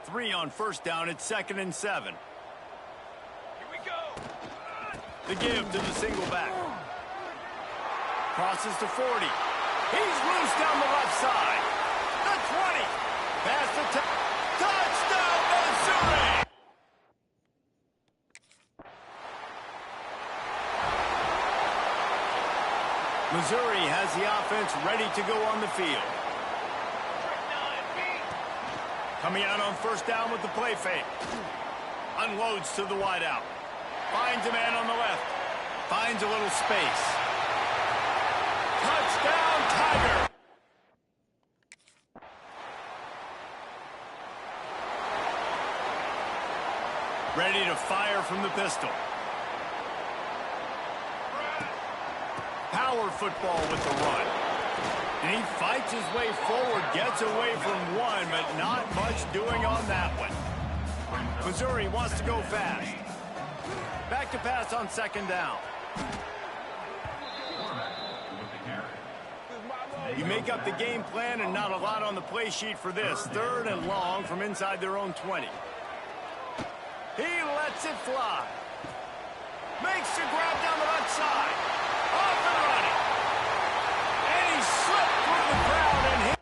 3 on first down at 2nd and 7. Here we go. The give to the single back. Crosses to 40. He's loose down the left side. The 20. Pass the touchdown, Missouri! Missouri has the offense ready to go on the field. Coming out on first down with the play fake. Unloads to the wideout. Finds a man on the left. Finds a little space. Touchdown, Tiger! Ready to fire from the pistol. Power football with the run. And he fights his way forward, gets away from one, but not much doing on that one. Missouri wants to go fast. Back to pass on 2nd down. You make up the game plan and not a lot on the play sheet for this. 3rd and long from inside their own 20. He lets it fly. Makes the grab down the left side. Off and running. And he slipped through the crowd and hit.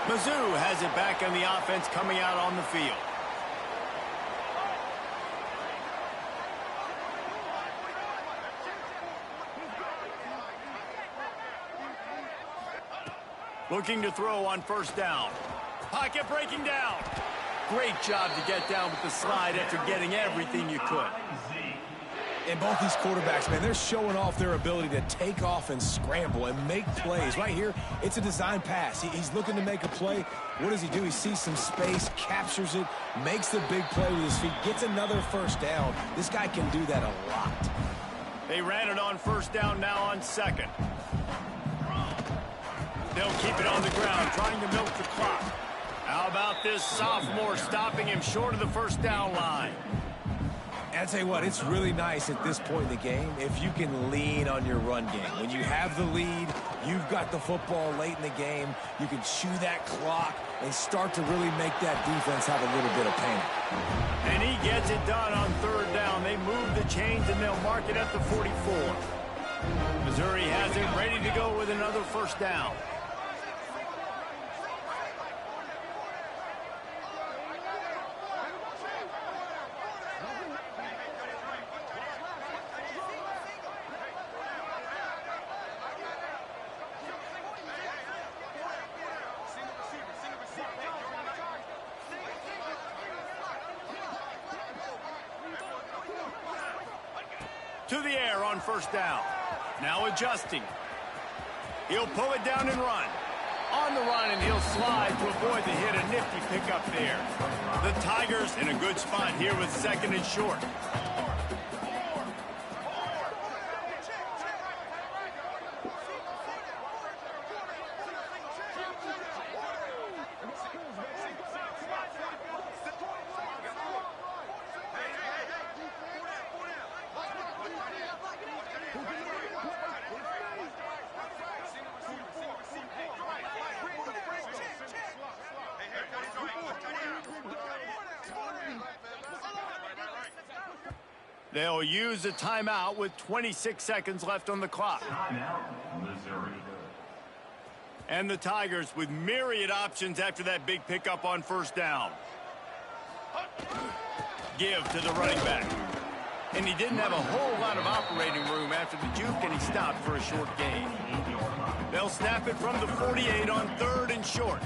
Mizzou has it back on the offense coming out on the field. Looking to throw on first down. Pocket breaking down. Great job to get down with the slide after getting everything you could. And both these quarterbacks, man, they're showing off their ability to take off and scramble and make plays. Right here, it's a design pass. He's looking to make a play. What does he do? He sees some space, captures it, makes the big play with his feet, gets another first down. This guy can do that a lot. They ran it on first down, now on 2nd. They'll keep it on the ground, trying to milk the clock. How about this sophomore stopping him short of the first down line? And I'll tell you what, it's really nice at this point in the game if you can lean on your run game. When you have the lead, you've got the football late in the game, you can chew that clock and start to really make that defense have a little bit of panic. And he gets it done on 3rd down. They move the chains and they'll mark it at the 44. Missouri has it ready to go with another first down. To the air on first down. Now adjusting. He'll pull it down and run. On the run, and he'll slide to avoid the hit. A nifty pickup there. The Tigers in a good spot here with 2nd and short. They'll use a timeout with 26 seconds left on the clock. Missouri. And the Tigers with myriad options after that big pickup on first down. Give to the running back. And he didn't have a whole lot of operating room after the juke, and he stopped for a short gain. They'll snap it from the 48 on 3rd and short.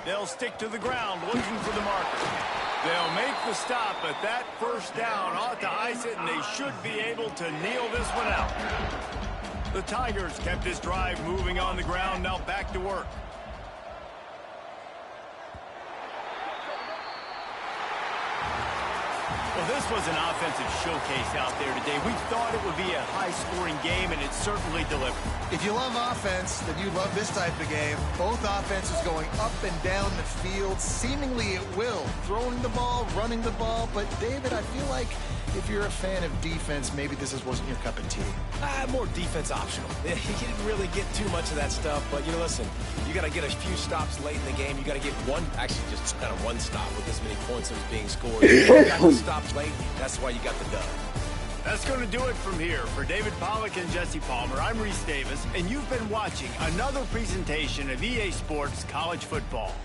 They'll stick to the ground looking for the marker. They'll make the stop, but that first down ought to ice it, and they should be able to kneel this one out. The Tigers kept this drive moving on the ground, now back to work. Well, this was an offensive showcase out there today. We thought it would be a high-scoring game, and it certainly delivered. If you love offense, then you love this type of game. Both offenses going up and down the field, seemingly at will. Throwing the ball, running the ball. But, David, I feel like if you're a fan of defense, maybe this wasn't your cup of tea. More defense optional. He didn't really get too much of that stuff, but, you know, listen, you got to get a few stops late in the game. You got to get one, actually just kind of one stop with this many points that was being scored. You got the stops late, that's why you got the dub. That's going to do it from here. For David Pollack and Jesse Palmer, I'm Reese Davis, and you've been watching another presentation of EA Sports College Football.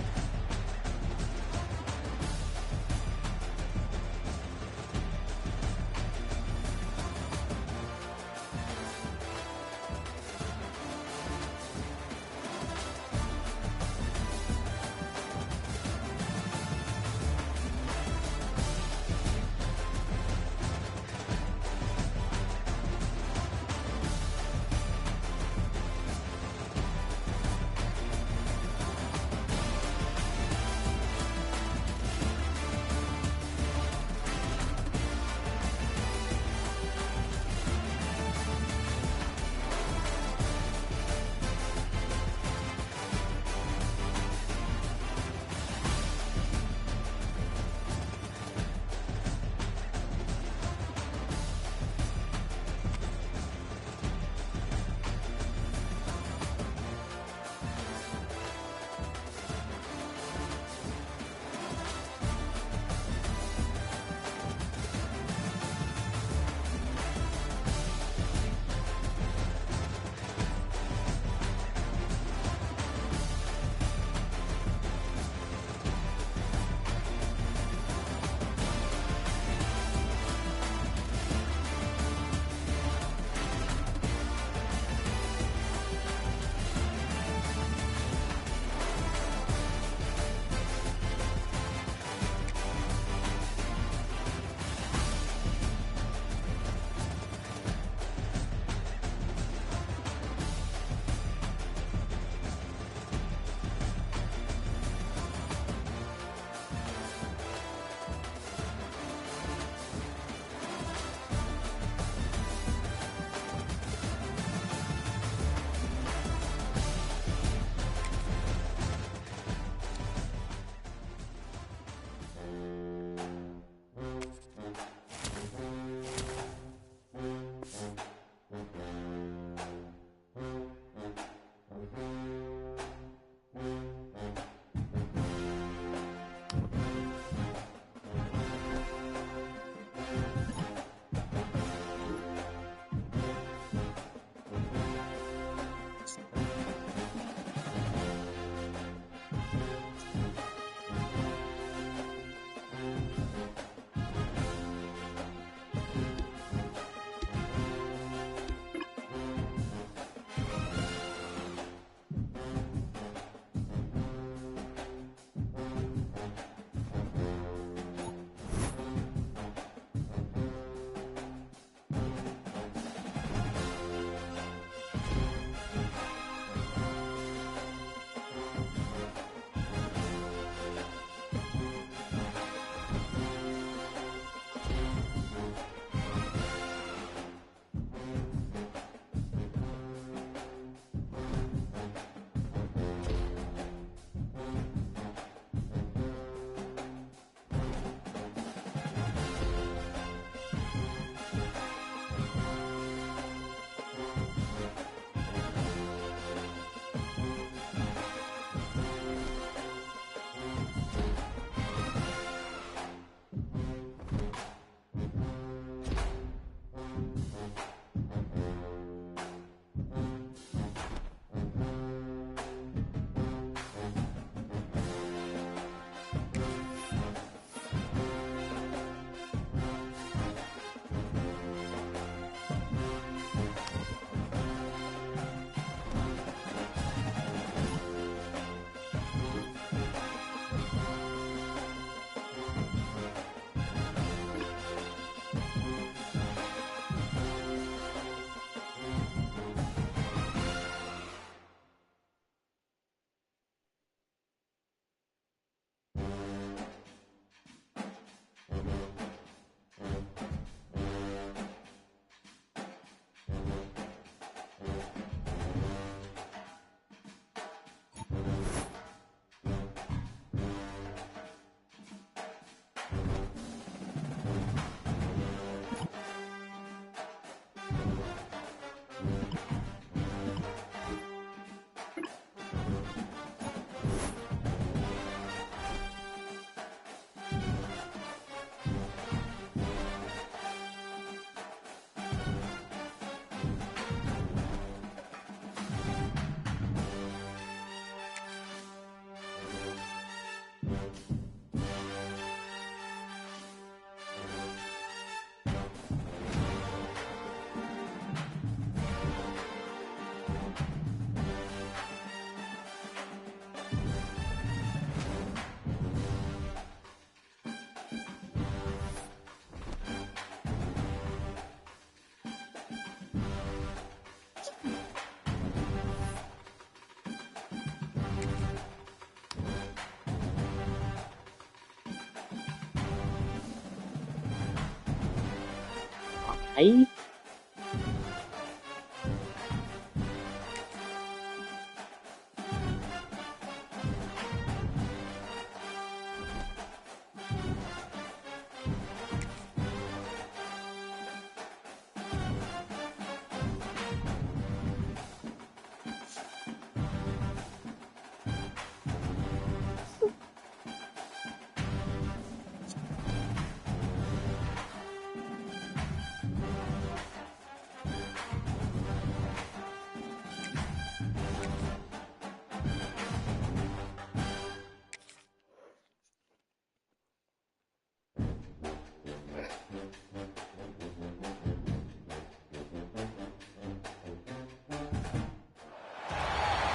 ấy.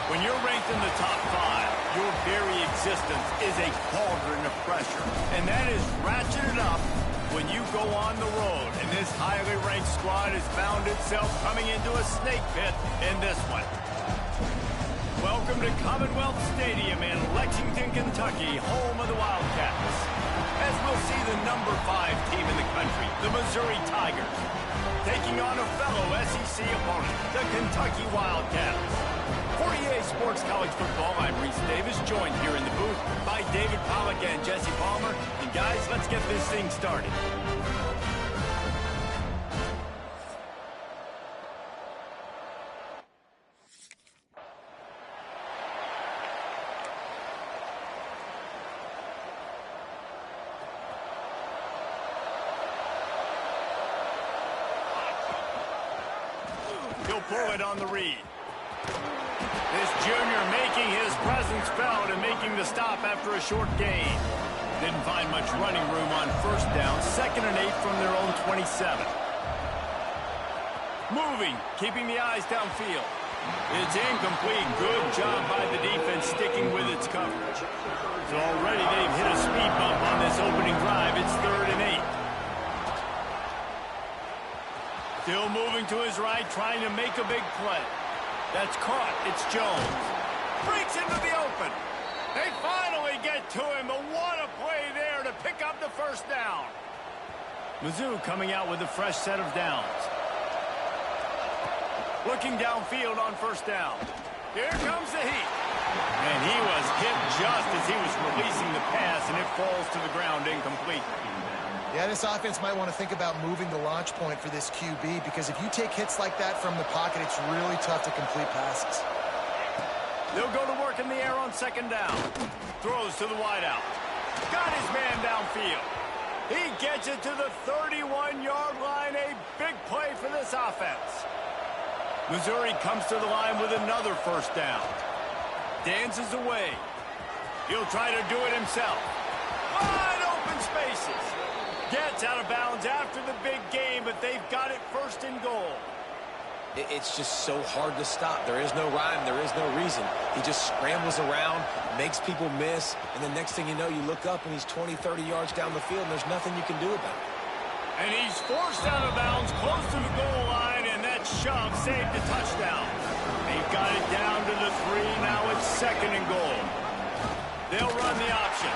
When you're ranked in the top 5, your very existence is a cauldron of pressure. And that is ratcheted up when you go on the road. And this highly ranked squad has found itself coming into a snake pit in this one. Welcome to Commonwealth Stadium in Lexington, Kentucky, home of the Wildcats. As we'll see the number 5 team in the country, the Missouri Tigers, taking on a fellow SEC opponent, the Kentucky Wildcats. For EA Sports College Football, I'm Reese Davis, joined here in the booth by David Pollack and Jesse Palmer. And guys, let's get this thing started. He'll pull it on the read. This junior making his presence felt and making the stop after a short gain. Didn't find much running room on first down. 2nd and 8 from their own 27. Moving, keeping the eyes downfield. It's incomplete. Good job by the defense sticking with its coverage. So already they've hit a speed bump on this opening drive. It's 3rd and 8. Still moving to his right, trying to make a big play. That's caught. It's Jones. Breaks into the open. They finally get to him, but what a play there to pick up the first down. Mizzou coming out with a fresh set of downs. Looking downfield on first down. Here comes the heat. And he was hit just as he was releasing the pass, and it falls to the ground incomplete. Yeah, this offense might want to think about moving the launch point for this QB, because if you take hits like that from the pocket, it's really tough to complete passes. They'll go to work in the air on 2nd down. Throws to the wideout. Got his man downfield. He gets it to the 31-yard line. A big play for this offense. Missouri comes to the line with another first down. Dances away. He'll try to do it himself. Wide open spaces. Gets out of bounds after the big game, but they've got it 1st and goal. It's just so hard to stop. There is no rhyme. There is no reason. He just scrambles around, makes people miss, and the next thing you know, you look up and he's 20, 30 yards down the field, and there's nothing you can do about it. And he's forced out of bounds close to the goal line, and that shove saved a touchdown. They've got it down to the 3. Now it's 2nd and goal. They'll run the option.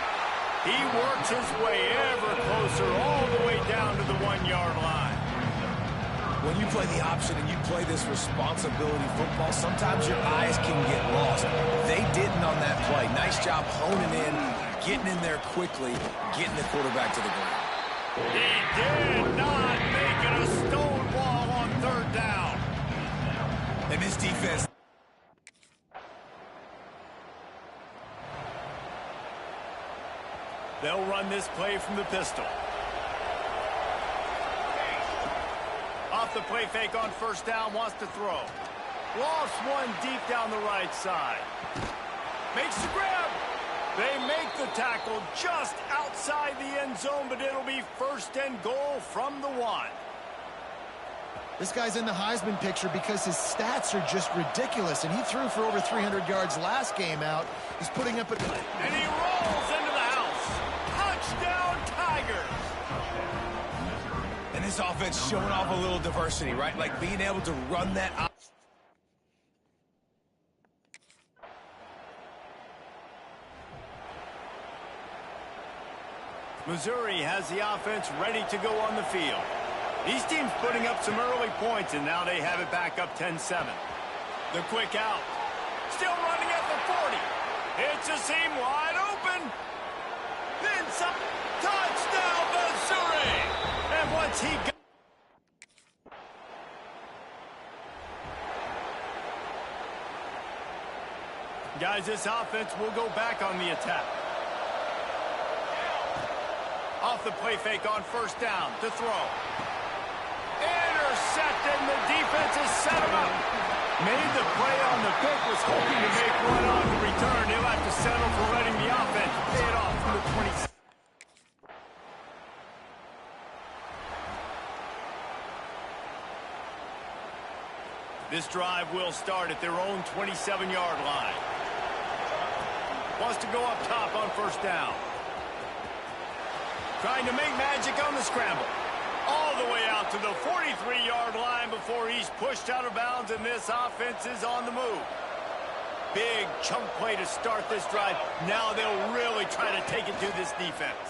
He works his way ever closer all the way down to the 1-yard line. When you play the option and you play this responsibility football, sometimes your eyes can get lost. They didn't on that play. Nice job honing in, getting in there quickly, getting the quarterback to the ground. He did not make it a stone wall on 3rd down. And this defense... They'll run this play from the pistol. Off the play fake on first down, wants to throw. Lost one deep down the right side. Makes the grab. They make the tackle just outside the end zone, but it'll be 1st and goal from the 1. This guy's in the Heisman picture because his stats are just ridiculous, and he threw for over 300 yards last game out. He's putting up a... And he rolls into the house. Touchdown, Tigers. And this offense showing off a little diversity, right? Like being able to run that... Missouri has the offense ready to go on the field. These teams putting up some early points, and now they have it back up 10-7. The quick out. Still running at the 40. It's a seam wide open. Then some. Touchdown, Missouri! And once he got... Guys, this offense will go back on the attack. Off the play fake on first down to throw. Intercepted, and the defense has set him up. Made the play on the pick, was hoping to make one on the return. He'll have to settle for letting the offense pay it off from the 20. This drive will start at their own 27-yard line. Wants to go up top on first down. Trying to make magic on the scramble. All the way out to the 43-yard line before he's pushed out of bounds, and this offense is on the move. Big chunk play to start this drive. Now they'll really try to take it to this defense.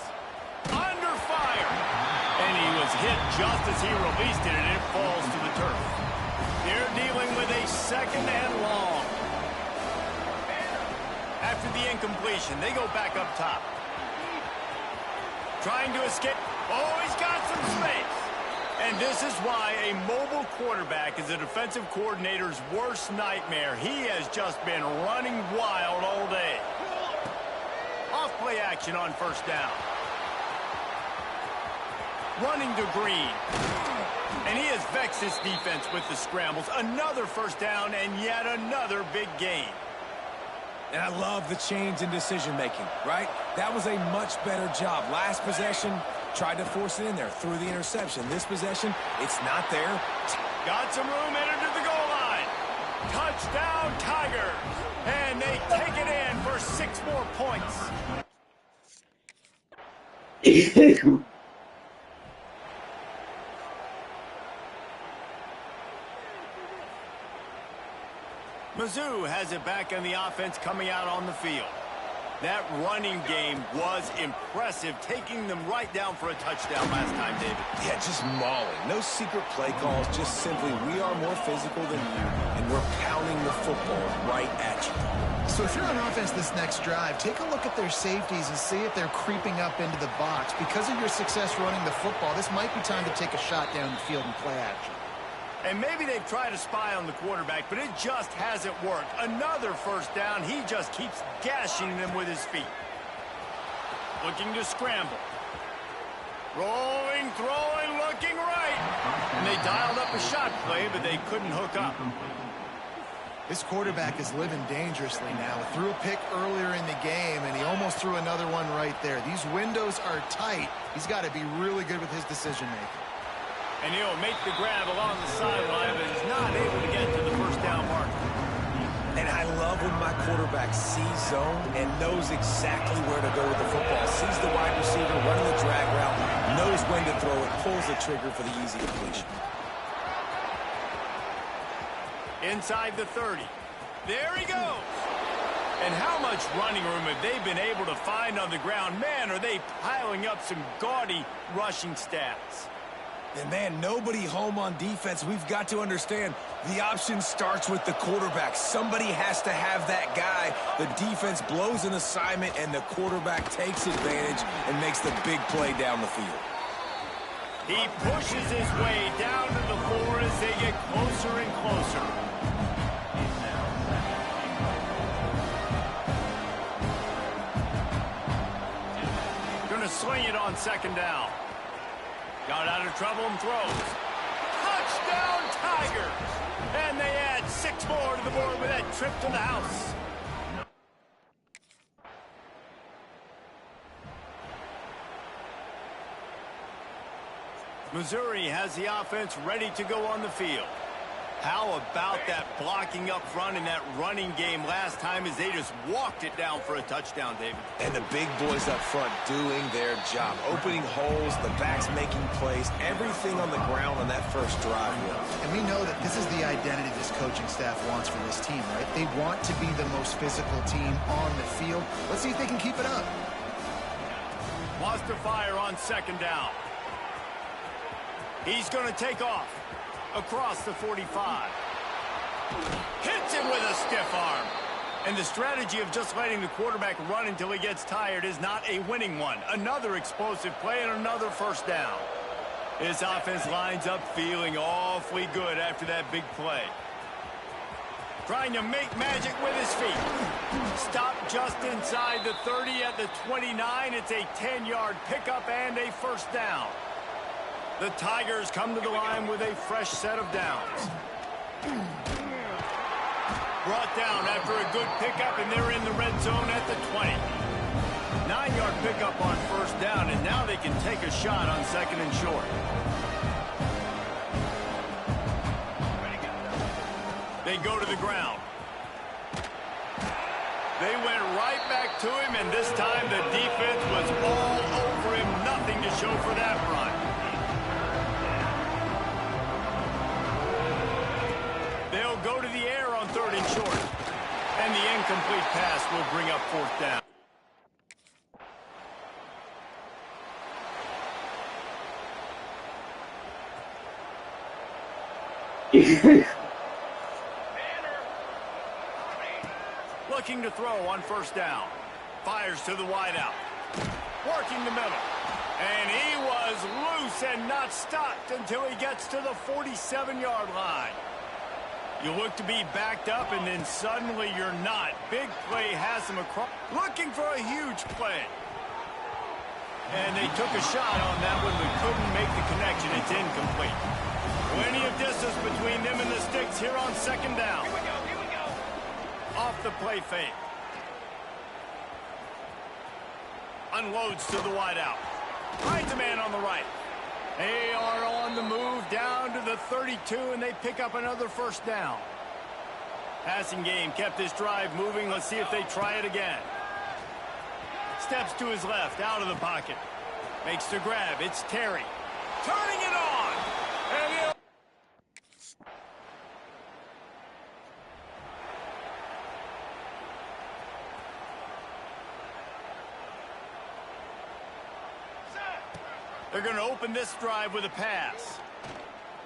Under fire. And he was hit just as he released it, and it falls to the turf. They're dealing with a second and long. After the incompletion, they go back up top. Trying to escape. Oh, he's got some space. And this is why a mobile quarterback is a defensive coordinator's worst nightmare. He has just been running wild all day. Off play action on first down. Running to Green. And he has vexed his defense with the scrambles. Another first down and yet another big gain. And I love the change in decision-making, right? That was a much better job. Last possession, tried to force it in there, threw the interception. This possession, it's not there. Got some room, entered to the goal line. Touchdown, Tigers. And they take it in for 6 more points. Mizzou has it back on the offense coming out on the field. That running game was impressive, taking them right down for a touchdown last time, David. Yeah, just mauling. No secret play calls, just simply we are more physical than you, and we're pounding the football right at you. So if you're on offense this next drive, take a look at their safeties and see if they're creeping up into the box. Because of your success running the football, this might be time to take a shot down the field and play action. And maybe they've tried to spy on the quarterback, but it just hasn't worked. Another first down. He just keeps gashing them with his feet. Looking to scramble. Rolling, throwing, looking right. And they dialed up a shot play, but they couldn't hook up. This quarterback is living dangerously now. Threw a pick earlier in the game, and he almost threw another one right there. These windows are tight. He's got to be really good with his decision-making. And he'll make the grab along the sideline, but he's not able to get to the first down marker. And I love when my quarterback sees zone and knows exactly where to go with the football. Sees the wide receiver running the drag route, knows when to throw it, pulls the trigger for the easy completion. Inside the 30. There he goes. And how much running room have they been able to find on the ground? Man, are they piling up some gaudy rushing stats. And, man, nobody home on defense. We've got to understand the option starts with the quarterback. Somebody has to have that guy. The defense blows an assignment, and the quarterback takes advantage and makes the big play down the field. He pushes his way down to the floor as they get closer and closer. Going to sling it on second down. Got out of trouble and throws. Touchdown, Tigers! And they add 6 more to the board with that trip to the house. Missouri has the offense ready to go on the field. How about that blocking up front in that running game last time as they just walked it down for a touchdown, David? And the big boys up front doing their job. Opening holes, the backs making plays, everything on the ground on that first drive. And we know that this is the identity this coaching staff wants for this team, right? They want to be the most physical team on the field. Let's see if they can keep it up. Wants to fire on second down. He's going to take off across the 45. Hits him with a stiff arm. And the strategy of just letting the quarterback run until he gets tired is not a winning one. Another explosive play and another first down. His offense lines up feeling awfully good after that big play. Trying to make magic with his feet. Stop just inside the 30 at the 29. It's a 10-yard pickup and a first down. The Tigers come to the line with a fresh set of downs. Brought down after a good pickup, and they're in the red zone at the 20. 9-yard pickup on first down, and now they can take a shot on second and short. They go to the ground. They went right back to him, and this time the defense was all over him. Nothing to show for that run. They'll go to the air on third and short. And the incomplete pass will bring up fourth down. Looking to throw on first down. Fires to the wideout. Working the middle. And he was loose and not stopped until he gets to the 47-yard line. You look to be backed up, and then suddenly you're not. Big play has him across. Looking for a huge play. And they took a shot on that one, but couldn't make the connection. It's incomplete. Plenty of distance between them and the sticks here on second down. Here we go. Off the play fake. Unloads to the wideout. Finds a man on the right. They are on the move down to the 32, and they pick up another first down. Passing game kept this drive moving. Let's see if they try it again. Steps to his left, out of the pocket. Makes the grab. It's Terry. Turning it on. And he'll... They're going to open this drive with a pass.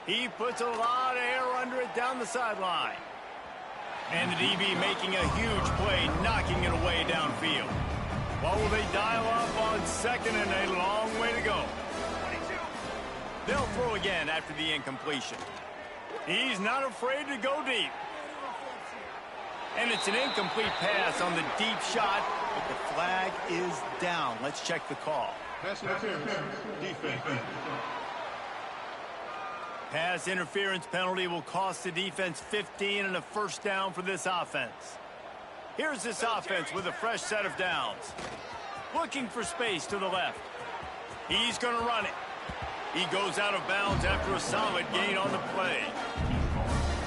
He puts a lot of air under it down the sideline. And the DB making a huge play, knocking it away downfield. What will they dial up on second, and a long way to go? They'll throw again after the incompletion. He's not afraid to go deep. And it's an incomplete pass on the deep shot, but the flag is down. Let's check the call. Pass interference. Defense. Pass interference penalty will cost the defense 15 and a first down for this offense. Here's this offense with a fresh set of downs. Looking for space to the left. He's going to run it. He goes out of bounds after a solid gain on the play.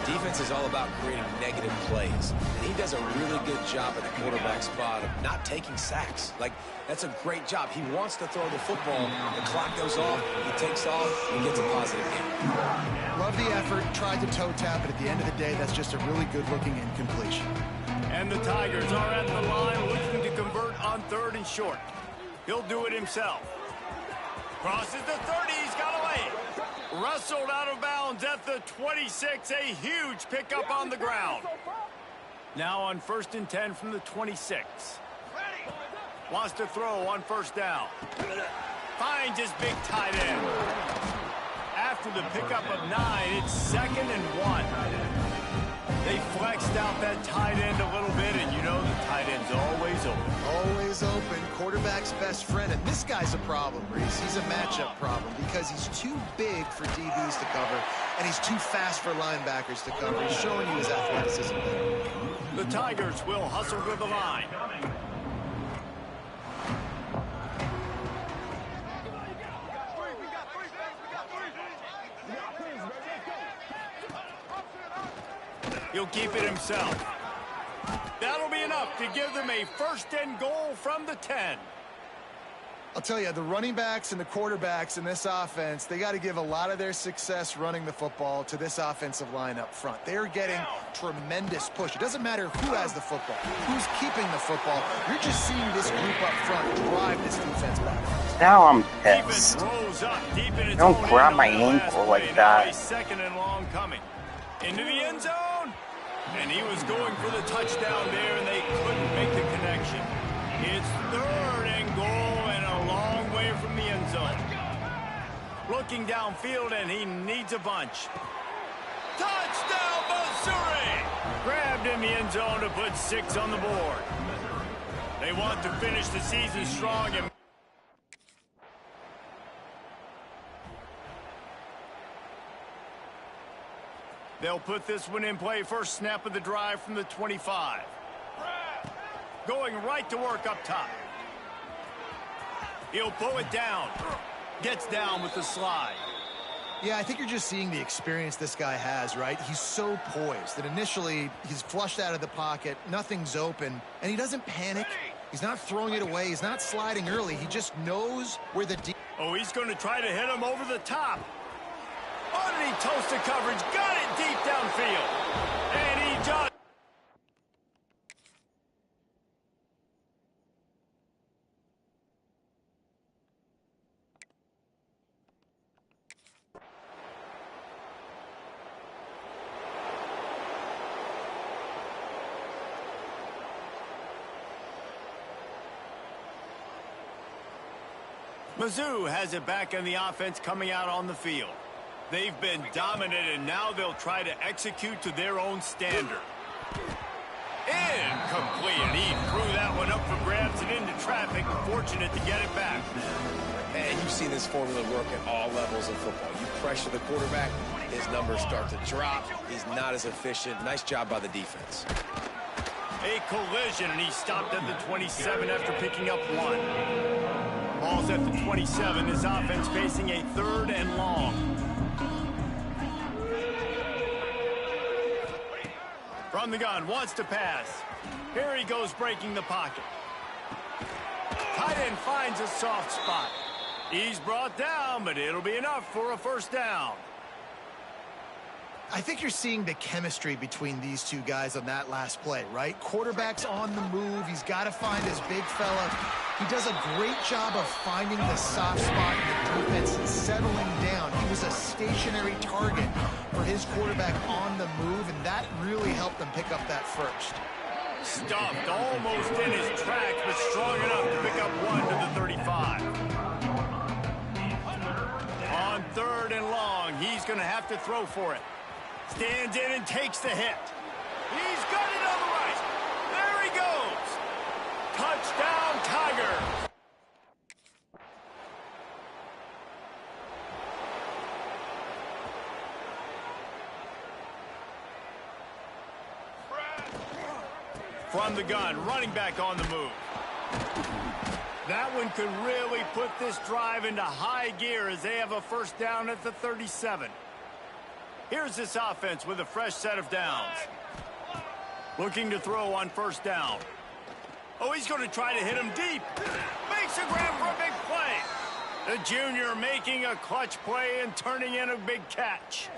Defense is all about creating negative plays. And he does a really good job at the quarterback spot of not taking sacks. Like, that's a great job. He wants to throw the football. The clock goes off. He takes off. He gets a positive gain. Love the effort. Tried to toe tap, but at the end of the day, that's just a really good-looking incompletion. And the Tigers are at the line looking to convert on third and short. He'll do it himself. Crosses the 30. He's got away. Wrestled out of bounds at the 26. A huge pickup on the ground. Now on first and 10 from the 26. Wants to throw on first down. Finds his big tight end. After the pickup of 9, it's second and 1. They flexed out that tight end a little bit, and you know the tight end's always open. Always open. Quarterback's best friend. And this guy's a problem, Reese. He's a matchup problem because he's too big for DBs to cover, and he's too fast for linebackers to cover. He's showing you his athleticism there. The Tigers will hustle to the line. He'll keep it himself. That'll be enough to give them a first and goal from the 10. I'll tell you, the running backs and the quarterbacks in this offense, they got to give a lot of their success running the football to this offensive line up front. They're getting tremendous push. It doesn't matter who has the football, who's keeping the football. You're just seeing this group up front drive this defense back. Now I'm pissed. Don't grab my ankle like that. Second and long coming. Into the end zone. And he was going for the touchdown there, and they couldn't make the connection. It's third and goal and a long way from the end zone. Looking downfield, and he needs a bunch. Touchdown, Missouri! Grabbed in the end zone to put 6 on the board. They want to finish the season strong and they'll put this one in play. First snap of the drive from the 25. Going right to work up top. He'll pull it down. Gets down with the slide. Yeah, I think you're just seeing the experience this guy has, right? He's so poised that initially he's flushed out of the pocket, nothing's open, and he doesn't panic. He's not throwing it away. He's not sliding early. He just knows where the Oh, he's going to try to hit him over the top. Underneath toasted coverage, got it deep downfield. And he does. Mizzou has it back in the offense coming out on the field. They've been dominant, and now they'll try to execute to their own standard. Incomplete, and he threw that one up for grabs and into traffic. Fortunate to get it back. And you've seen this formula work at all levels of football. You pressure the quarterback, his numbers start to drop. He's not as efficient. Nice job by the defense. A collision, and he stopped at the 27 after picking up 1. Ball's at the 27. His offense facing a third and long. From the gun, wants to pass. Here he goes breaking the pocket. Tight end finds a soft spot. He's brought down, but it'll be enough for a first down. I think you're seeing the chemistry between these two guys on that last play, right? Quarterback's on the move. He's got to find his big fella. He does a great job of finding the soft spot in the defense and settling down. He was a stationary target for his quarterback on the move, and that really helped them pick up that first. Stuffed almost in his tracks, but strong enough to pick up 1 to the 35. On third and long, he's going to have to throw for it. Stands in and takes the hit. He's got it on the right. There he goes. Touchdown, Tigers. From the gun, running back on the move. That one could really put this drive into high gear as they have a first down at the 37. Here's this offense with a fresh set of downs. Looking to throw on first down. Oh, he's going to try to hit him deep. Makes a grab for a big play. The junior making a clutch play and turning in a big catch.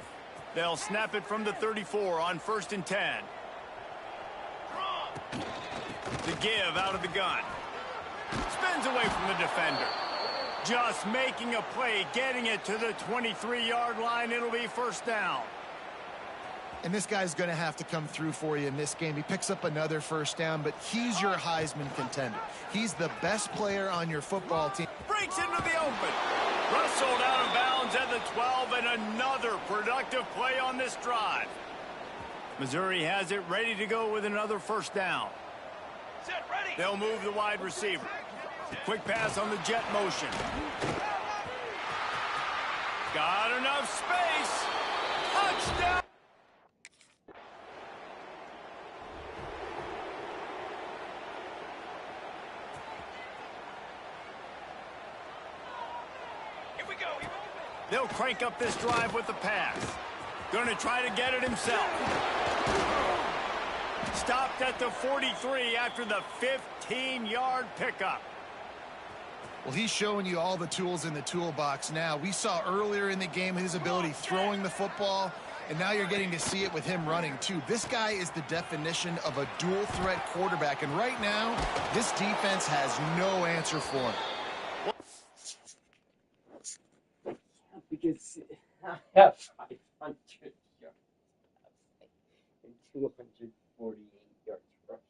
They'll snap it from the 34 on 1st and 10. The give out of the gun. Spins away from the defender. Just making a play, getting it to the 23-yard line. It'll be first down. And this guy's going to have to come through for you in this game. He picks up another first down, but he's your Heisman contender. He's the best player on your football team. Breaks into the open. Wrestled out of bounds at the 12, and another productive play on this drive. Missouri has it ready to go with another first down. Set, ready. They'll move the wide receiver. Quick pass on the jet motion. Got enough space. Touchdown. Here we go. They'll crank up this drive with the pass. Going to try to get it himself. Stopped at the 43 after the 15-yard pickup. Well, he's showing you all the tools in the toolbox now. We saw earlier in the game his ability throwing the football, and now you're getting to see it with him running, too. This guy is the definition of a dual-threat quarterback, and right now, this defense has no answer for him. Because I have 500 yards and 248 yards rushing.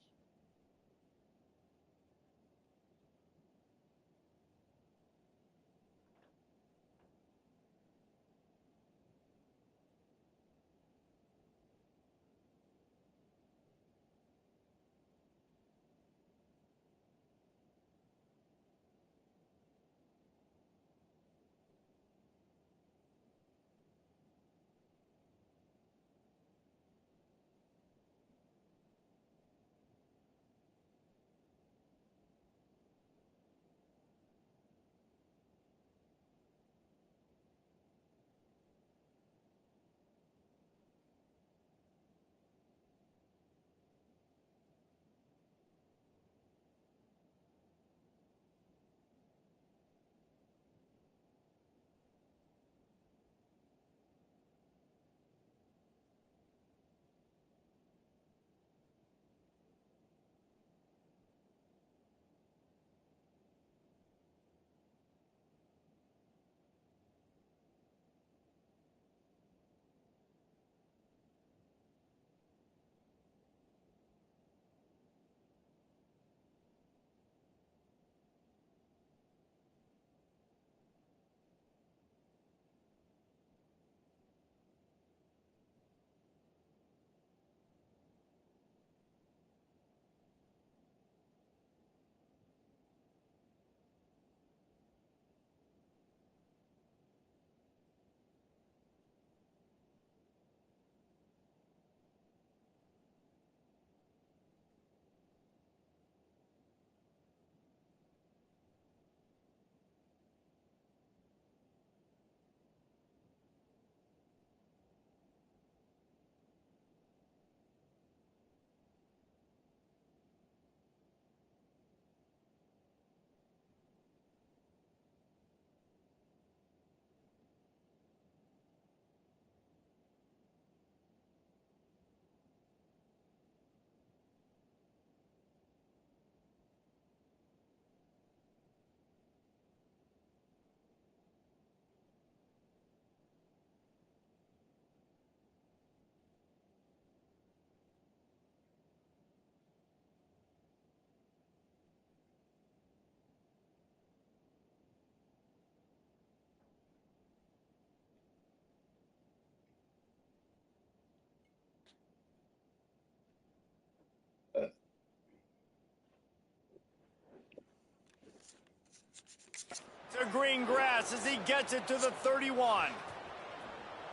To green grass as he gets it to the 31.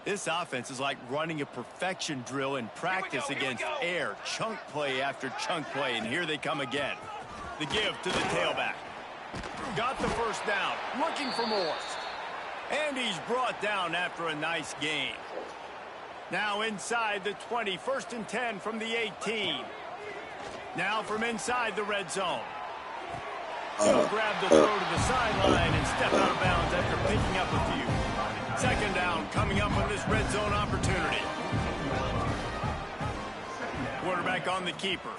This offense is like running a perfection drill in practice against air. Chunk play after chunk play, and here they come again. The give to the tailback. Got the first down, looking for more. And he's brought down after a nice gain. Now inside the 20, 1st and 10 from the 18. Now from inside the red zone. He'll grab the throw to the sideline and step out of bounds after picking up a few. 2nd down coming up on this red zone opportunity. Quarterback on the keeper.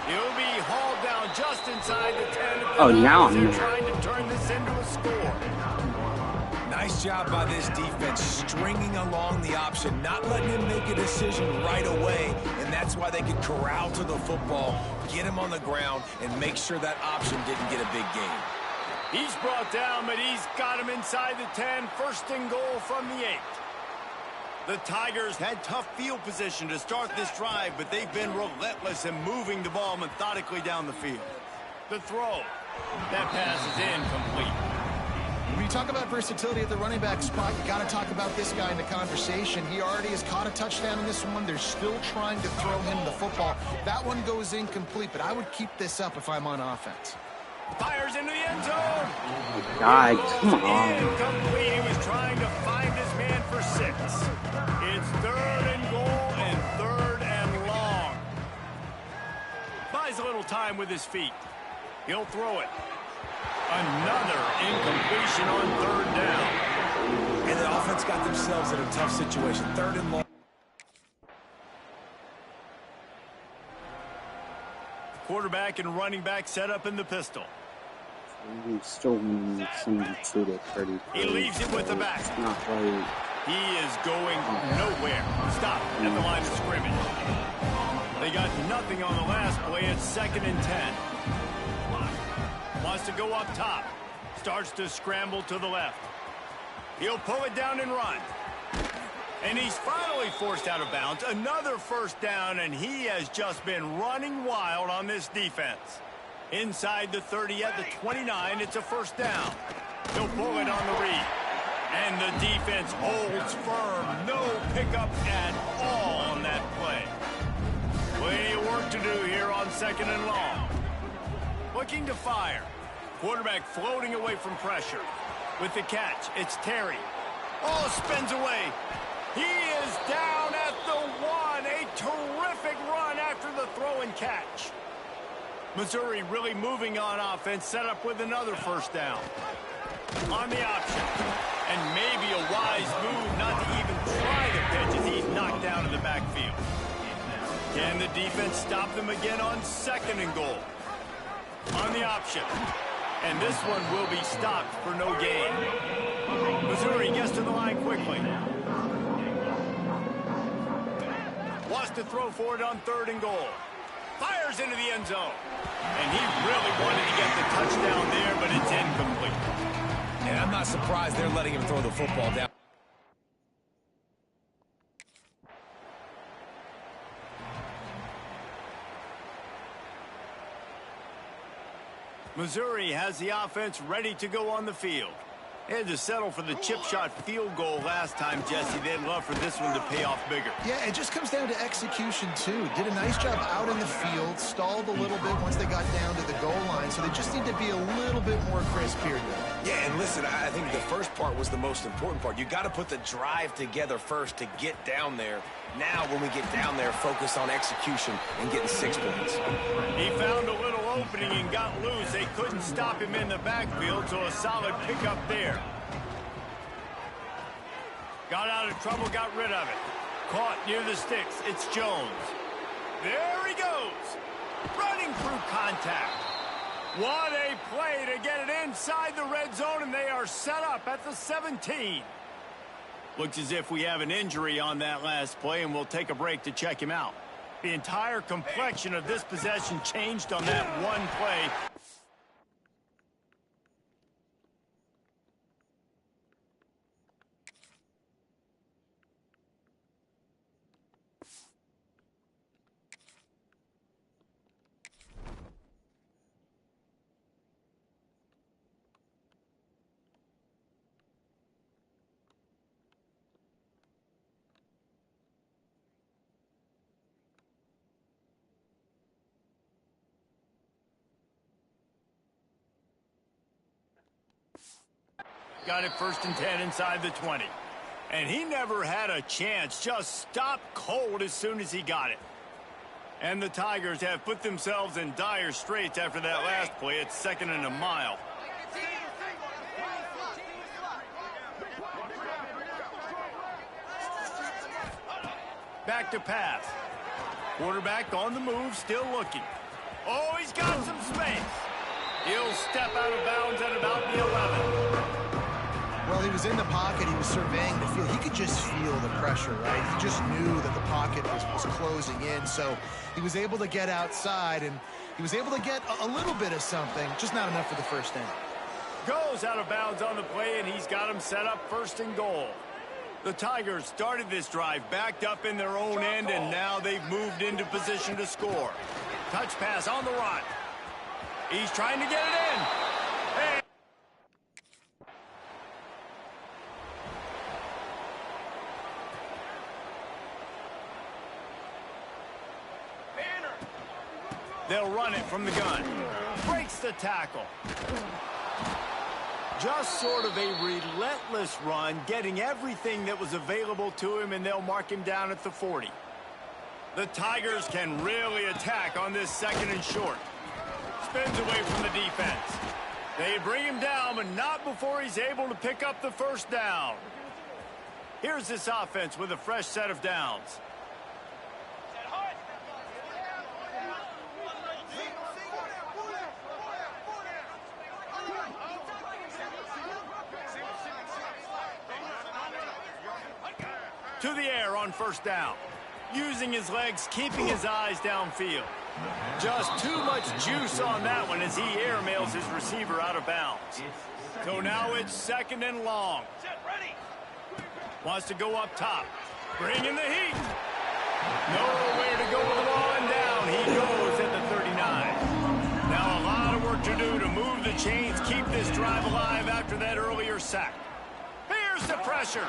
He'll be hauled down just inside the 10. Oh, now I'm trying to turn this into a score. Nice job by this defense, stringing along the option, not letting him make a decision right away, and that's why they could corral to the football, get him on the ground, and make sure that option didn't get a big gain. He's brought down, but he's got him inside the 10, 1st and goal from the 8. The Tigers had tough field position to start this drive, but they've been relentless in moving the ball methodically down the field. The throw. That pass is incomplete. When you talk about versatility at the running back spot, you got to talk about this guy in the conversation. He already has caught a touchdown in this one. They're still trying to throw him the football. That one goes incomplete, but I would keep this up if I'm on offense. Fires into the end zone. God, come on. Incomplete. He was trying to find his man for 6. It's 3rd and goal and 3rd and long. Buys a little time with his feet. He'll throw it. Another incompletion on third down. And the offense got themselves in a tough situation. Third and long. Quarterback and running back set up in the pistol. Still 72 to 30. He leaves it with the back. Not quite. He is going nowhere. Stop at the line of scrimmage. They got nothing on the last play. It's 2nd and 10. Wants to go up top. Starts to scramble to the left. He'll pull it down and run. And he's finally forced out of bounds. Another first down, and he has just been running wild on this defense. Inside the 30 at the 29, it's a first down. He'll pull it on the read. And the defense holds firm. No pickup at all on that play. Plenty of work to do here on 2nd and long. Looking to fire. Quarterback floating away from pressure. With the catch, it's Terry. Oh, spins away. He is down at the 1. A terrific run after the throw and catch. Missouri really moving on offense, set up with another first down. On the option. And maybe a wise move not to even try the pitch as he's knocked down in the backfield. Can the defense stop them again on 2nd and goal? On the option. And this one will be stopped for no gain. Missouri gets to the line quickly. Wants to throw for it on 3rd and goal. Fires into the end zone. And he really wanted to get the touchdown there, but it's incomplete. And I'm not surprised they're letting him throw the football down. Missouri has the offense ready to go on the field. They had to settle for the chip shot field goal last time, Jesse. They'd love for this one to pay off bigger. Yeah, it just comes down to execution, too. Did a nice job out in the field, stalled a little bit once they got down to the goal line, so they just need to be a little bit more crisp here. Yeah, and listen, I think the first part was the most important part. You got to put the drive together first to get down there. Now, when we get down there, focus on execution and getting 6 points. He found a little opening and got loose. They couldn't stop him in the backfield, so a solid pickup there. Got out of trouble, got rid of it. Caught near the sticks. It's Jones. There he goes. Running through contact. What a play to get it inside the red zone, and they are set up at the 17. Looks as if we have an injury on that last play, and we'll take a break to check him out. The entire complexion of this possession changed on that one play. Got it 1st and 10 inside the 20. And he never had a chance. Just stopped cold as soon as he got it. And the Tigers have put themselves in dire straits after that last play. It's 2nd and a mile. Back to pass. Quarterback on the move, still looking. Oh, he's got some space. He'll step out of bounds at about the 11. Well, he was in the pocket. He was surveying the field. He could just feel the pressure, right? He just knew that the pocket was closing in. So he was able to get outside, and he was able to get a little bit of something, just not enough for the first down. Goes out of bounds on the play, and he's got him set up 1st and goal. The Tigers started this drive backed up in their own end, and now they've moved into position to score. Touch pass on the run. He's trying to get it in. Hey. They'll run it from the gun. Breaks the tackle. Just sort of a relentless run, getting everything that was available to him, and they'll mark him down at the 40. The Tigers can really attack on this 2nd and short. Spins away from the defense. They bring him down, but not before he's able to pick up the first down. Here's this offense with a fresh set of downs. To the air on first down. Using his legs, keeping his eyes downfield. Just too much juice on that one as he airmails his receiver out of bounds. So now it's second and long. Wants to go up top. Bring in the heat. Nowhere to go with the ball and down. He goes at the 39. Now a lot of work to do to move the chains, keep this drive alive after that earlier sack. Here's the pressure.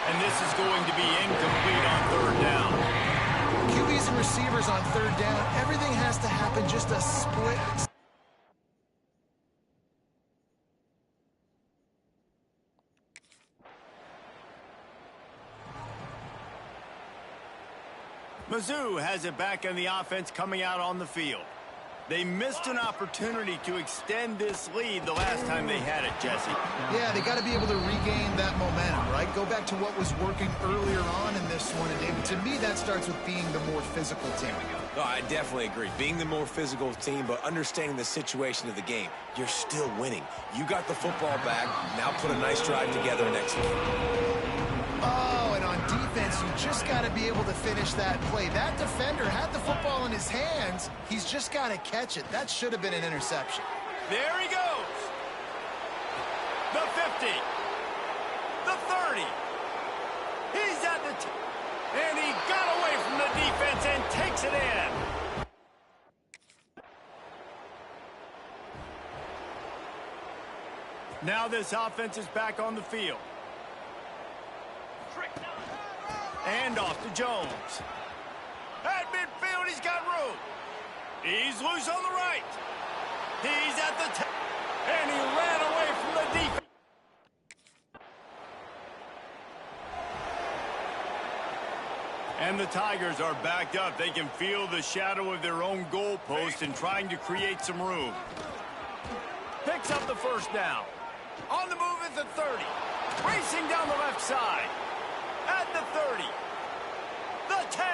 And this is going to be incomplete on third down. QBs and receivers on third down, everything has to happen just a split. Mizzou has it back in the offense coming out on the field. They missed an opportunity to extend this lead the last time they had it, Jesse. Yeah, they got to be able to regain that momentum, right? Go back to what was working earlier on in this one. And, David, to me, that starts with being the more physical team. No, I definitely agree. Being the more physical team, but understanding the situation of the game. You're still winning. You got the football back. Now put a nice drive together and execute. Oh, and on defense, you just got to be able to finish that play. That defender had the football in his hands. He's just got to catch it. That should have been an interception. There he goes. The 50. The 30. He's at the... and he got away from the defense and takes it in. Now this offense is back on the field. And off to Jones. At midfield, he's got room. He's loose on the right. He's at the and he ran away from the defense. And the Tigers are backed up. They can feel the shadow of their own goalpost and trying to create some room. Picks up the first down. On the move at the 30. Racing down the left side. At the 30. The 10.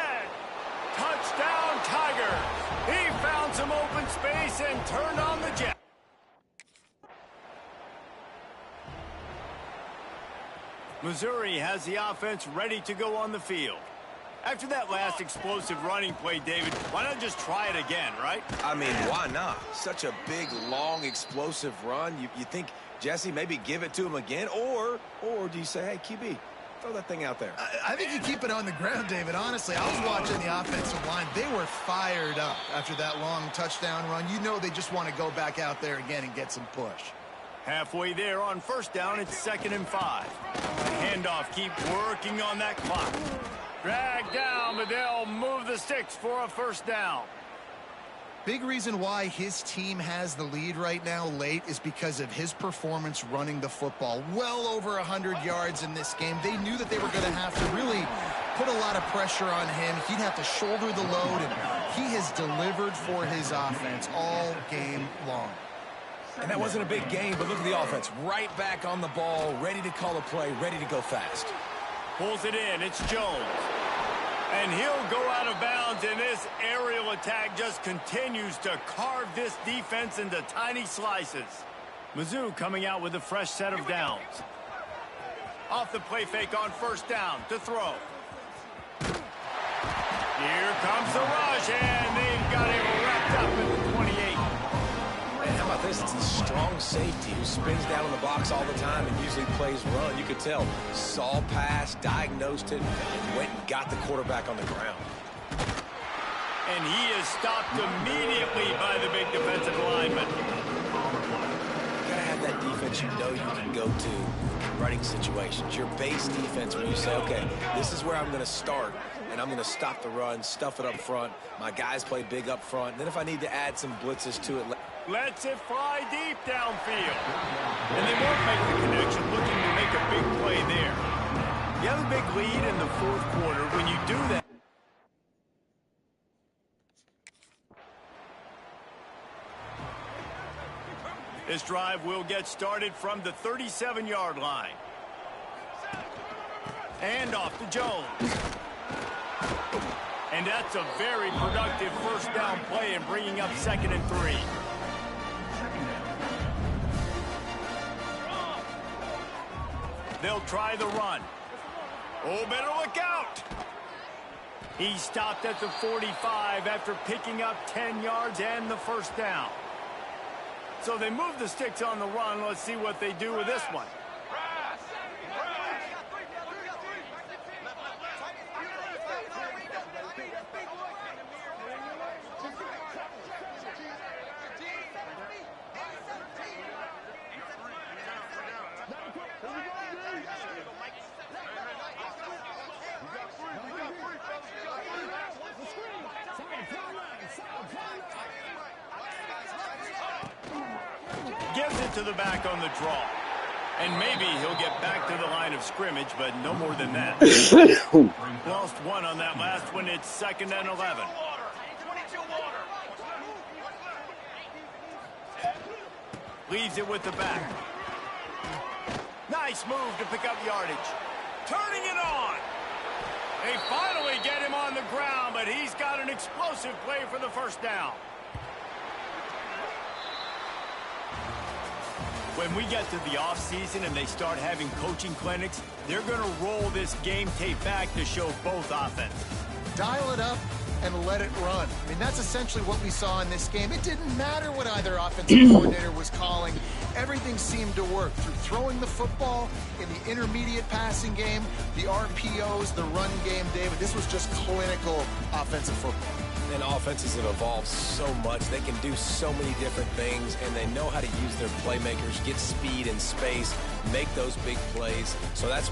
Touchdown, Tigers. He found some open space and turned on the jet. Missouri has the offense ready to go on the field. After that last explosive running play, David, why not just try it again, right? I mean, why not? Such a big, long, explosive run. You think, Jesse, maybe give it to him again? Or do you say, hey, QB, throw that thing out there? I think you keep it on the ground, David. Honestly, I was watching the offensive line. They were fired up after that long touchdown run. You know they just want to go back out there again and get some push. Halfway there on first down, it's 2nd and 5. Handoff, keep working on that clock. Drag down, but they'll move the sticks for a first down. Big reason why his team has the lead right now late is because of his performance running the football. Well over 100 yards in this game. They knew that they were going to have to really put a lot of pressure on him. He'd have to shoulder the load, and he has delivered for his offense all game long. And that wasn't a big game, but look at the offense. Right back on the ball, ready to call a play, ready to go fast. Pulls it in. It's Jones. And he'll go out of bounds, and this aerial attack just continues to carve this defense into tiny slices. Mizzou coming out with a fresh set of downs. Off the play fake on first down to throw. Here comes the rush, and they've got him wrapped up at the 28. And how about this? It's a strong safety who spins down in the box all the time and usually plays run. You could tell. Saw pass, diagnosed it, and went and got the quarterback on the ground. And he is stopped immediately by the big defensive lineman. You gotta have that defense you know you can go to in running situations. Your base defense when you say, okay, this is where I'm going to start, and I'm going to stop the run, stuff it up front. My guys play big up front. And then if I need to add some blitzes to it, lets it fly deep downfield. And they won't make the connection, looking to make a big play there. You have a big lead in the fourth quarter. When you do that, This drive will get started from the 37-yard line. And off to Jones. And that's a very productive first down play in bringing up 2nd and 3. They'll try the run. Oh, better look out. He stopped at the 45 after picking up 10 yards and the first down. So they move the sticks on the run. Let's see what they do with this one. Gives it to the back on the draw. And maybe he'll get back to the line of scrimmage, but no more than that. Lost one on that last one. It's 2nd and 11. Leaves it with the back. Nice move to pick up yardage. Turning it on. They finally get him on the ground, but he's got an explosive play for the first down. When we get to the offseason and they start having coaching clinics, they're going to roll this game tape back to show both offenses. Dial it up and let it run. I mean, that's essentially what we saw in this game. It didn't matter what either offensive coordinator was calling. Everything seemed to work through throwing the football in the intermediate passing game, the RPOs, the run game, David. This was just clinical offensive football. And offenses have evolved so much. They can do so many different things, and they know how to use their playmakers, get speed and space, make those big plays. So that's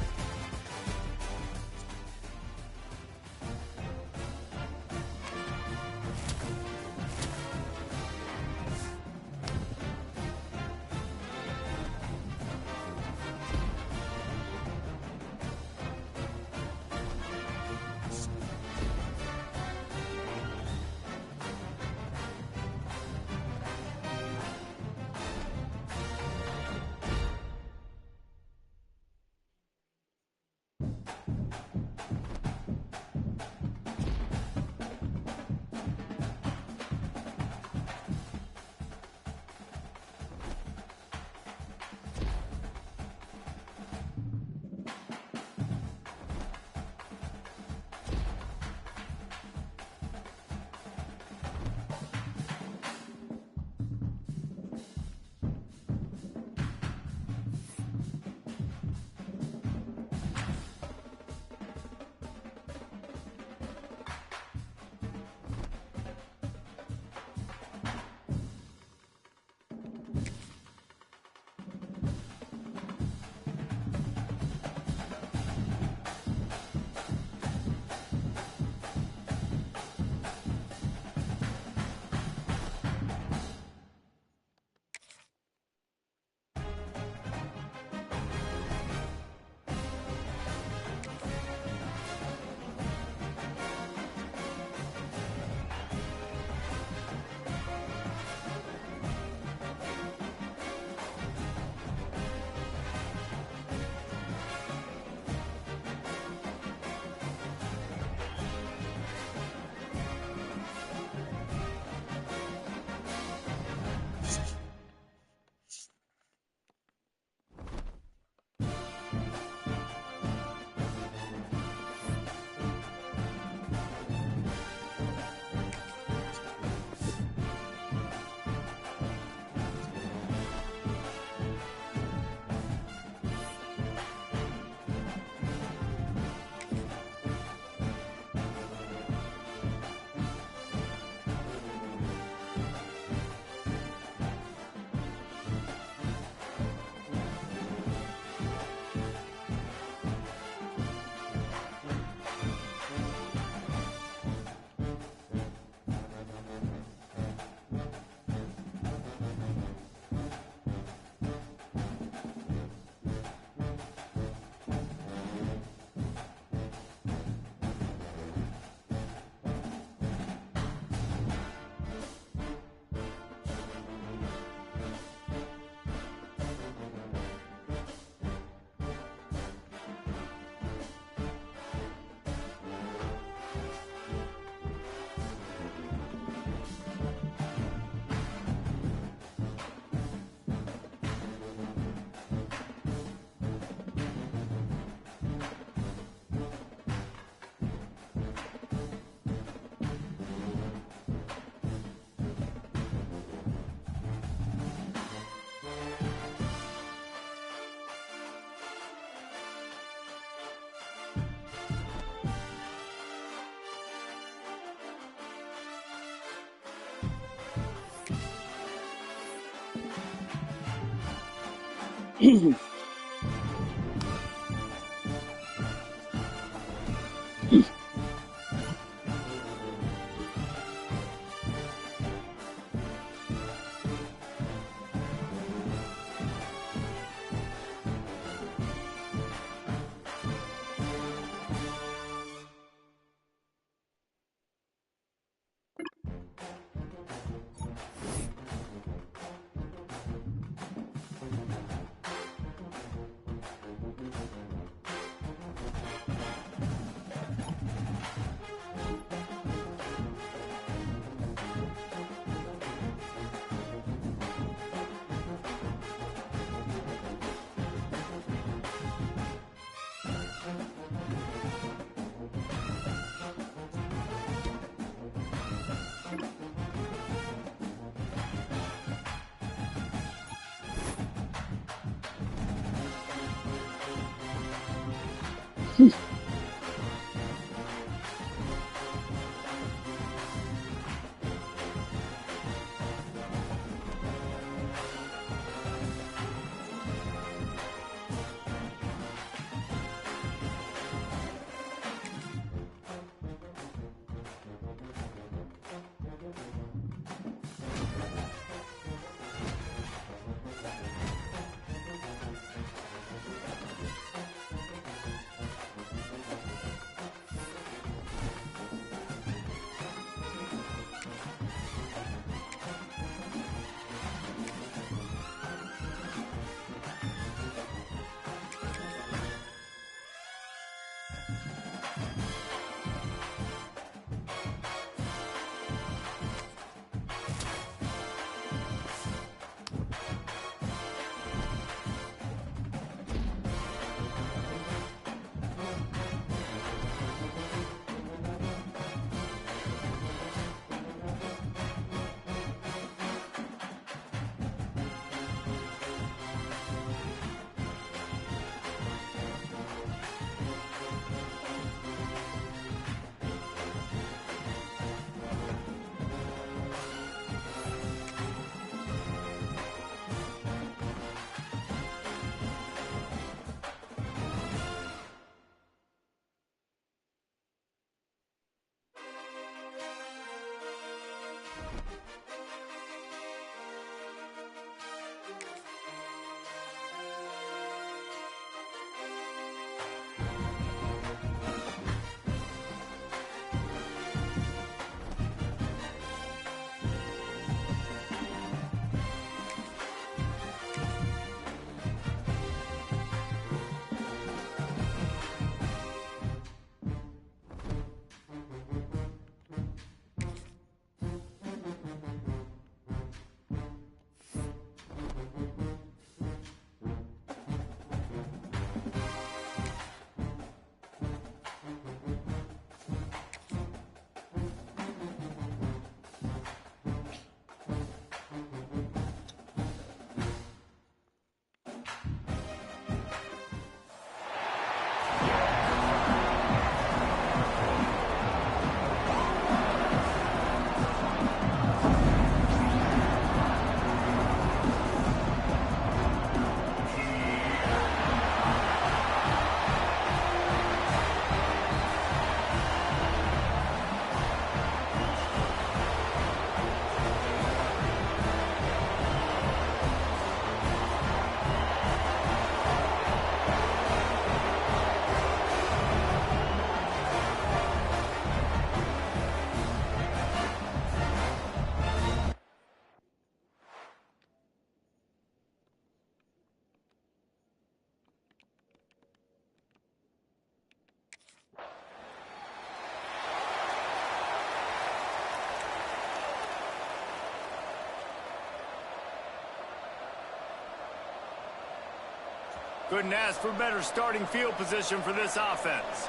Couldn't ask for better starting field position for this offense.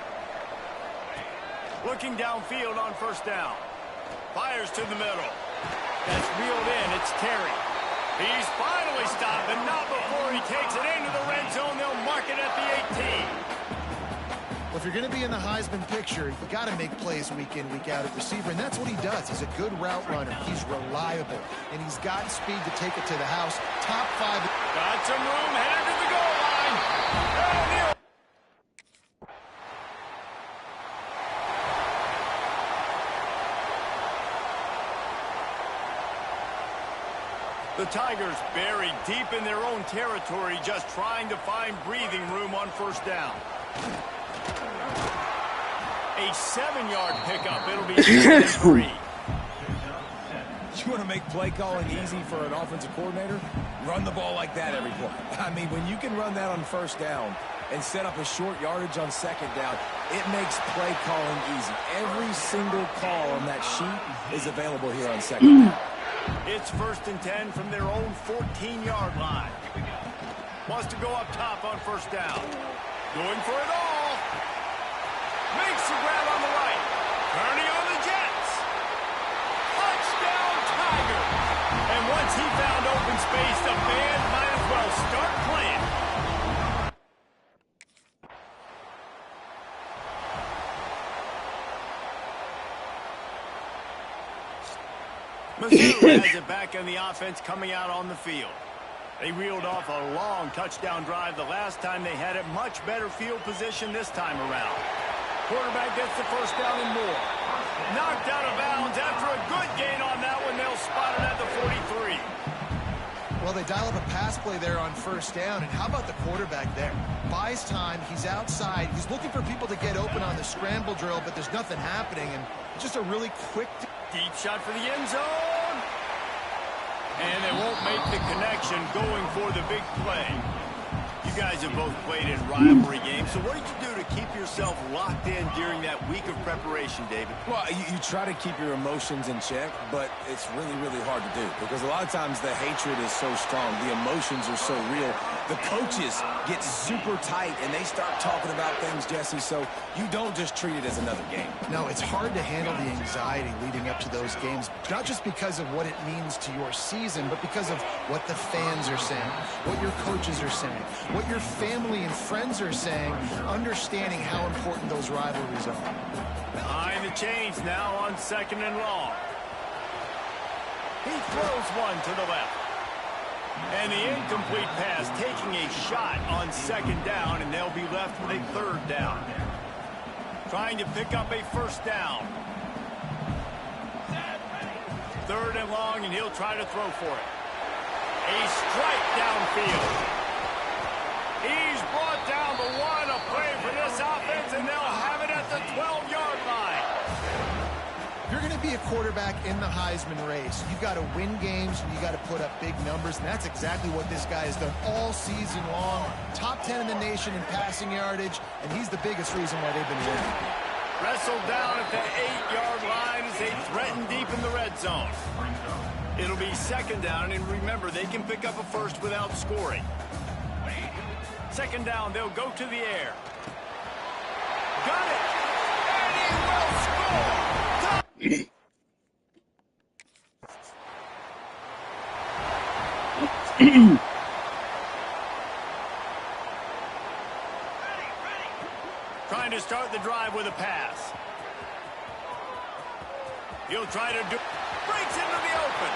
Looking downfield on first down. Fires to the middle. That's reeled in. It's Terry. He's finally stopped, but not before he takes it into the red zone. They'll mark it at the 18. Well, if you're going to be in the Heisman picture, you got to make plays week in, week out at receiver, and that's what he does. He's a good route runner. He's reliable, and he's got speed to take it to the house. Top 5. Got some room headed to the The Tigers buried deep in their own territory, just trying to find breathing room on first down. A 7-yard pickup. It'll be 3. You want to make play calling easy for an offensive coordinator? Run the ball like that every play. I mean, when you can run that on first down and set up a short yardage on second down, it makes play calling easy. Every single call on that sheet is available here on second down. It's 1st and 10 from their own 14-yard line. Wants to go up top on first down. Going for it all. Makes the grab on the right. Turning on the Jets. Touchdown, Tiger. And once he found open space, the band might as well start playing. Missouri has it back on the offense coming out on the field. They reeled off a long touchdown drive the last time they had it. Much better field position this time around. Quarterback gets the first down and more. Knocked out of bounds after a good gain on that one. They'll spot it at the 43. Well, they dial up a pass play there on first down, and how about the quarterback there? Buys time, he's outside, he's looking for people to get open on the scramble drill, but there's nothing happening, and just a really quick... Deep shot for the end zone. And they won't make the connection going for the big play. You guys have both played in rivalry games, so what did you do to keep yourself locked in during that week of preparation, David? Well, you try to keep your emotions in check, but it's really, really hard to do because a lot of times the hatred is so strong, the emotions are so real. The coaches get super tight and they start talking about things, Jesse, so you don't just treat it as another game. No, it's hard to handle the anxiety leading up to those games, not just because of what it means to your season, but because of what the fans are saying, what your coaches are saying, what your family and friends are saying, understanding how important those rivalries are. Behind the chains now on 2nd and long. He throws one to the left. And the incomplete pass taking a shot on 2nd down, and they'll be left with a 3rd down. Trying to pick up a first down. 3rd and long, and he'll try to throw for it. A strike downfield. He's brought down the one, a play for this offense, and they'll have it at the 12-yard line. If you're going to be a quarterback in the Heisman race, you've got to win games and you got to put up big numbers, and that's exactly what this guy has done all season long. Top 10 in the nation in passing yardage, and he's the biggest reason why they've been winning. Wrestled down at the 8-yard line as they threaten deep in the red zone. It'll be 2nd down, and remember, they can pick up a first without scoring. 2nd down, they'll go to the air. Got it! And he will score! Trying to start the drive with a pass. He'll try to do... Breaks into the open.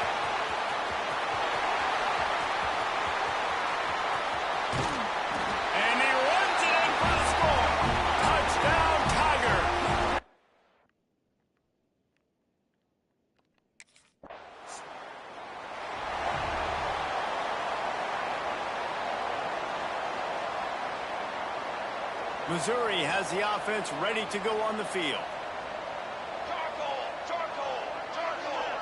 And he runs it in for the score. Touchdown, Tiger. Missouri has the offense ready to go on the field. Charcoal! Charcoal! Charcoal!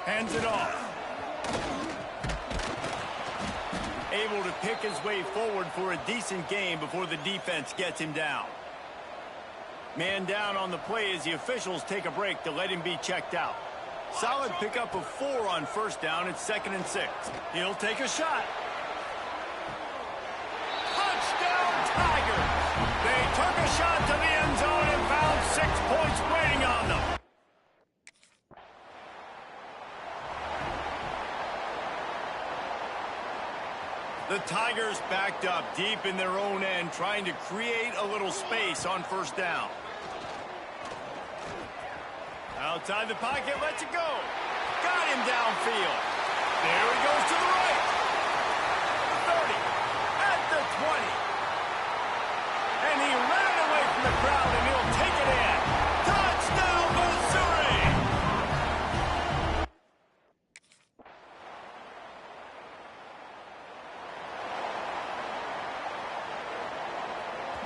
Hands it off. Able to pick his way forward for a decent game before the defense gets him down. Man down on the play as the officials take a break to let him be checked out. Solid pickup of 4 on first down. It's 2nd and 6. He'll take a shot. Touchdown, Tigers! They took a shot to the end zone and found 6 points waiting on them. The Tigers backed up deep in their own end, trying to create a little space on first down. Outside the pocket, lets it go. Got him downfield. There he goes to the right. 30, at the 20. And he ran away from the crowd, and he'll take it in. Touchdown, Missouri!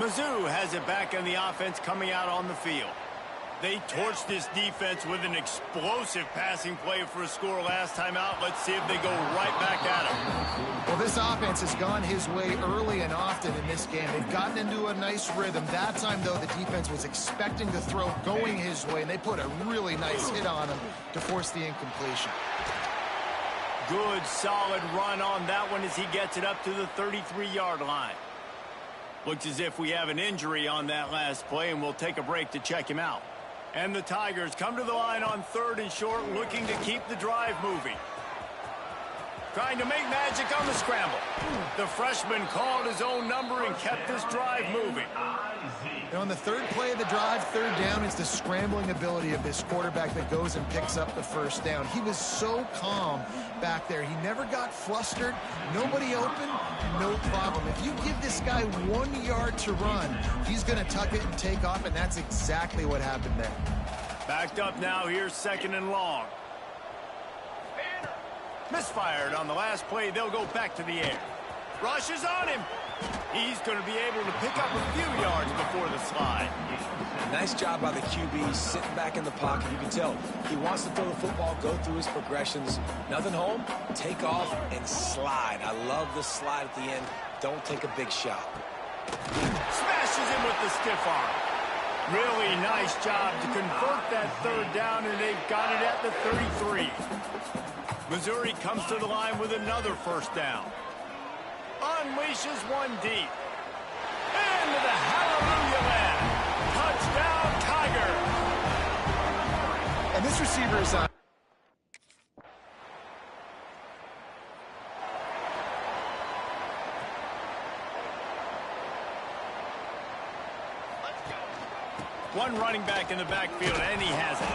Mizzou has it back on the offense coming out on the field. They torched this defense with an explosive passing play for a score last time out. Let's see if they go right back at him. Well, this offense has gone his way early and often in this game. They've gotten into a nice rhythm. That time, though, the defense was expecting the throw going his way, and they put a really nice hit on him to force the incompletion. Good, solid run on that one as he gets it up to the 33-yard line. Looks as if we have an injury on that last play, and we'll take a break to check him out. And the Tigers come to the line on 3rd and short, looking to keep the drive moving. Trying to make magic on the scramble. The freshman called his own number and kept this drive moving. And on the 3rd play of the drive, 3rd down, is the scrambling ability of this quarterback that goes and picks up the 1st down. He was so calm back there. He never got flustered. Nobody open, no problem. If you give this guy 1 yard to run, he's going to tuck it and take off, and that's exactly what happened there. Backed up now, here's 2nd and long. Misfired on the last play. They'll go back to the air. Rush is on him. He's going to be able to pick up a few yards before the slide. Nice job by the QB, sitting back in the pocket. You can tell he wants to throw the football, go through his progressions. Nothing home, take off, and slide. I love the slide at the end. Don't take a big shot. Smashes him with the stiff arm. Really nice job to convert that 3rd down, and they've got it at the 33. Missouri comes to the line with another 1st down. Unleashes one deep. Into the hallelujah land. Touchdown, Tiger. And this receiver is on. One running back in the backfield, and he has it.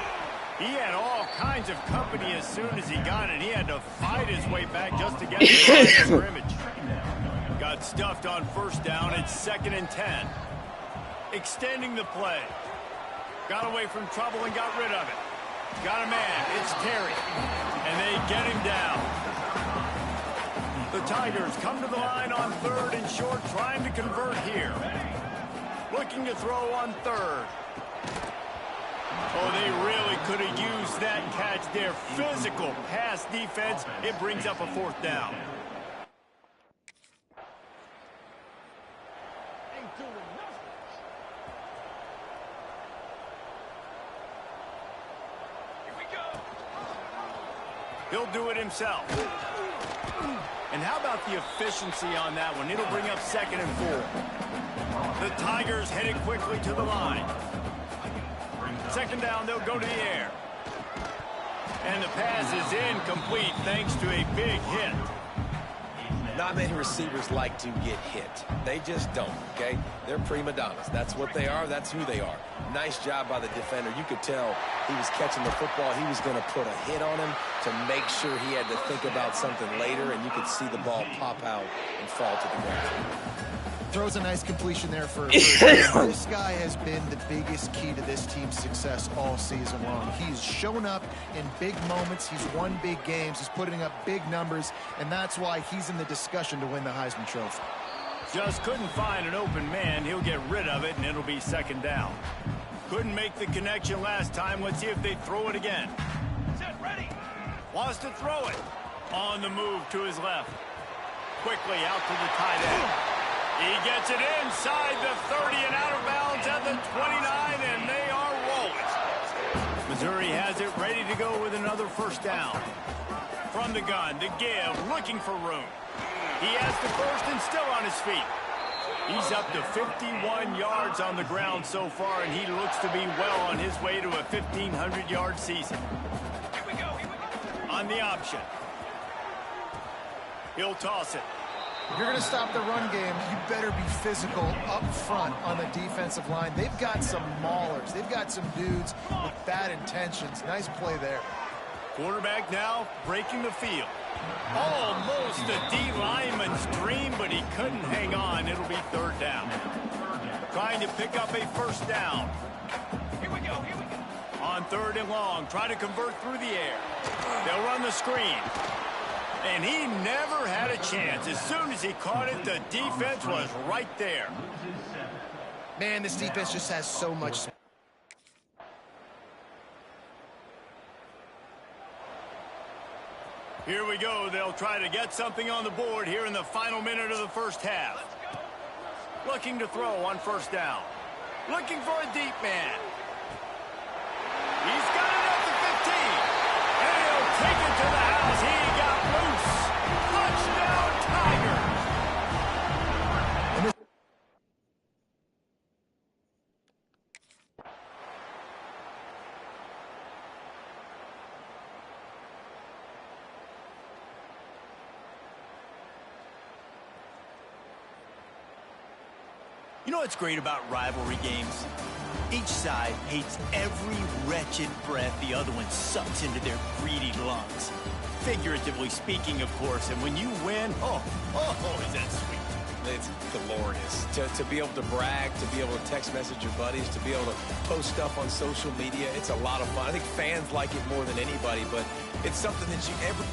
He had all kinds of company as soon as he got it. He had to fight his way back just to get to the line of scrimmage. Got stuffed on 1st down. It's 2nd and 10. Extending the play. Got away from trouble and got rid of it. Got a man. It's Terry. And they get him down. The Tigers come to the line on 3rd and short, trying to convert here. Looking to throw on 3rd. Oh, they really could have used that catch there. Physical pass defense. It brings up a 4th down. He'll do it himself. And how about the efficiency on that one? It'll bring up 2nd and 4. The Tigers headed quickly to the line. 2nd down, they'll go to the air. And the pass is incomplete thanks to a big hit. Not many receivers like to get hit. They just don't, okay? They're prima donnas. That's what they are. That's who they are. Nice job by the defender. You could tell he was catching the football. He was going to put a hit on him to make sure he had to think about something later, and you could see the ball pop out and fall to the ground. Throws a nice completion there for this guy has been the biggest key to this team's success all season long. He's shown up in big moments. He's won big games. He's putting up big numbers, and that's why he's in the discussion to win the Heisman Trophy. Just couldn't find an open man. He'll get rid of it, and it'll be 2nd down. Couldn't make the connection last time. Let's see if they throw it again. Set, ready. Wants to throw it. On the move to his left. Quickly out to the tight end. He gets it inside the 30 and out of bounds at the 29, and they are rolling. Missouri has it ready to go with another 1st down. From the gun, the give, looking for room. He has the 1st and still on his feet. He's up to 51 yards on the ground so far, and he looks to be well on his way to a 1,500-yard season. Here we go, here we go. On the option. He'll toss it. If you're going to stop the run game, you better be physical up front on the defensive line. They've got some maulers. They've got some dudes with bad intentions. Nice play there. Quarterback now breaking the field. Almost a D lineman's dream, but he couldn't hang on. It'll be 3rd down. Trying to pick up a 1st down. Here we go, here we go. On 3rd and long, try to convert through the air. They'll run the screen. And he never had a chance. As soon as he caught it, the defense was right there. Man, this defense just has so much. Here we go. They'll try to get something on the board here in the final minute of the first half. Looking to throw on first down. Looking for a deep man. He's got it at the 15. And he'll take it to the house. He got loose. Touchdown, Tigers. You know what's great about rivalry games? Each side hates every wretched breath the other one sucks into their greedy lungs. Figuratively speaking, of course, and when you win, oh, is that sweet. It's glorious. To be able to brag, to be able to text message your buddies, to be able to post stuff on social media, it's a lot of fun. I think fans like it more than anybody, but it's something that you ever...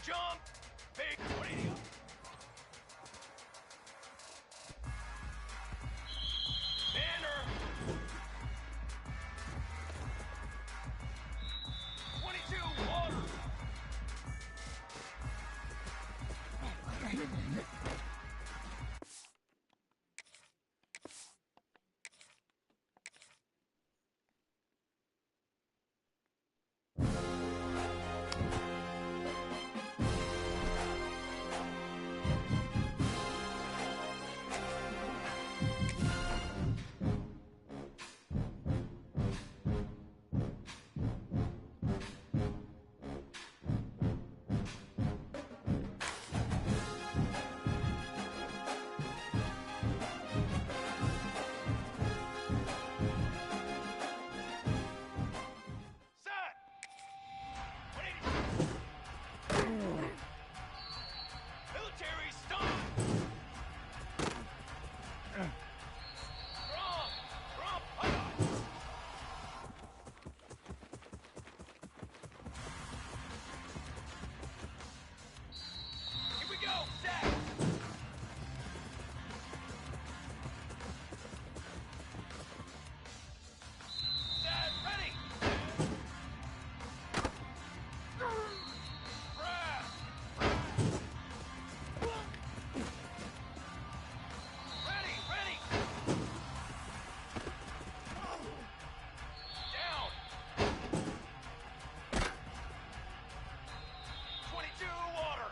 Jump. Big 180. Banner. 22 water. Military stop! Drum! Here we go! Set! Set! Ready! Brass! Ready! Down! 22 water!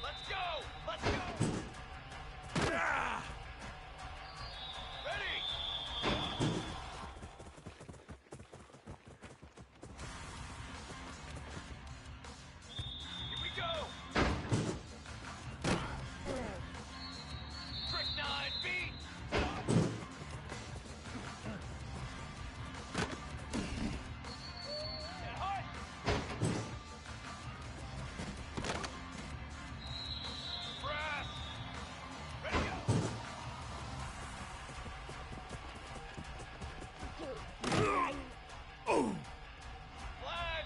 Let's go! Ready! Here we go! Trick 9 beat! Get hot! Brass! Ready go! Flag!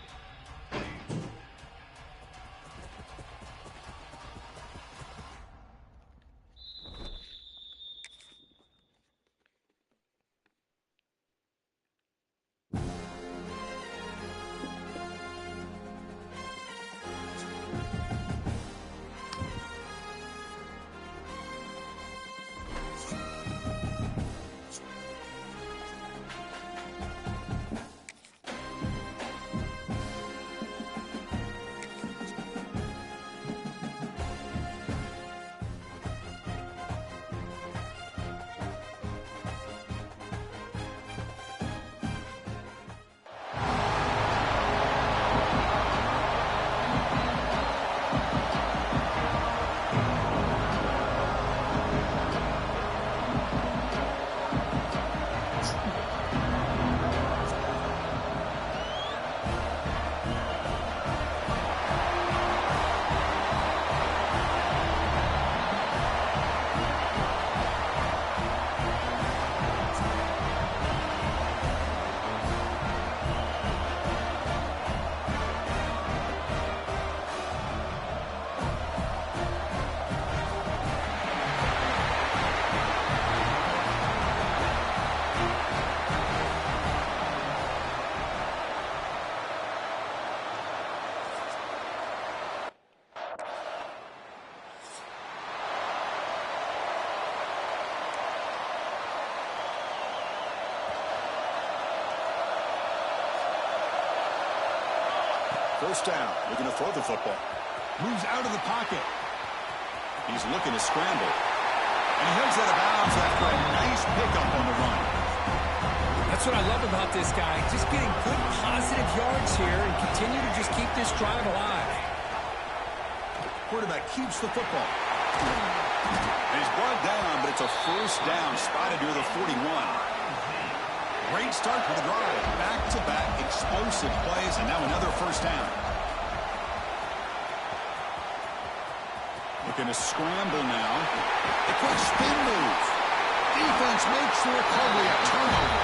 First down, looking to throw the football. Moves out of the pocket. He's looking to scramble. And he heads out of bounds after a nice pickup on the run. That's what I love about this guy. Just getting good, positive yards here and continue to just keep this drive alive. Quarterback keeps the football. And he's brought down, but it's a first down spotted near the 41. Great start for the drive. Back-to-back explosive plays, and now another first down. Looking to scramble now. A quick spin move. defense makes the recovery a turnover.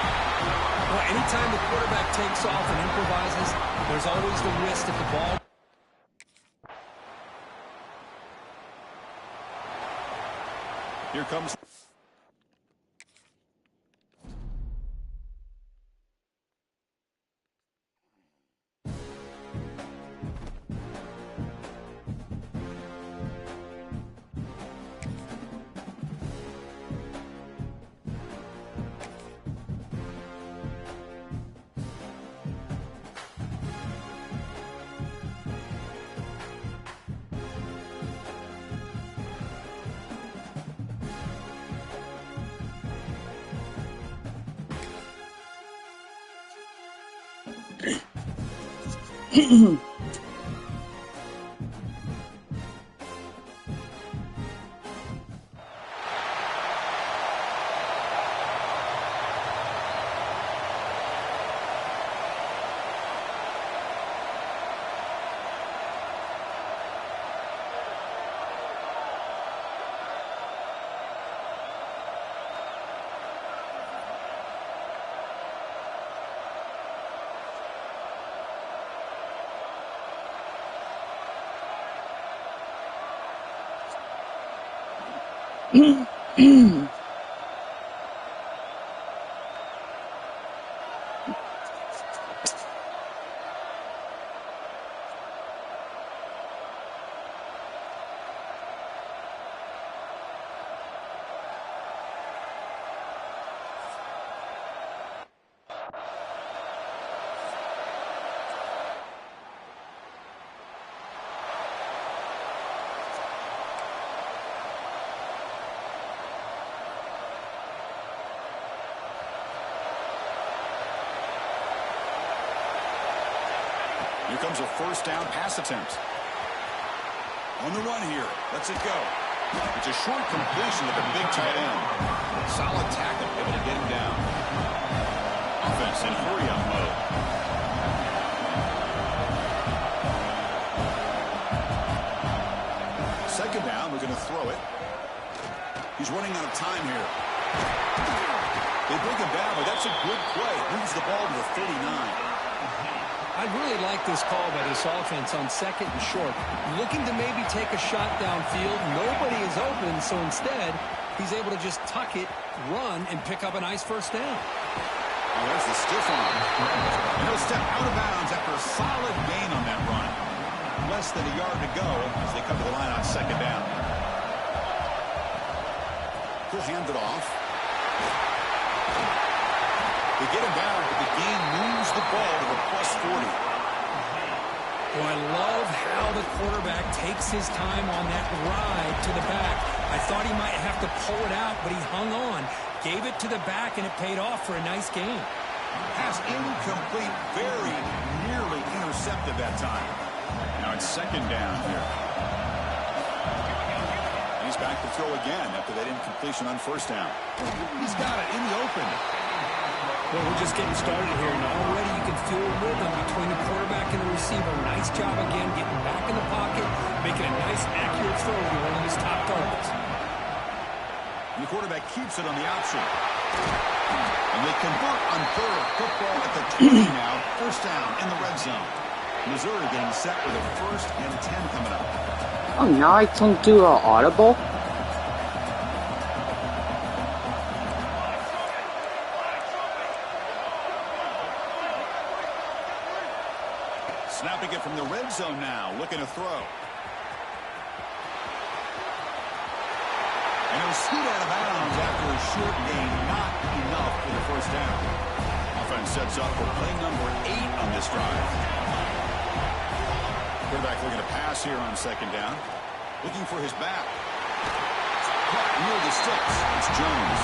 Well, anytime the quarterback takes off and improvises, there's always the risk that the ball... Here comes... Here comes a first down pass attempt. On the run here. Lets it go. It's a short completion to the big tight end. Solid tackle, able to get him down. Offense in hurry-up mode. Second down, we're going to throw it. He's running out of time here. They bring him down, but that's a good play. Moves the ball to the 39. I really like this call by this offense on second and short. Looking to maybe take a shot downfield. Nobody is open, so instead, he's able to just tuck it, run, and pick up a nice first down. Oh, there's the stiff arm. And he'll step out of bounds after a solid gain on that run. Less than a yard to go as they come to the line on second down. He'll hand it off. They get him down, but the gain moves the ball to the +40. Well, I love how the quarterback takes his time on that ride to the back. I thought he might have to pull it out, but he hung on, gave it to the back, and it paid off for a nice gain. Pass incomplete, very nearly intercepted that time. Now it's second down here. And he's back to throw again after that incompletion on first down. He's got it in the open. Well, we're just getting started here, and already you can feel a rhythm between the quarterback and the receiver. Nice job again, getting back in the pocket, making a nice, accurate throw to one of his top targets. And the quarterback keeps it on the option. And they convert on third. Football at the 20 now. First down in the red zone. Missouri getting set with a 1st and 10 coming up. Oh, now I can do an audible? Snapping it from the red zone now, looking to throw. And he'll scoot out of bounds after a short gain, not enough for the first down. Offense sets up for play number 8 on this drive. Quarterback looking to pass here on second down. Looking for his back. Caught near the sticks. It's Jones.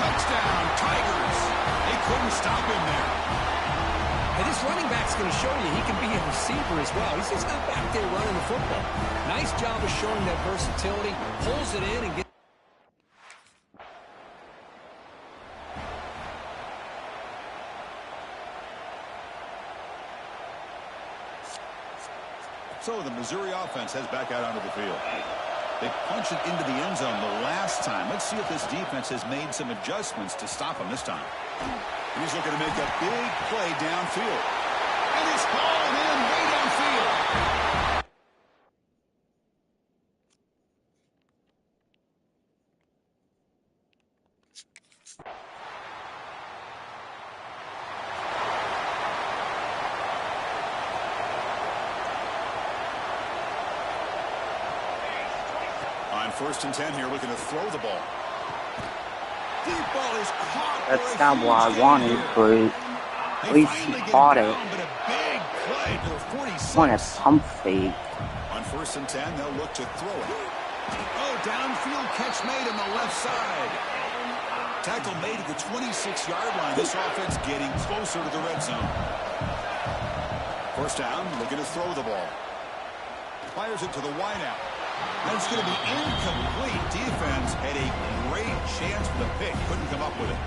Touchdown, Tigers. They couldn't stop him there. Hey, this running back's going to show you he can be a receiver as well. He's just not back there running the football. Nice job of showing that versatility. Pulls it in and gets... So the Missouri offense heads back out onto the field. They punched it into the end zone the last time. Let's see if this defense has made some adjustments to stop him this time. He's looking to make a big play downfield. And it's hauled in way downfield. On 1st and 10 here, looking to throw the ball. Deep ball is caught. That's not what I wanted, but at least he caught it. Want a pump fake. On 1st and 10, they'll look to throw it. Oh, downfield catch made on the left side. Tackle made at the 26-yard line. This offense getting closer to the red zone. 1st down, looking to throw the ball. Fires it to the wideout. And it's going to be incomplete. Defense had a great chance for the pick. Couldn't come up with it.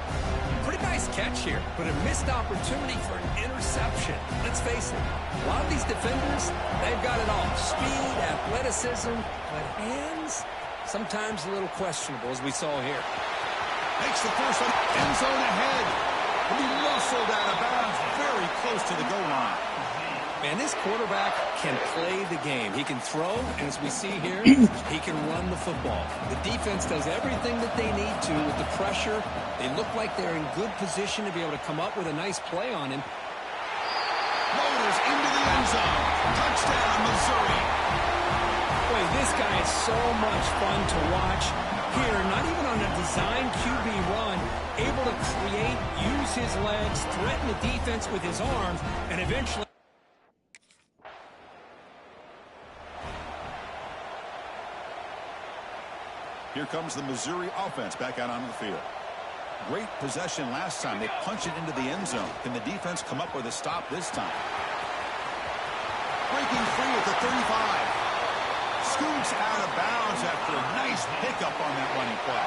Pretty nice catch here, but a missed opportunity for an interception. Let's face it, a lot of these defenders, they've got it all. Speed, athleticism, but hands, sometimes a little questionable, as we saw here. Makes the first one. End zone ahead. Will be rustled out of bounds very close to the goal line. And this quarterback can play the game. He can throw, and as we see here, he can run the football. The defense does everything that they need to with the pressure. They look like they're in good position to be able to come up with a nice play on him. Motors into the end zone. Touchdown, Missouri. Boy, this guy is so much fun to watch. Here, not even on a design QB run, able to create, use his legs, threaten the defense with his arms, and eventually... Here comes the Missouri offense back out onto the field. Great possession last time. They punch it into the end zone. Can the defense come up with a stop this time? Breaking free at the 35. Scoots out of bounds after a nice pickup on that running play.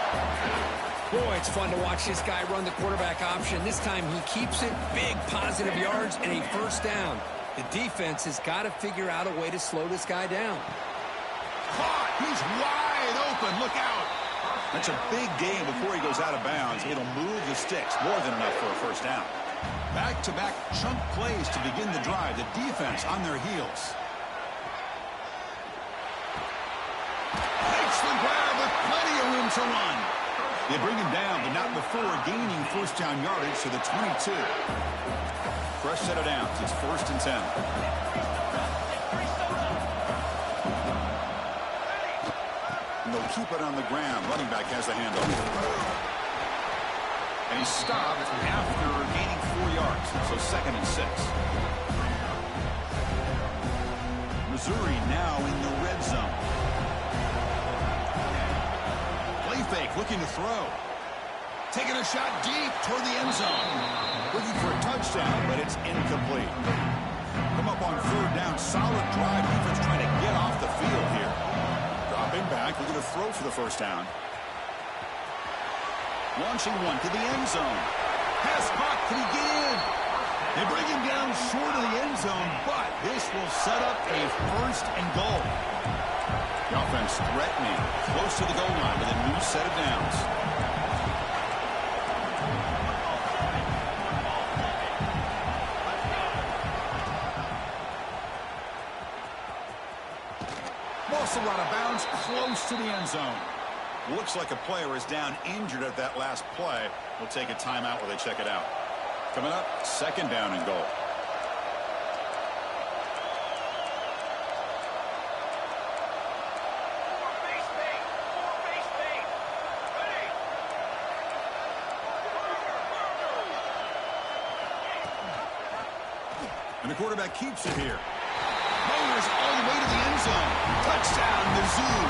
Boy, it's fun to watch this guy run the quarterback option. This time he keeps it, big positive yards, and a 1st down. The defense has got to figure out a way to slow this guy down. Caught! He's wide open. Look out! That's a big gain before he goes out of bounds. It'll move the sticks. More than enough for a 1st down. Back-to-back chunk plays to begin the drive. The defense on their heels. Makes the grab with plenty of room to run. They bring him down, but not before gaining 1st down yardage to the 22. Fresh set of downs. It's 1st and 10. And they'll keep it on the ground. Running back has the handoff. And he stopped after gaining 4 yards. So 2nd and 6. Missouri now in the red zone. Play fake, looking to throw. Taking a shot deep toward the end zone. Looking for a touchdown, but it's incomplete. Come up on 3rd down. Solid drive. Defense trying to get off the field here. Dropping back, looking to throw for the 1st down. Launching one to the end zone. Pass caught. Can he get in? They bring him down short of the end zone, but this will set up a 1st and goal. The offense threatening, close to the goal line with a new set of downs. Muscle out of bounds, close to the end zone. Looks like a player is down injured at that last play. We'll take a timeout while they check it out. Coming up, 2nd down and goal. And the quarterback keeps it here. Motors all the way to the end zone. Touchdown, Mizzou.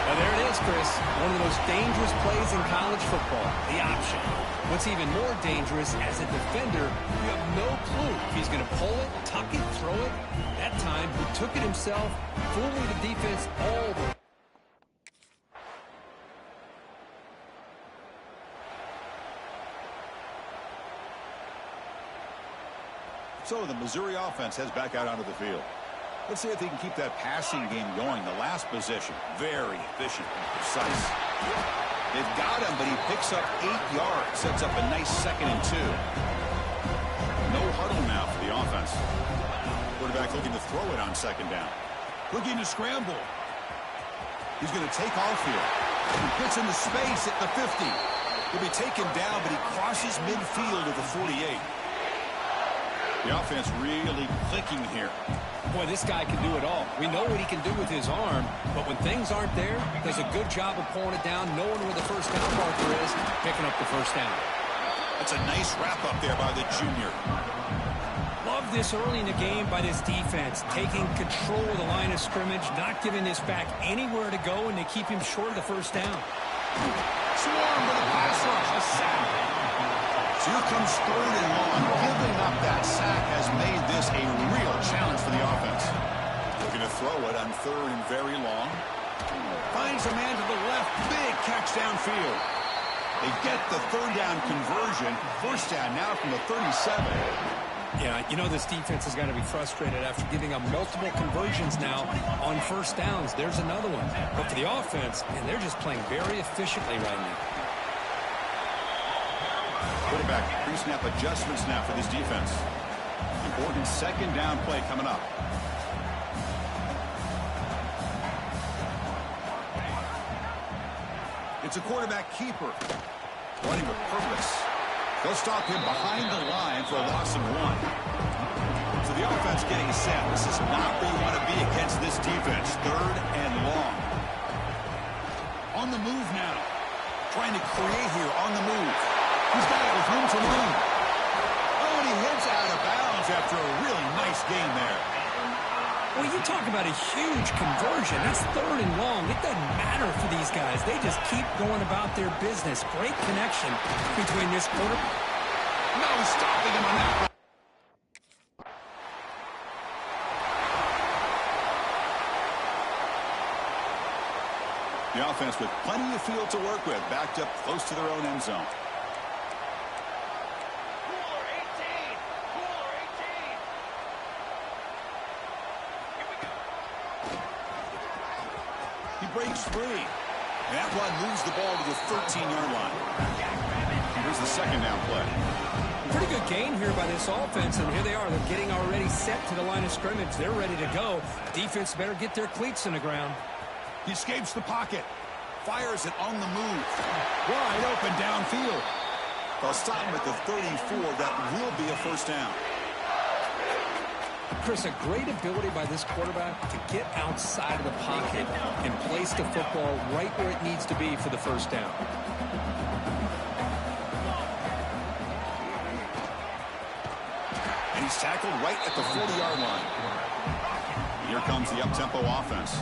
Well, there it is, Chris. One of the most dangerous plays in college football, the option. What's even more dangerous, as a defender, you have no clue if he's going to pull it, tuck it, throw it. That time, he took it himself, fooling the defense all the way. So the Missouri offense heads back out onto the field. Let's see if they can keep that passing game going. The last possession, very efficient and precise. They've got him, but he picks up 8 yards. Sets up a nice 2nd and 2. No huddle now for the offense. Quarterback looking to throw it on 2nd down. Looking to scramble. He's going to take off here. He puts into space at the 50. He'll be taken down, but he crosses midfield at the 48. The offense really clicking here. Boy, this guy can do it all. We know what he can do with his arm, but when things aren't there, does a good job of pulling it down, knowing where the first down marker is, picking up the first down. That's a nice wrap up there by the junior. Love this early in the game by this defense, taking control of the line of scrimmage, not giving this back anywhere to go, and they keep him short of the first down. Swarm with a pass rush, a sack. So here comes 3rd and long. Giving up that sack has made this a real challenge for the offense. Looking to throw it on 3rd and very long. Finds a man to the left. Big catch downfield. They get the 3rd down conversion. First down now from the 37. Yeah, you know this defense has got to be frustrated after giving up multiple conversions now on first downs. There's another one. But for the offense, and they're just playing very efficiently right now. Quarterback pre-snap adjustments now for this defense. Important 2nd down play coming up. It's a quarterback keeper. Running with purpose. They'll stop him behind the line for a loss of 1. So the offense getting set. This is not where you want to be against this defense. 3rd and long. On the move now. Trying to create here on the move. He's got it with room to run. Oh, and he heads out of bounds after a really nice game there. Well, you talk about a huge conversion. That's 3rd and long. It doesn't matter for these guys. They just keep going about their business. Great connection between this quarter. No stopping him on that one. The offense with plenty of field to work with, backed up close to their own end zone. Cooler 18. Cooler 18. Here we go. He breaks free. And that run moves the ball to the 13-yard line. Here's the 2nd down play. Pretty good gain here by this offense, and here they are. They're getting already set to the line of scrimmage. They're ready to go. Defense better get their cleats in the ground. He escapes the pocket. Fires it on the move. Wide open downfield. They'll stop him at the 34. That will be a first down. Chris, a great ability by this quarterback to get outside of the pocket and place the football right where it needs to be for the first down. And he's tackled right at the 40-yard line. Here comes the up-tempo offense.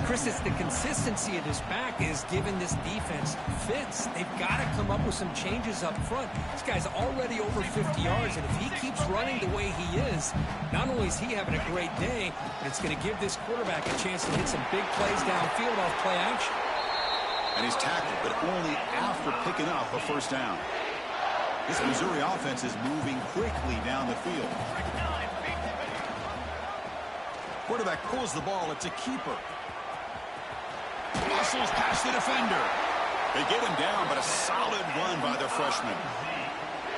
Chris, it's the consistency of this back is giving this defense fits. They've got to come up with some changes up front. This guy's already over 50 yards, and if he keeps running the way he is, not only is he having a great day, but it's going to give this quarterback a chance to hit some big plays downfield off play action. And he's tackled, but only after picking up a first down. This Missouri offense is moving quickly down the field. Quarterback pulls the ball. It's a keeper. Muscles past the defender. They get him down, but a solid run by the freshman.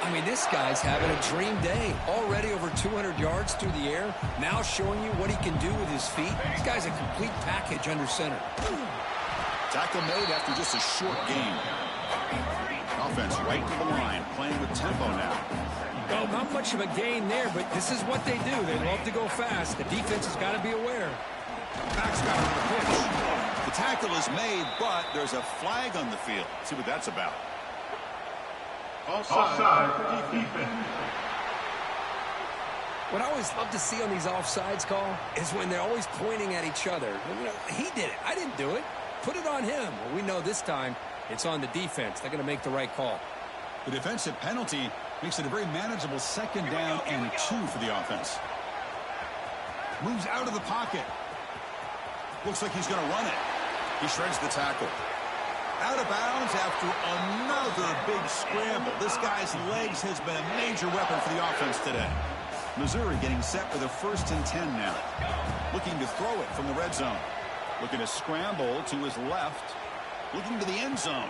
I mean, this guy's having a dream day. Already over 200 yards through the air. Now showing you what he can do with his feet. This guy's a complete package under center. Tackle made after just a short game. Offense right to the line, playing with tempo now. Well, not much of a gain there, but this is what they do. They love to go fast. The defense has got to be aware. Back's got him the pitch. The tackle is made, but there's a flag on the field. Let's see what that's about. Offside defense. What I always love to see on these offsides call is when they're always pointing at each other. You know, he did it. I didn't do it. Put it on him. Well, we know this time it's on the defense. They're going to make the right call. The defensive penalty makes it a very manageable 2nd down and 2 for the offense. Moves out of the pocket. Looks like he's going to run it. He shreds the tackle. Out of bounds after another big scramble. This guy's legs has been a major weapon for the offense today. Missouri getting set for the 1st and 10 now. Looking to throw it from the red zone. Looking to scramble to his left. Looking to the end zone.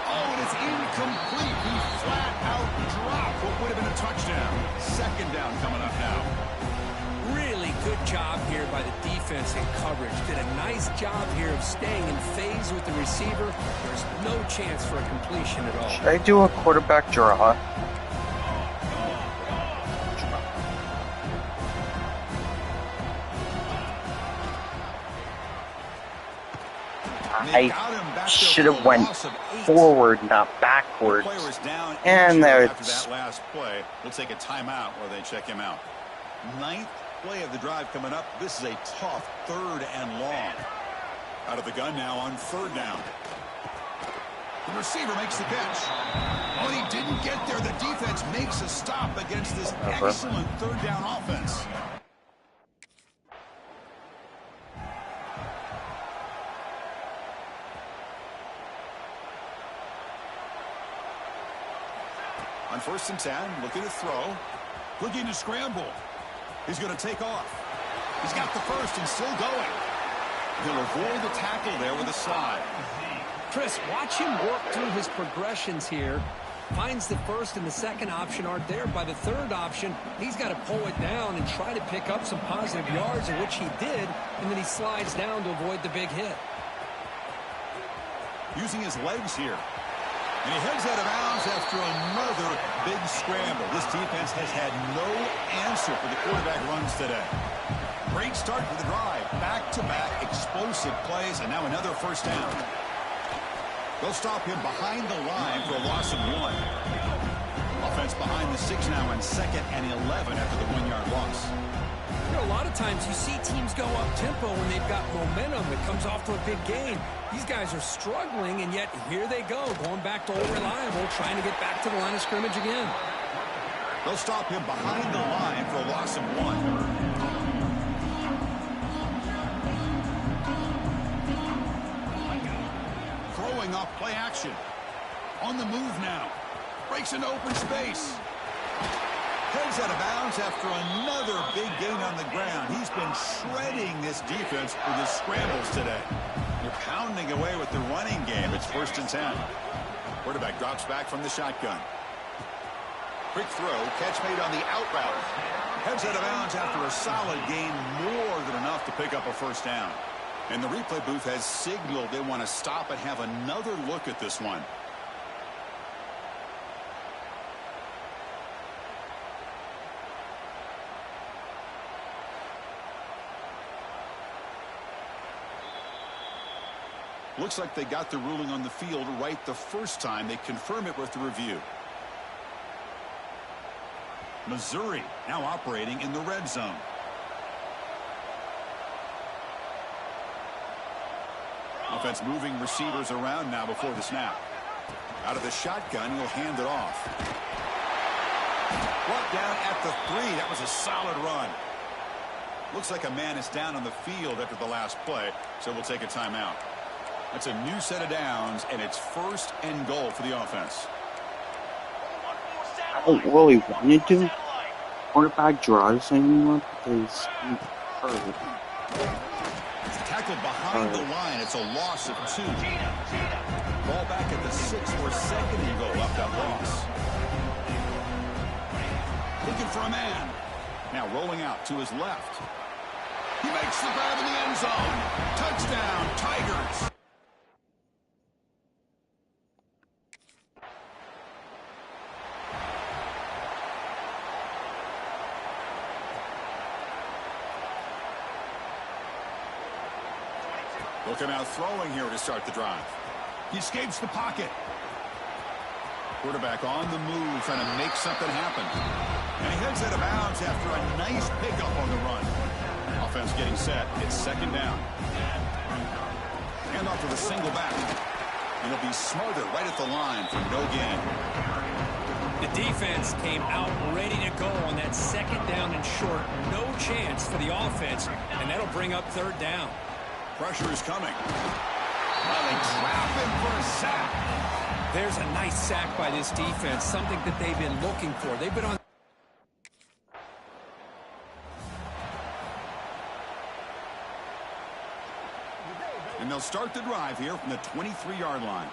Oh, and it's incomplete. He flat out dropped what would have been a touchdown. 2nd down coming up now. Really good job here by the defense in coverage. Did a nice job here of staying in phase with the receiver. There's no chance for a completion at all. Should I do a quarterback draw? I should have went forward, not backwards. And after there's that last play, we'll take a timeout while they check him out. 9th play of the drive coming up. This is a tough 3rd and long. Out of the gun now on 3rd down. The receiver makes the catch. Oh, he didn't get there. The defense makes a stop against this excellent 3rd down offense. On 1st and 10, looking to throw. Looking to scramble. He's going to take off. He's got the 1st and still going. He'll avoid the tackle there with a slide. Chris, watch him work through his progressions here. Finds the 1st and the 2nd option aren't there. By the 3rd option, he's got to pull it down and try to pick up some positive yards, of which he did, and then he slides down to avoid the big hit. Using his legs here. And he heads out of bounds after another big scramble. This defense has had no answer for the quarterback runs today. Great start for the drive. Back-to-back explosive plays, and now another 1st down. They'll stop him behind the line for a loss of 1. Offense behind the 6 now on 2nd and 11 after the 1-yard loss. You know, a lot of times you see teams go up-tempo when they've got momentum that comes off to a big gain. These guys are struggling, and yet here they go, going back to old reliable, trying to get back to the line of scrimmage again. They'll stop him behind the line for a loss of 1. Throwing off play action. On the move now. Breaks into open space. Heads out of bounds after another big gain on the ground. He's been shredding this defense with his scrambles today. They're pounding away with the running game. It's 1st and 10. Quarterback drops back from the shotgun. Quick throw, catch made on the out route. Heads out of bounds after a solid gain, more than enough to pick up a 1st down. And the replay booth has signaled they want to stop and have another look at this one. Looks like they got the ruling on the field right the 1st time. They confirm it with the review. Missouri now operating in the red zone. Offense moving receivers around now before the snap. Out of the shotgun, he'll hand it off. Brought down at the 3. That was a solid run. Looks like a man is down on the field after the last play, so we'll take a timeout. That's a new set of downs, and it's 1st and goal for the offense. I don't really want to do quarterback draws anymore because I'm hurt. Tackled behind the line. It's a loss of 2. Ball back at the 6 for 2nd and goal off that loss. Looking for a man. Now rolling out to his left. He makes the grab in the end zone. Touchdown, Tigers. Looking out throwing here to start the drive. He escapes the pocket. Quarterback on the move, trying to make something happen. And he heads out of bounds after a nice pickup on the run. Offense getting set. It's 2nd down. Hand off to the single back. And he'll be smarter right at the line for no gain. The defense came out ready to go on that 2nd down and short. No chance for the offense, and that'll bring up 3rd down. Pressure is coming. Well, they trap him for a sack. There's a nice sack by this defense, something that they've been looking for. They've been on. And they'll start the drive here from the 23-yard line.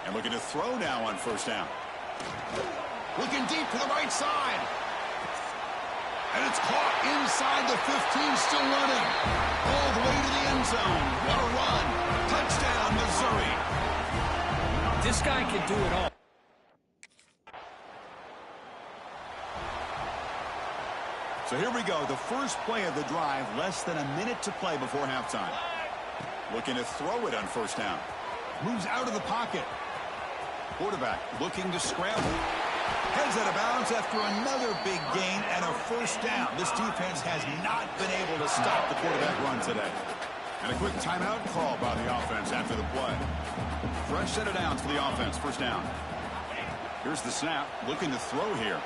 And looking to throw now on first down. Looking deep to the right side. And it's caught inside the 15, still running. All the way to the end zone. What a run. Touchdown, Missouri. This guy can do it all. So here we go. The first play of the drive. Less than a minute to play before halftime. Looking to throw it on first down. Moves out of the pocket. Quarterback looking to scramble. Heads out of bounds after another big gain and a first down. This defense has not been able to stop the quarterback run today. And a quick timeout call by the offense after the play. Fresh set of downs for the offense. First down. Here's the snap. Looking to throw here.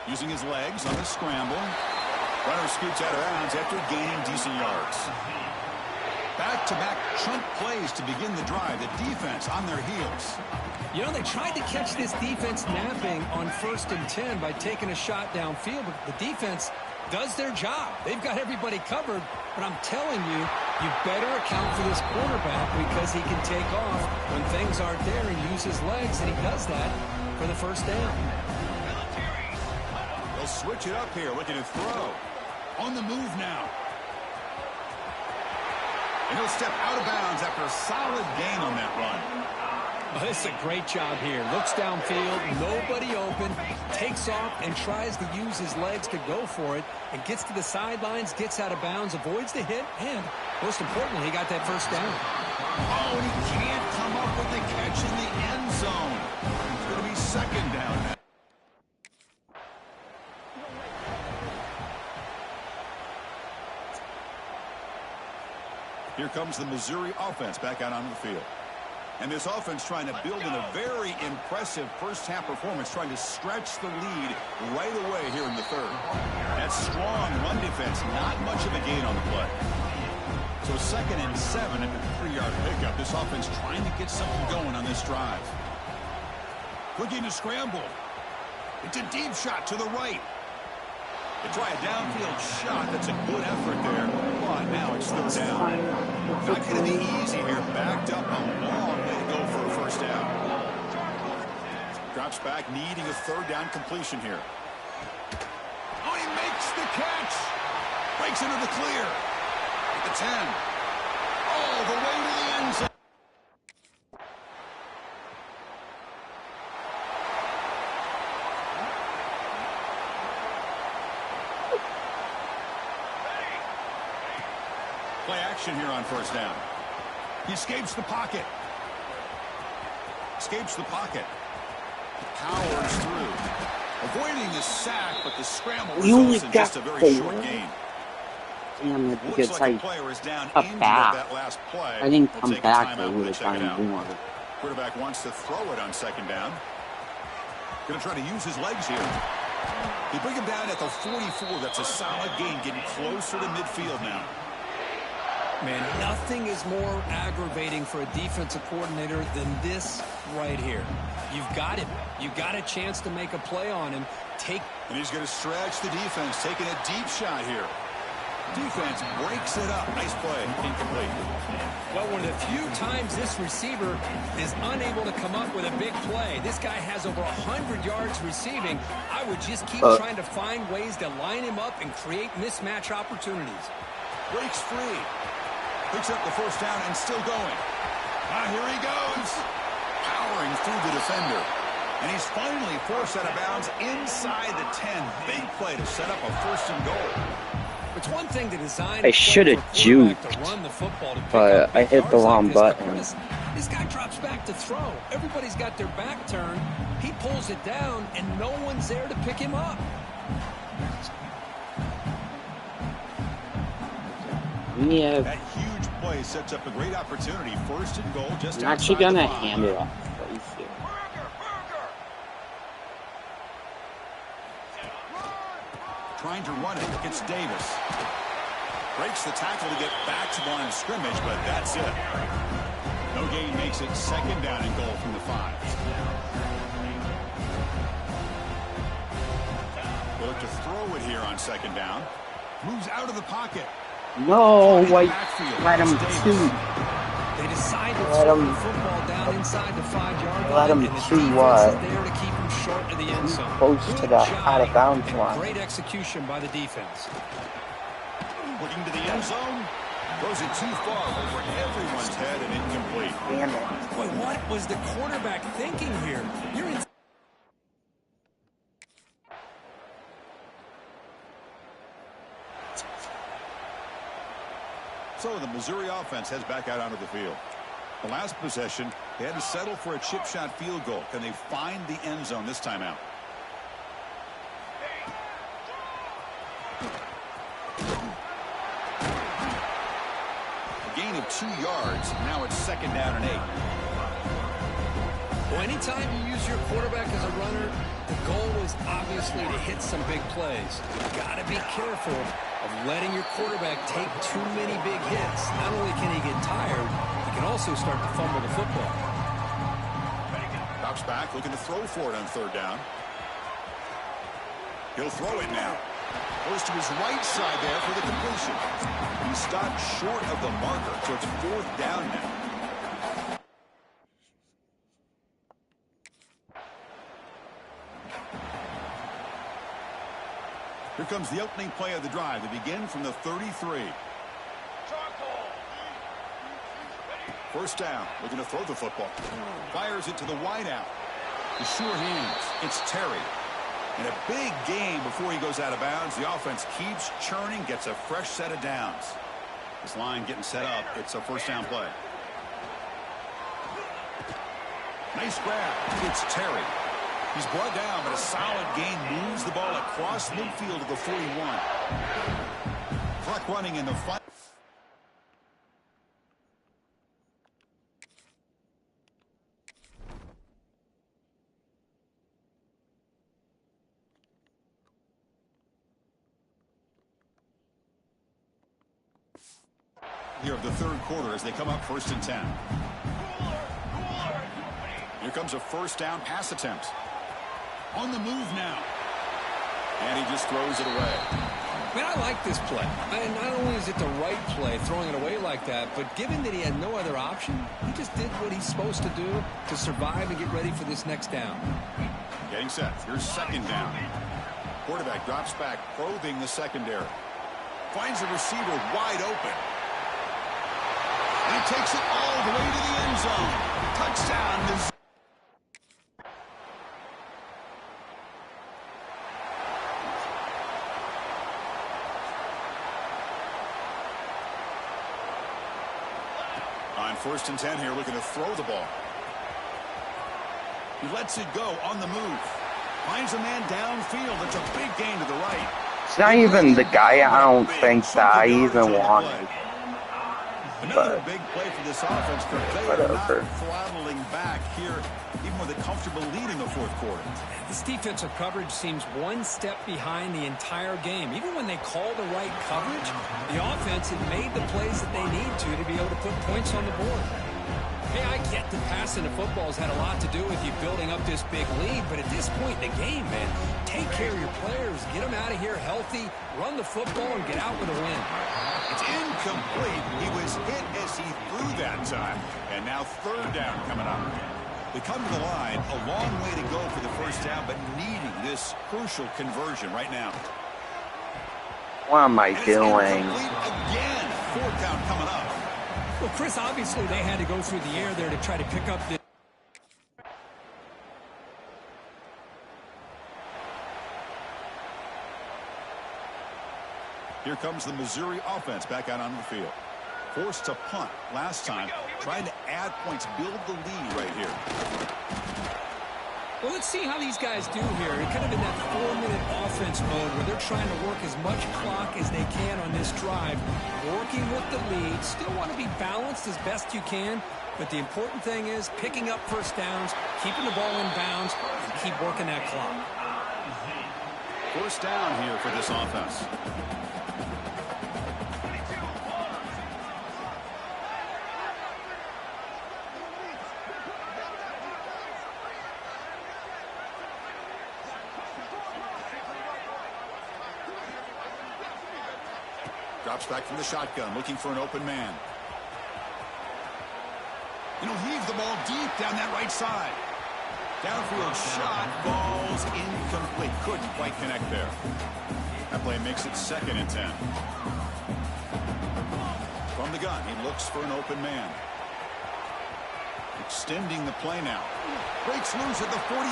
Using his legs on the scramble. Runner scoots out of bounds after gaining decent yards. Back-to-back chunk plays to begin the drive. The defense on their heels. You know, they tried to catch this defense napping on 1st and 10 by taking a shot downfield, but the defense does their job. They've got everybody covered, but I'm telling you, you better account for this quarterback because he can take off when things aren't there and use his legs, and he does that for the first down. They'll switch it up here, looking to throw. On the move now. And he'll step out of bounds after a solid gain on that run. Oh, this is a great job here. Looks downfield, nobody open, takes off and tries to use his legs to go for it, and gets to the sidelines, gets out of bounds, avoids the hit, and most importantly, he got that first down. Oh, and he can't come up with the catch in the end zone. It's going to be second down now. Here comes the Missouri offense back out onto the field. And this offense trying to build in a very impressive first-half performance, trying to stretch the lead right away here in the third. That strong run defense, not much of a gain on the play. So 2nd and 7 at the 3-yard pickup. This offense trying to get something going on this drive. Looking to scramble. It's a deep shot to the right. They try a downfield shot. That's a good effort there. But now it's third down. Not going to be easy here. Backed up a long way to go for a first down. Drops back, needing a third down completion here. Oh, he makes the catch. Breaks into the clear. At the 10. All the way to the end zone. Play action here on first down. He escapes the pocket. Escapes the pocket. Powers through. Avoiding the sack, but the scramble results in just a very short gain. Damn it, Looks because like the player is down I into back. that last play. I didn't We'll come take a back, I timeout. would We'll have check it out. gotten more. Quarterback wants to throw it on second down. Going to try to use his legs here. They bring him down at the 44. That's a solid gain, getting closer to midfield now. Man, nothing is more aggravating for a defensive coordinator than this right here. You've got him. You've got a chance to make a play on him. And he's going to stretch the defense, taking a deep shot here. Defense breaks it up. Nice play. Incomplete. Well, one of the few times this receiver is unable to come up with a big play. This guy has over 100 yards receiving. I would just keep trying to find ways to line him up and create mismatch opportunities. Breaks free. Picks up the first down and still going. Here he goes. Powering through the defender. And he's finally forced out of bounds inside the 10. Big play to set up a first and goal. It's one thing to design. I should have juked, but I hit the wrong button. This guy drops back to throw. Everybody's got their back turned. He pulls it down, and no one's there to pick him up. Yeah. That huge play sets up a great opportunity. First and goal just I'm actually going to hand it off. Trying to run it against Davis. Breaks the tackle to get back to the line of scrimmage, but that's it. No gain makes it second down and goal from the 5. They look to throw it here on second down. Moves out of the pocket. No, In the wait. backfield. Let him It's Davis. shoot. They decide to Let throw him- the football down inside the 5-yard Let line, him and the shoot defense what? is there to keep him short of the end zone. Close to Good the job out of bounds and line. great execution by the defense. Looking to the end zone. Throws it too far over everyone's head and incomplete. Damn it. Boy, what was the quarterback thinking here? You're in. So the Missouri offense heads back out onto the field. The last possession, they had to settle for a chip shot field goal. Can they find the end zone this time out? A gain of 2 yards. Now it's 2nd down and 8. Well, anytime you use your quarterback as a runner, the goal is obviously to hit some big plays. You've got to be careful of letting your quarterback take too many big hits. Not only can he get tired, he can also start to fumble the football. Drops back, looking to throw for it on 3rd down. He'll throw it now. Goes to his right side there for the completion. He stopped short of the marker, so it's 4th down now. Here comes the opening play of the drive. They begin from the 33. First down, looking to throw the football. Fires it to the wideout. The sure hands. It's Terry. And a big game before he goes out of bounds. The offense keeps churning, gets a fresh set of downs. This line getting set up. It's a 1st down play. Nice grab. It's Terry. He's brought down, but a solid gain moves the ball across midfield to the 41. Clock running in the final. Here of the 3rd quarter as they come up 1st and 10. Here comes a 1st down pass attempt. On the move now. And he just throws it away. Man, I like this play. And not only is it the right play, throwing it away like that, but given that he had no other option, he just did what he's supposed to do to survive and get ready for this next down. Getting set. Here's 2nd down. Quarterback drops back, probing the secondary. Finds a receiver wide open. And he takes it all the way to the end zone. Touchdown, Missouri. On 1st and 10 here, looking to throw the ball. He lets it go on the move. Finds a man downfield. It's a big gain to the right. It's not even the guy I don't think that I even wanted. Another big play for this offense, but they are not whatever. throttling back here, even with a comfortable lead in the 4th quarter. This defensive coverage seems one step behind the entire game. Even when they call the right coverage, the offense had made the plays that they need to be able to put points on the board. Hey, I get that passing the football has had a lot to do with you building up this big lead, but at this point in the game, man, take care of your players, get them out of here healthy, run the football, and get out with a win. It's incomplete. He was hit as he threw that time, and now 3rd down coming up. They come to the line, a long way to go for the 1st down, but needing this crucial conversion right now. What am I And it's doing? incomplete again. 4th down coming up. Well, Chris, obviously they had to go through the air there to try to pick up the... Here comes the Missouri offense back out onto the field. Forced to punt last time, trying to add points, build the lead right here. Well, let's see how these guys do here. They're kind of in that 4-minute offense mode where they're trying to work as much clock as they can on this drive, working with the lead. Still want to be balanced as best you can, but the important thing is picking up 1st downs, keeping the ball in bounds, and keep working that clock. 1st down here for this offense. Drops back from the shotgun, looking for an open man. And he'll heave the ball deep down that right side. Downfield shot falls incomplete. Couldn't quite connect there. That play makes it 2nd and 10. From the gun, he looks for an open man. Extending the play now. Breaks loose at the 45.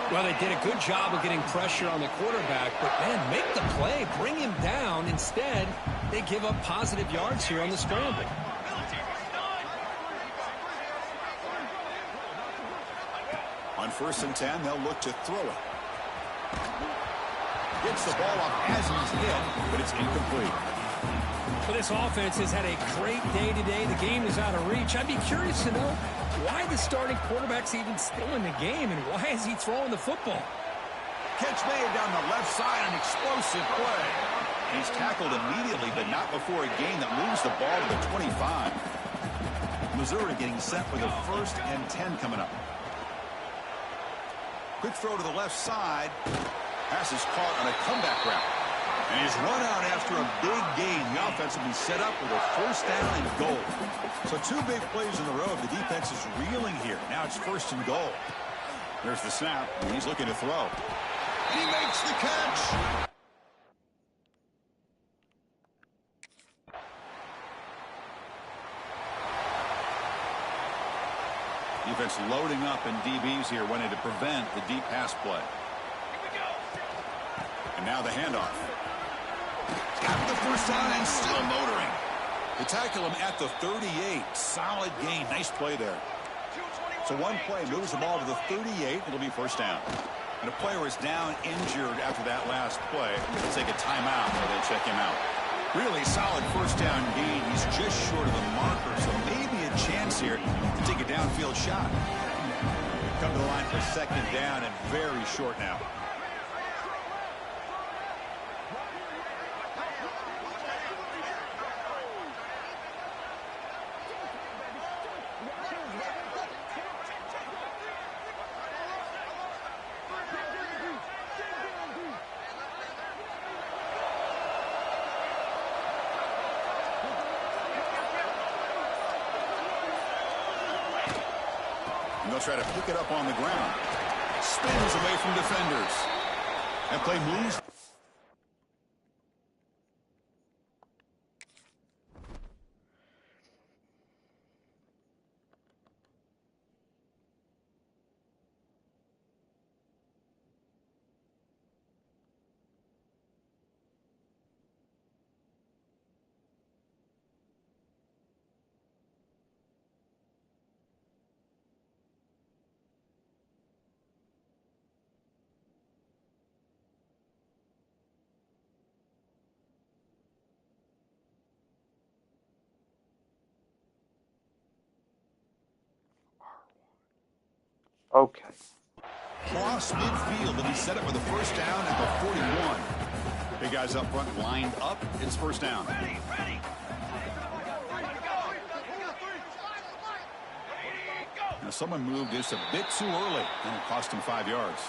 Well, they did a good job of getting pressure on the quarterback, but, man, make the play. Bring him down. Instead, they give up positive yards here on the scramble. On 1st and 10, they'll look to throw it. Gets the ball off as he's hit, but it's incomplete. Well, this offense has had a great day today. The game is out of reach. I'd be curious to know why the starting quarterback's even still in the game, and why is he throwing the football? Catch made down the left side, an explosive play. He's tackled immediately, but not before a gain that moves the ball to the 25. Missouri getting set for the 1st and 10 coming up. Quick throw to the left side. Pass is caught on a comeback route. And he's run out after a big gain. The offense will be set up with a 1st down and goal. So 2 big plays in a row. The defense is reeling here. Now it's 1st and goal. There's the snap, and he's looking to throw. He makes the catch. Defense loading up, and DBs here wanting to prevent the deep pass play. And now the handoff. Got the 1st down and still motoring. They tackle him at the 38. Solid gain. Nice play there. So one play moves the ball to the 38. It'll be 1st down. And a player is down injured after that last play. They'll take a timeout while they check him out. Really solid 1st down gain. He's just short of the marker, so maybe a chance here to take a downfield shot. Come to the line for 2nd down and very short now. And they'll try to pick it up on the ground. Spins away from defenders. That play moves. Okay. Cross midfield, and he's set up with a 1st down at the 41. Big guys up front lined up. It's 1st down. Now someone moved this a bit too early, and it cost him 5 yards.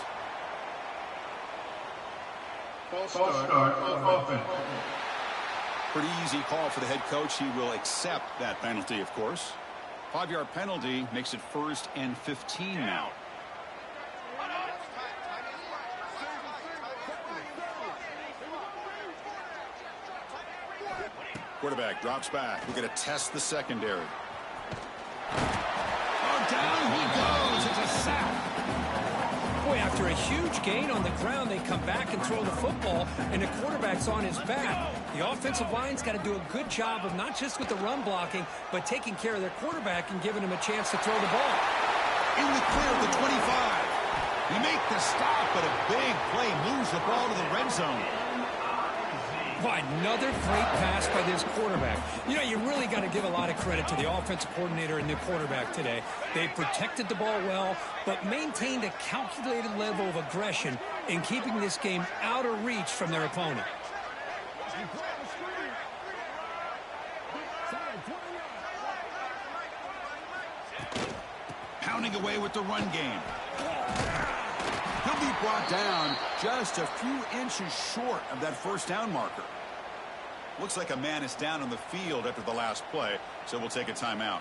False start on offense. Pretty easy call for the head coach. He will accept that penalty, of course. 5-yard penalty makes it 1st and 15 now. Quarterback drops back. We're going to test the secondary. Oh, down he goes. It's a sack. Boy, after a huge gain on the ground, they come back and throw the football, and the quarterback's on his back. The offensive line's got to do a good job of not just with the run blocking, but taking care of their quarterback and giving him a chance to throw the ball. In the clear of the 25. He make the stop, but a big play moves the ball to the red zone. Boy, another great pass by this quarterback. You know, you really got to give a lot of credit to the offensive coordinator and the quarterback today. They protected the ball well, but maintained a calculated level of aggression in keeping this game out of reach from their opponent. Pounding away with the run game. He'll be brought down just a few inches short of that 1st down marker. Looks like a man is down on the field after the last play, so we'll take a timeout.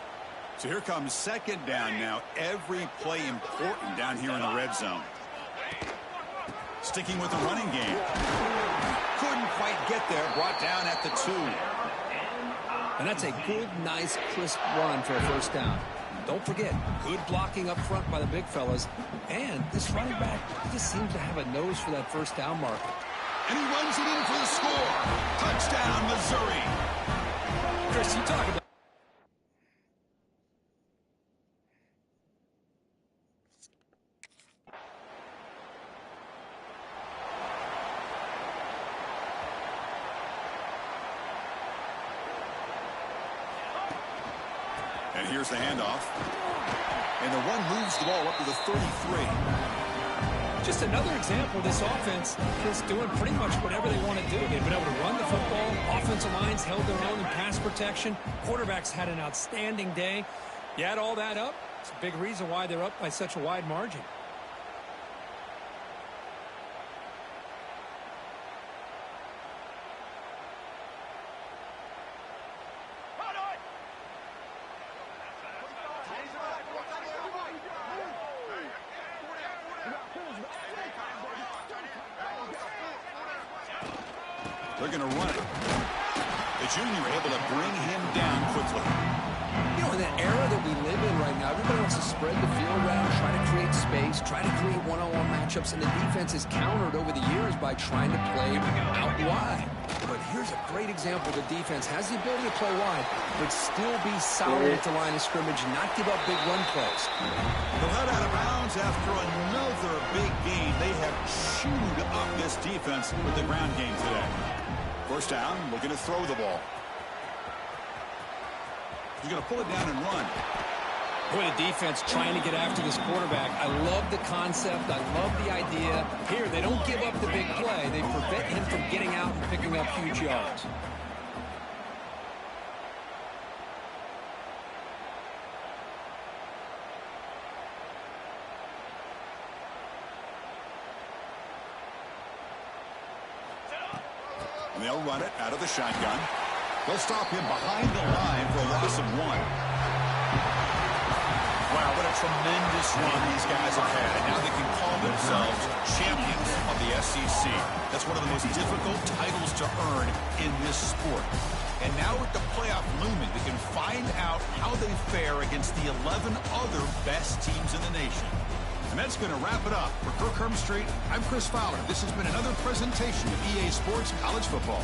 So here comes second down now. Every play important down here in the red zone. Sticking with the running game. Couldn't quite get there. Brought down at the 2. And that's a good, nice, crisp run for a first down. Don't forget, good blocking up front by the big fellas. And this running back, he just seems to have a nose for that first down marker. And he runs it in for the score. Touchdown, Missouri. Chris, you talk about... And here's the handoff. And the run moves the ball up to the 33. Just another example of this offense is doing pretty much whatever they want to do. They've been able to run the football. Offensive lines held their own in pass protection. Quarterbacks had an outstanding day. You add all that up, it's a big reason why they're up by such a wide margin. They're going to run it. The junior able to bring him down quickly. You know, in that era that we live in right now, everybody wants to spread the field around, try to create space, try to create one-on-one matchups, and the defense is countered over the years by trying to play out wide. But here's a great example. The defense has the ability to play wide, but still be solid at the line of scrimmage and not give up big run plays. They're let out of bounds after another big gain. They have chewed up this defense with the ground game today. First down, looking to throw the ball. He's going to pull it down and run. Boy, the defense trying to get after this quarterback. I love the concept. I love the idea. Here, they don't give up the big play. They prevent him from getting out and picking up huge yards. And they'll run it out of the shotgun. They'll stop him behind the line for a loss of 1. Wow, what a tremendous run these guys have had. And now they can call themselves champions of the SEC. That's one of the most difficult titles to earn in this sport. And now with the playoff looming, they can find out how they fare against the 11 other best teams in the nation. And that's going to wrap it up. For Kirk Hermstreet, I'm Chris Fowler. This has been another presentation of EA Sports College Football.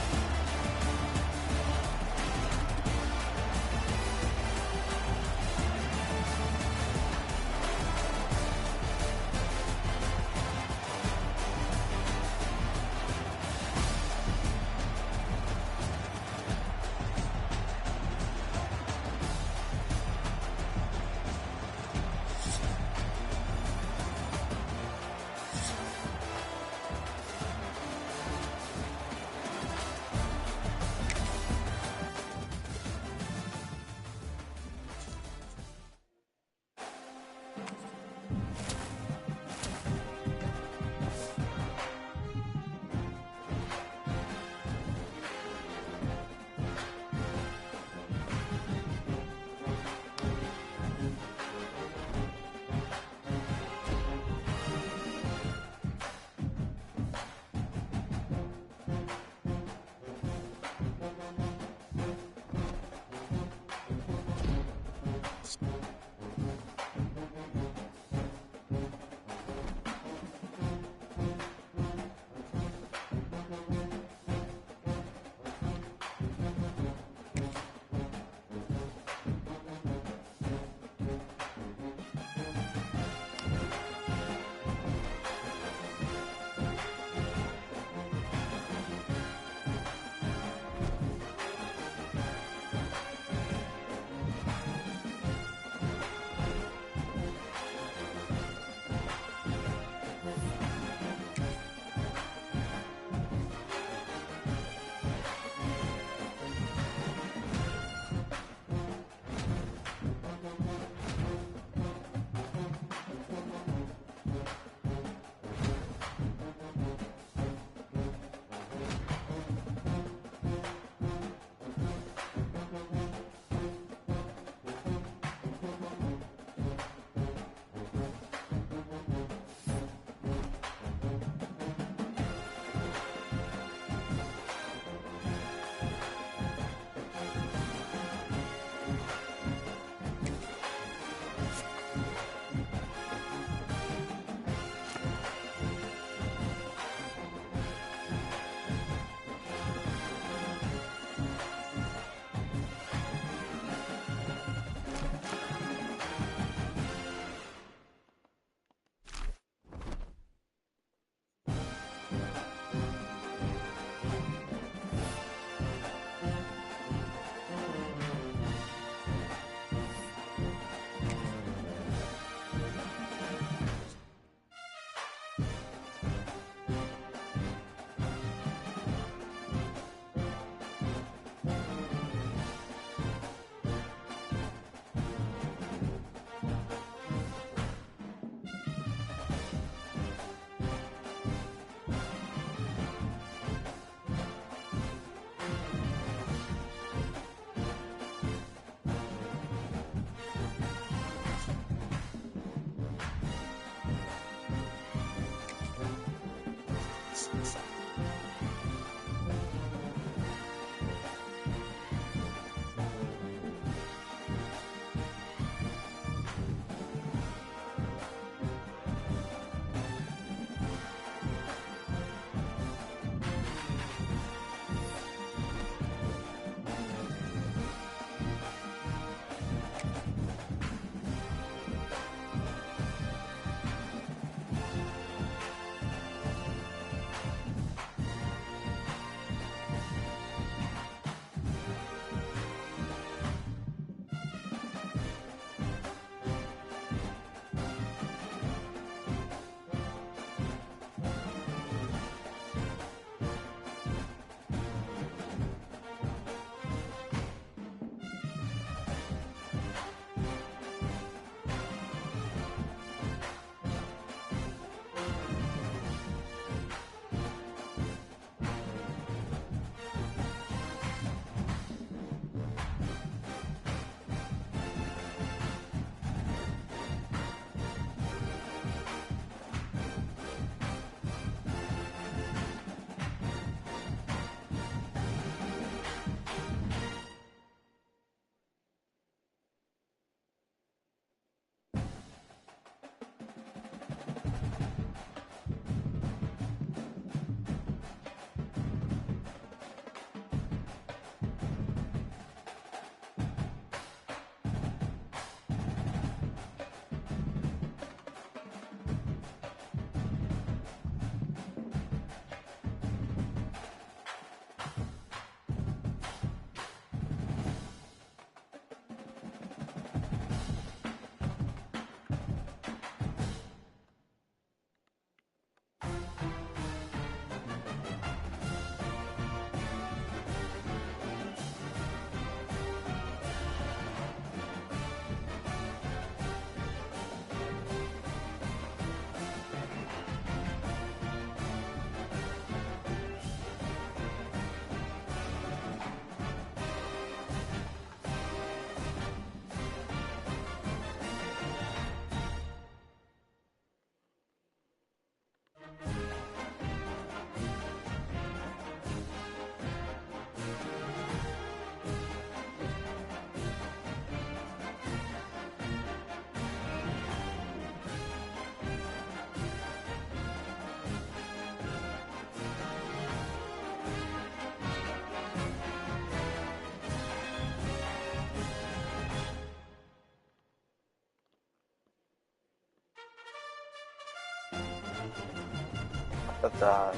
of that.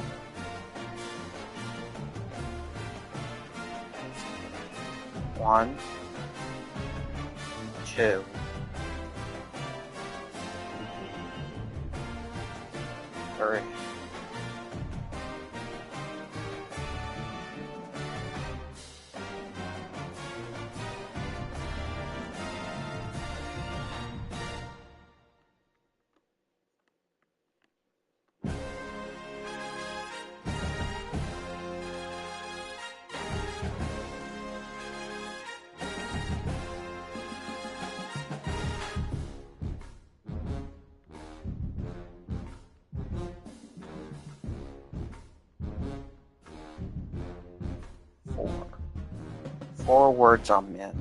One, two, three. Four words I'm in.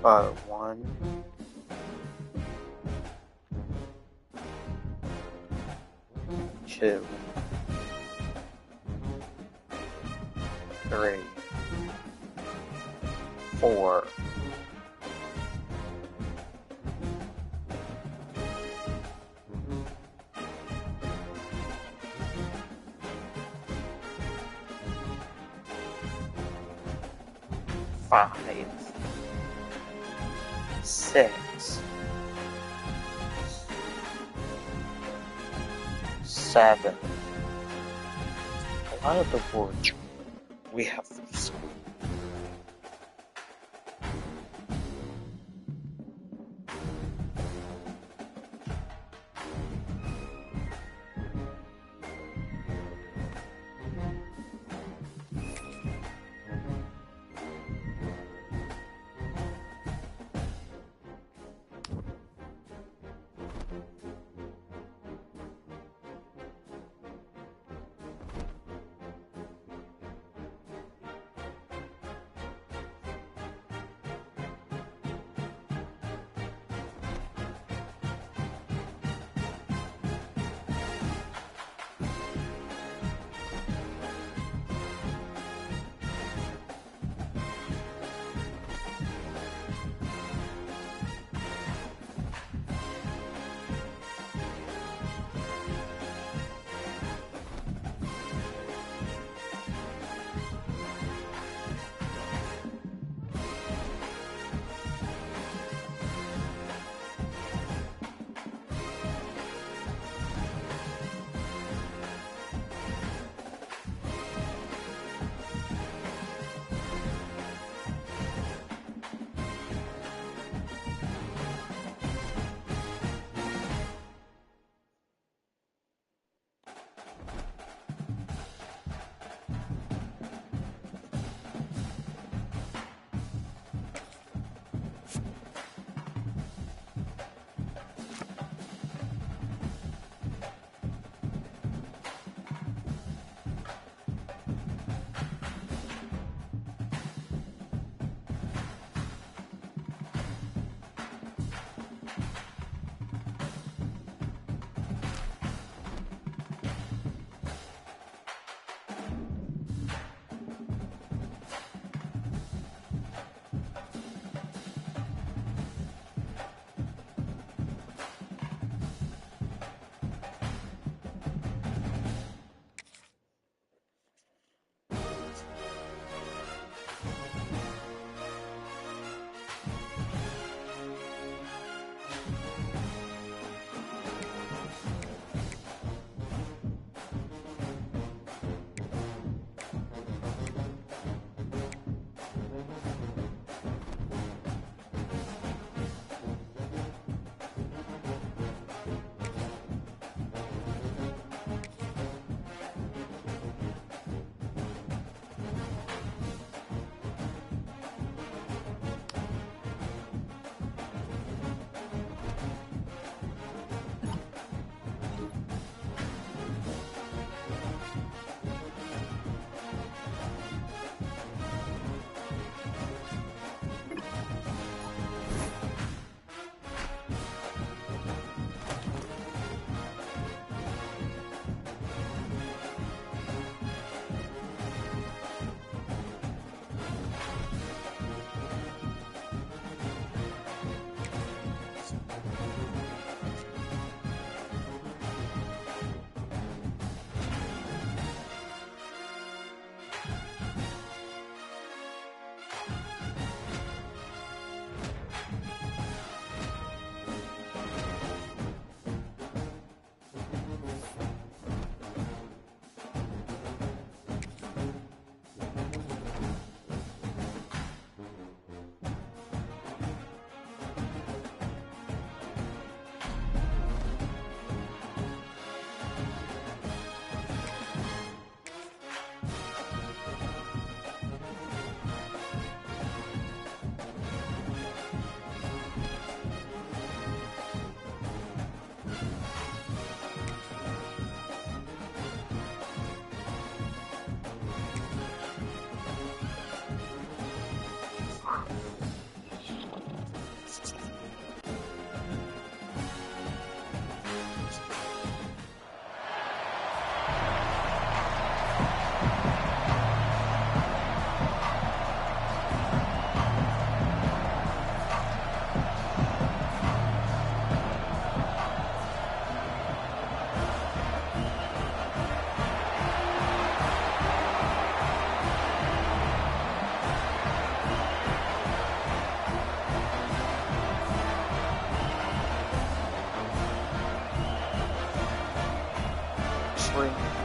But one, two, three, four. Five, six, seven. A lot of the words we have this. free.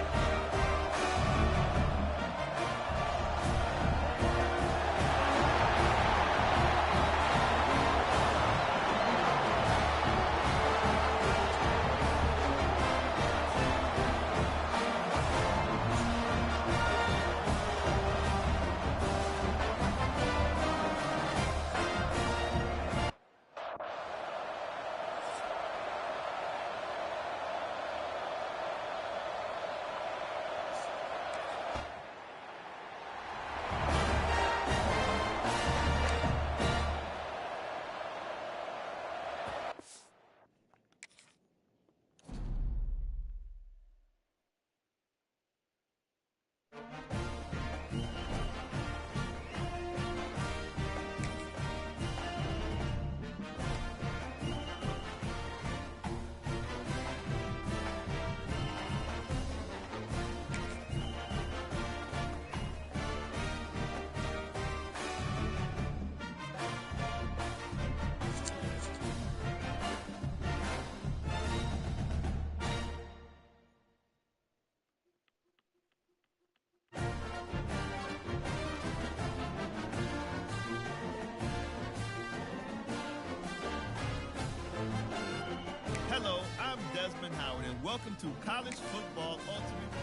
Hello, I'm Desmond Howard, and welcome to College Football Ultimate.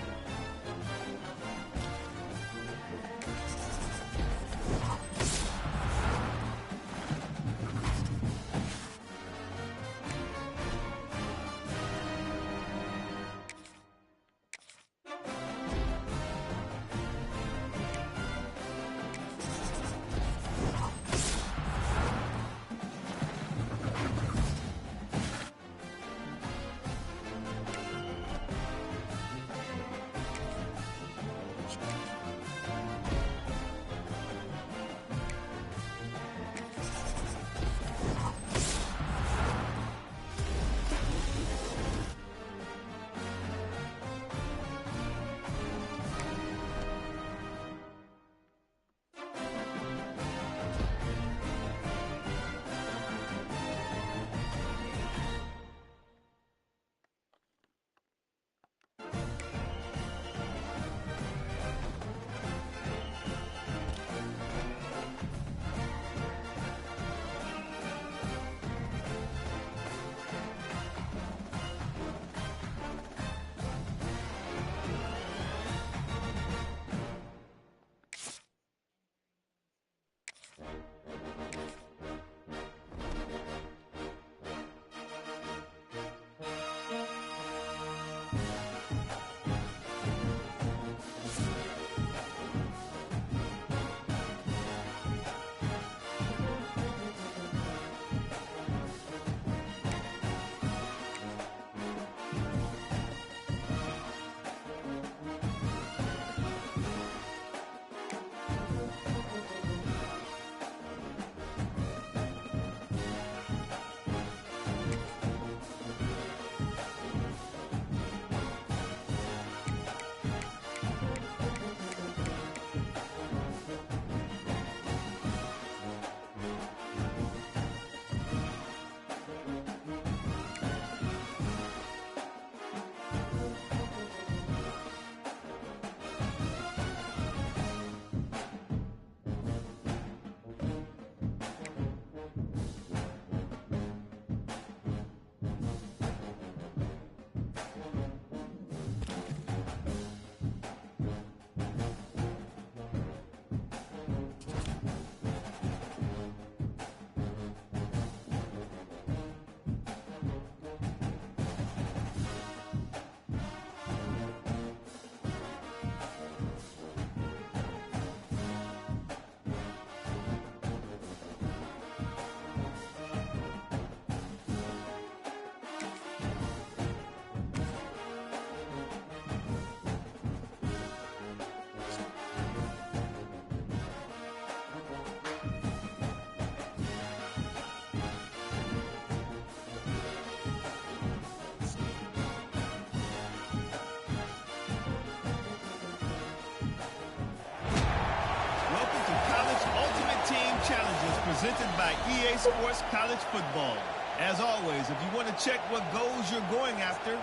Challenges presented by EA Sports College Football. As always, if you want to check what goals you're going after,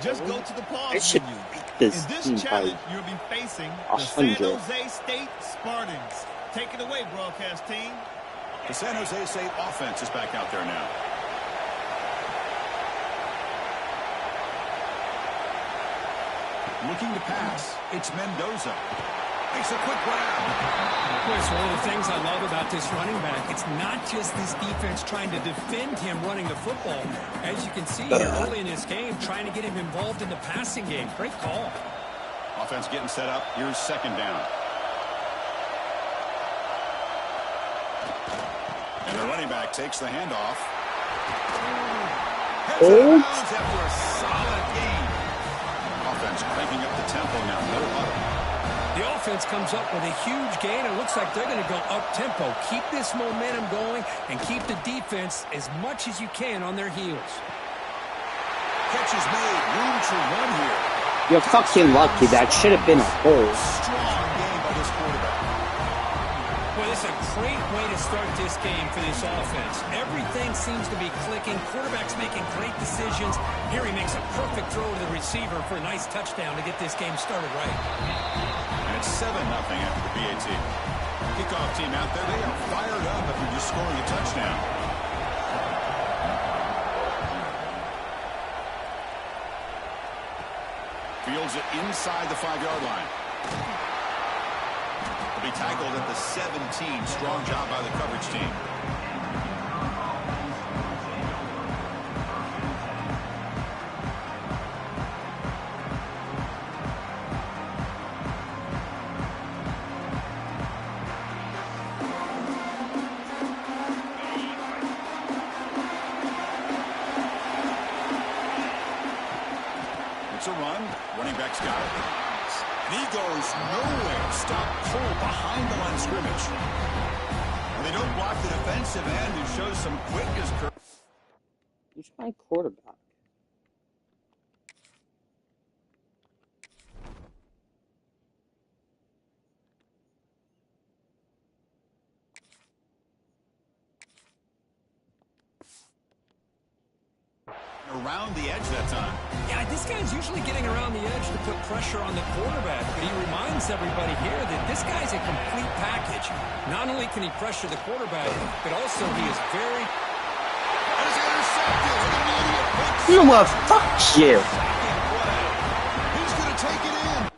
Just go to the I pause should menu. beat In this this team challenge, by you'll be facing the 100. San Jose State Spartans. Take it away, broadcast team. The San Jose State offense is back out there now. Looking to pass, it's Mendoza. Makes a quick grab. It's one of the things I love about this running back. It's not just this defense trying to defend him running the football. As you can see here early in this game, trying to get him involved in the passing game. Great call. Offense getting set up. Here's second down. And the running back takes the handoff. Heads out of bounds after a solid gain. Offense cranking up the tempo now. No huddle. The offense comes up with a huge gain. It looks like they're going to go up-tempo. Keep this momentum going and keep the defense as much as you can on their heels. Catch is made. Room to run here. You're fucking lucky. That should have been a hole. Strong game by this quarterback. Well, this is a great way to start this game for this offense. Everything seems to be clicking. Quarterback's making great decisions. Here he makes a perfect throw to the receiver for a nice touchdown to get this game started right. And it's 7-0 after the BAT. Kickoff team out there, they are fired up after just scoring a touchdown. Fields it inside the 5-yard line. Will be tackled at the 17. Strong job by the coverage team. It's a run. Running back's got it. And he goes nowhere. Stop cold behind the line of scrimmage. And they don't block the defensive end and shows some quickness. Who's my quarterback? Around the edge that time. Yeah, this guy's usually getting around the edge to put pressure on the quarterback, but he reminds everybody here that this guy's a complete package. Not only can he pressure the quarterback, but also he is very... That is intercepted. An immediate pick. You know what? Fuck you. Second play. He's going to take it in.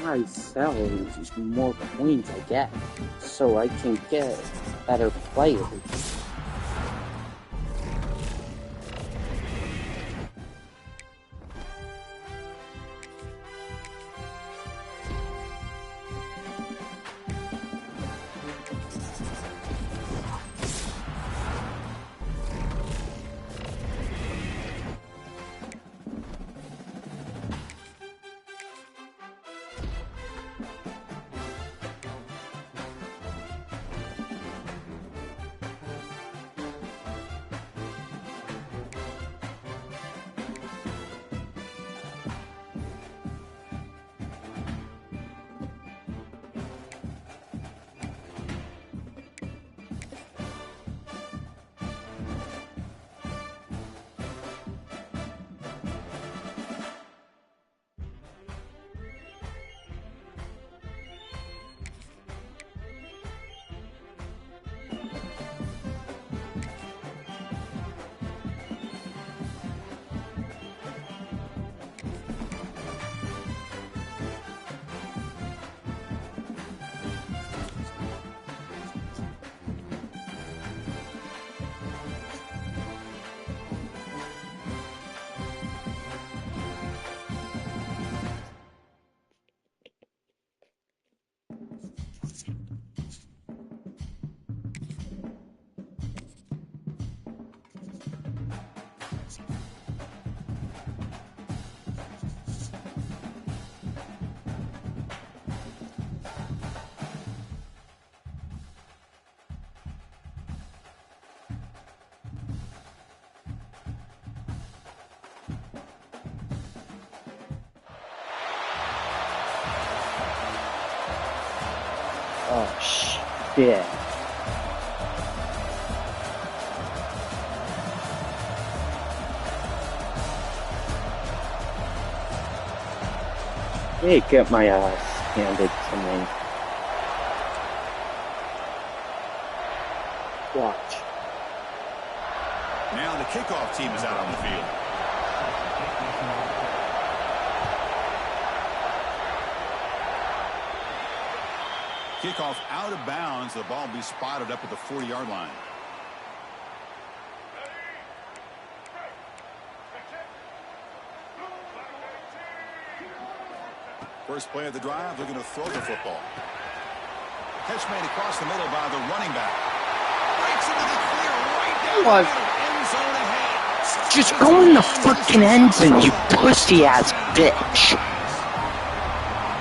I sell, the more points I get, so I can get better players. Oh, shit. Hey, get my ass handed to me. Watch. Now the kickoff team is out on the field. Kickoff out of bounds. The ball will be spotted up at the 40-yard line. First play of the drive, looking to throw the football. Catch made across the middle by the running back. Breaks into the clear right down the middle. End zone ahead. Just go in the fucking end zone, you pussy-ass bitch.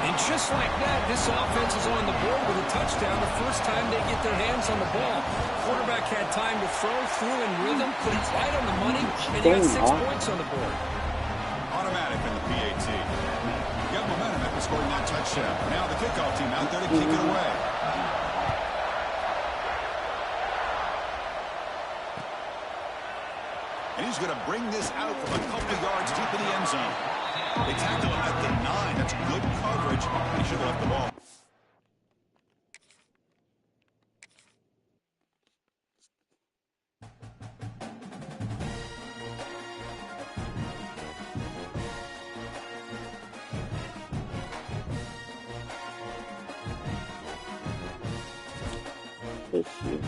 And just like that, this offense is on the board with a touchdown the first time they get their hands on the ball. Quarterback had time to throw in rhythm, put it right on the money, and he got 6 points on the board. Automatic in the PAT. Got momentum after scoring that touchdown. Now the kickoff team out there to kick it away. And he's going to bring this out from a couple of yards deep in the end zone. They tackle him at the 9. That's good coverage. He should have left the ball. This year.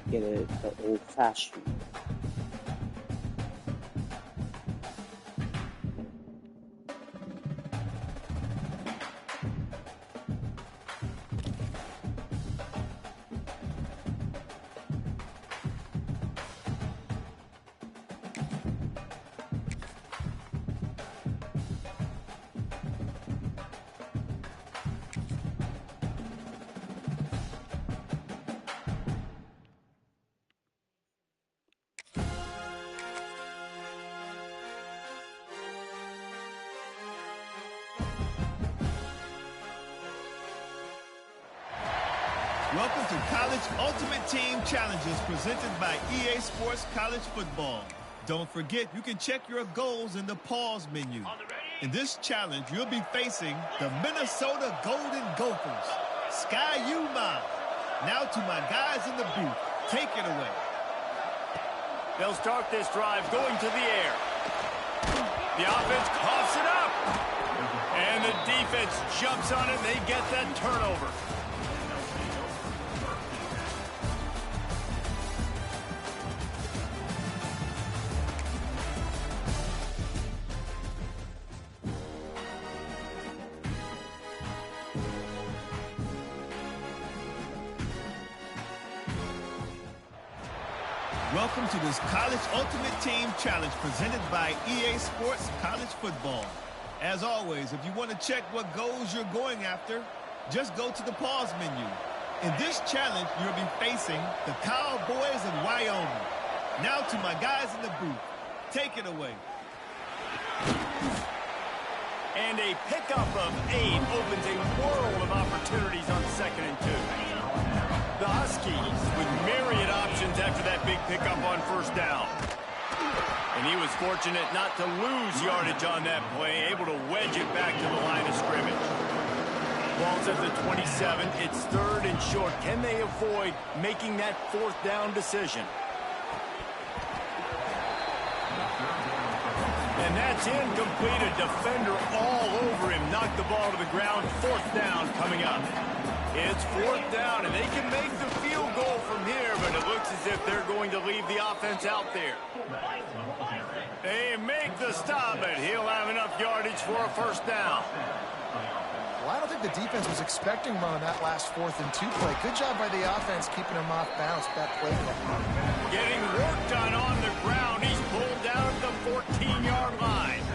get it the old-fashioned. Welcome to College Ultimate Team Challenges presented by EA Sports College Football. Don't forget, you can check your goals in the pause menu. In this challenge, you'll be facing the Minnesota Golden Gophers. Sky U Mile. Now to my guys in the booth. Take it away. They'll start this drive going to the air. The offense coughs it up. And the defense jumps on it, and they get that turnover. Welcome to this College Ultimate Team Challenge presented by EA Sports College Football. As always, if you want to check what goals you're going after, just go to the pause menu. In this challenge, you'll be facing the Cowboys of Wyoming. Now to my guys in the booth. Take it away. And a pickup of 8 opens a world of opportunities on 2nd and 2. The Huskies with myriad options after that big pickup on 1st down. And he was fortunate not to lose yardage on that play, able to wedge it back to the line of scrimmage. Ball's at the 27. It's 3rd and short. Can they avoid making that 4th down decision? And that's incomplete. A defender all over him. Knocked the ball to the ground. 4th down coming up. It's 4th down, and they can make the field goal from here, but it looks as if they're going to leave the offense out there. They make the stop, but he'll have enough yardage for a 1st down. Well, I don't think the defense was expecting him on that last 4th and 2 play. Good job by the offense keeping him off balance with that play. Getting work done on the ground. He's pulled down at the 14-yard line.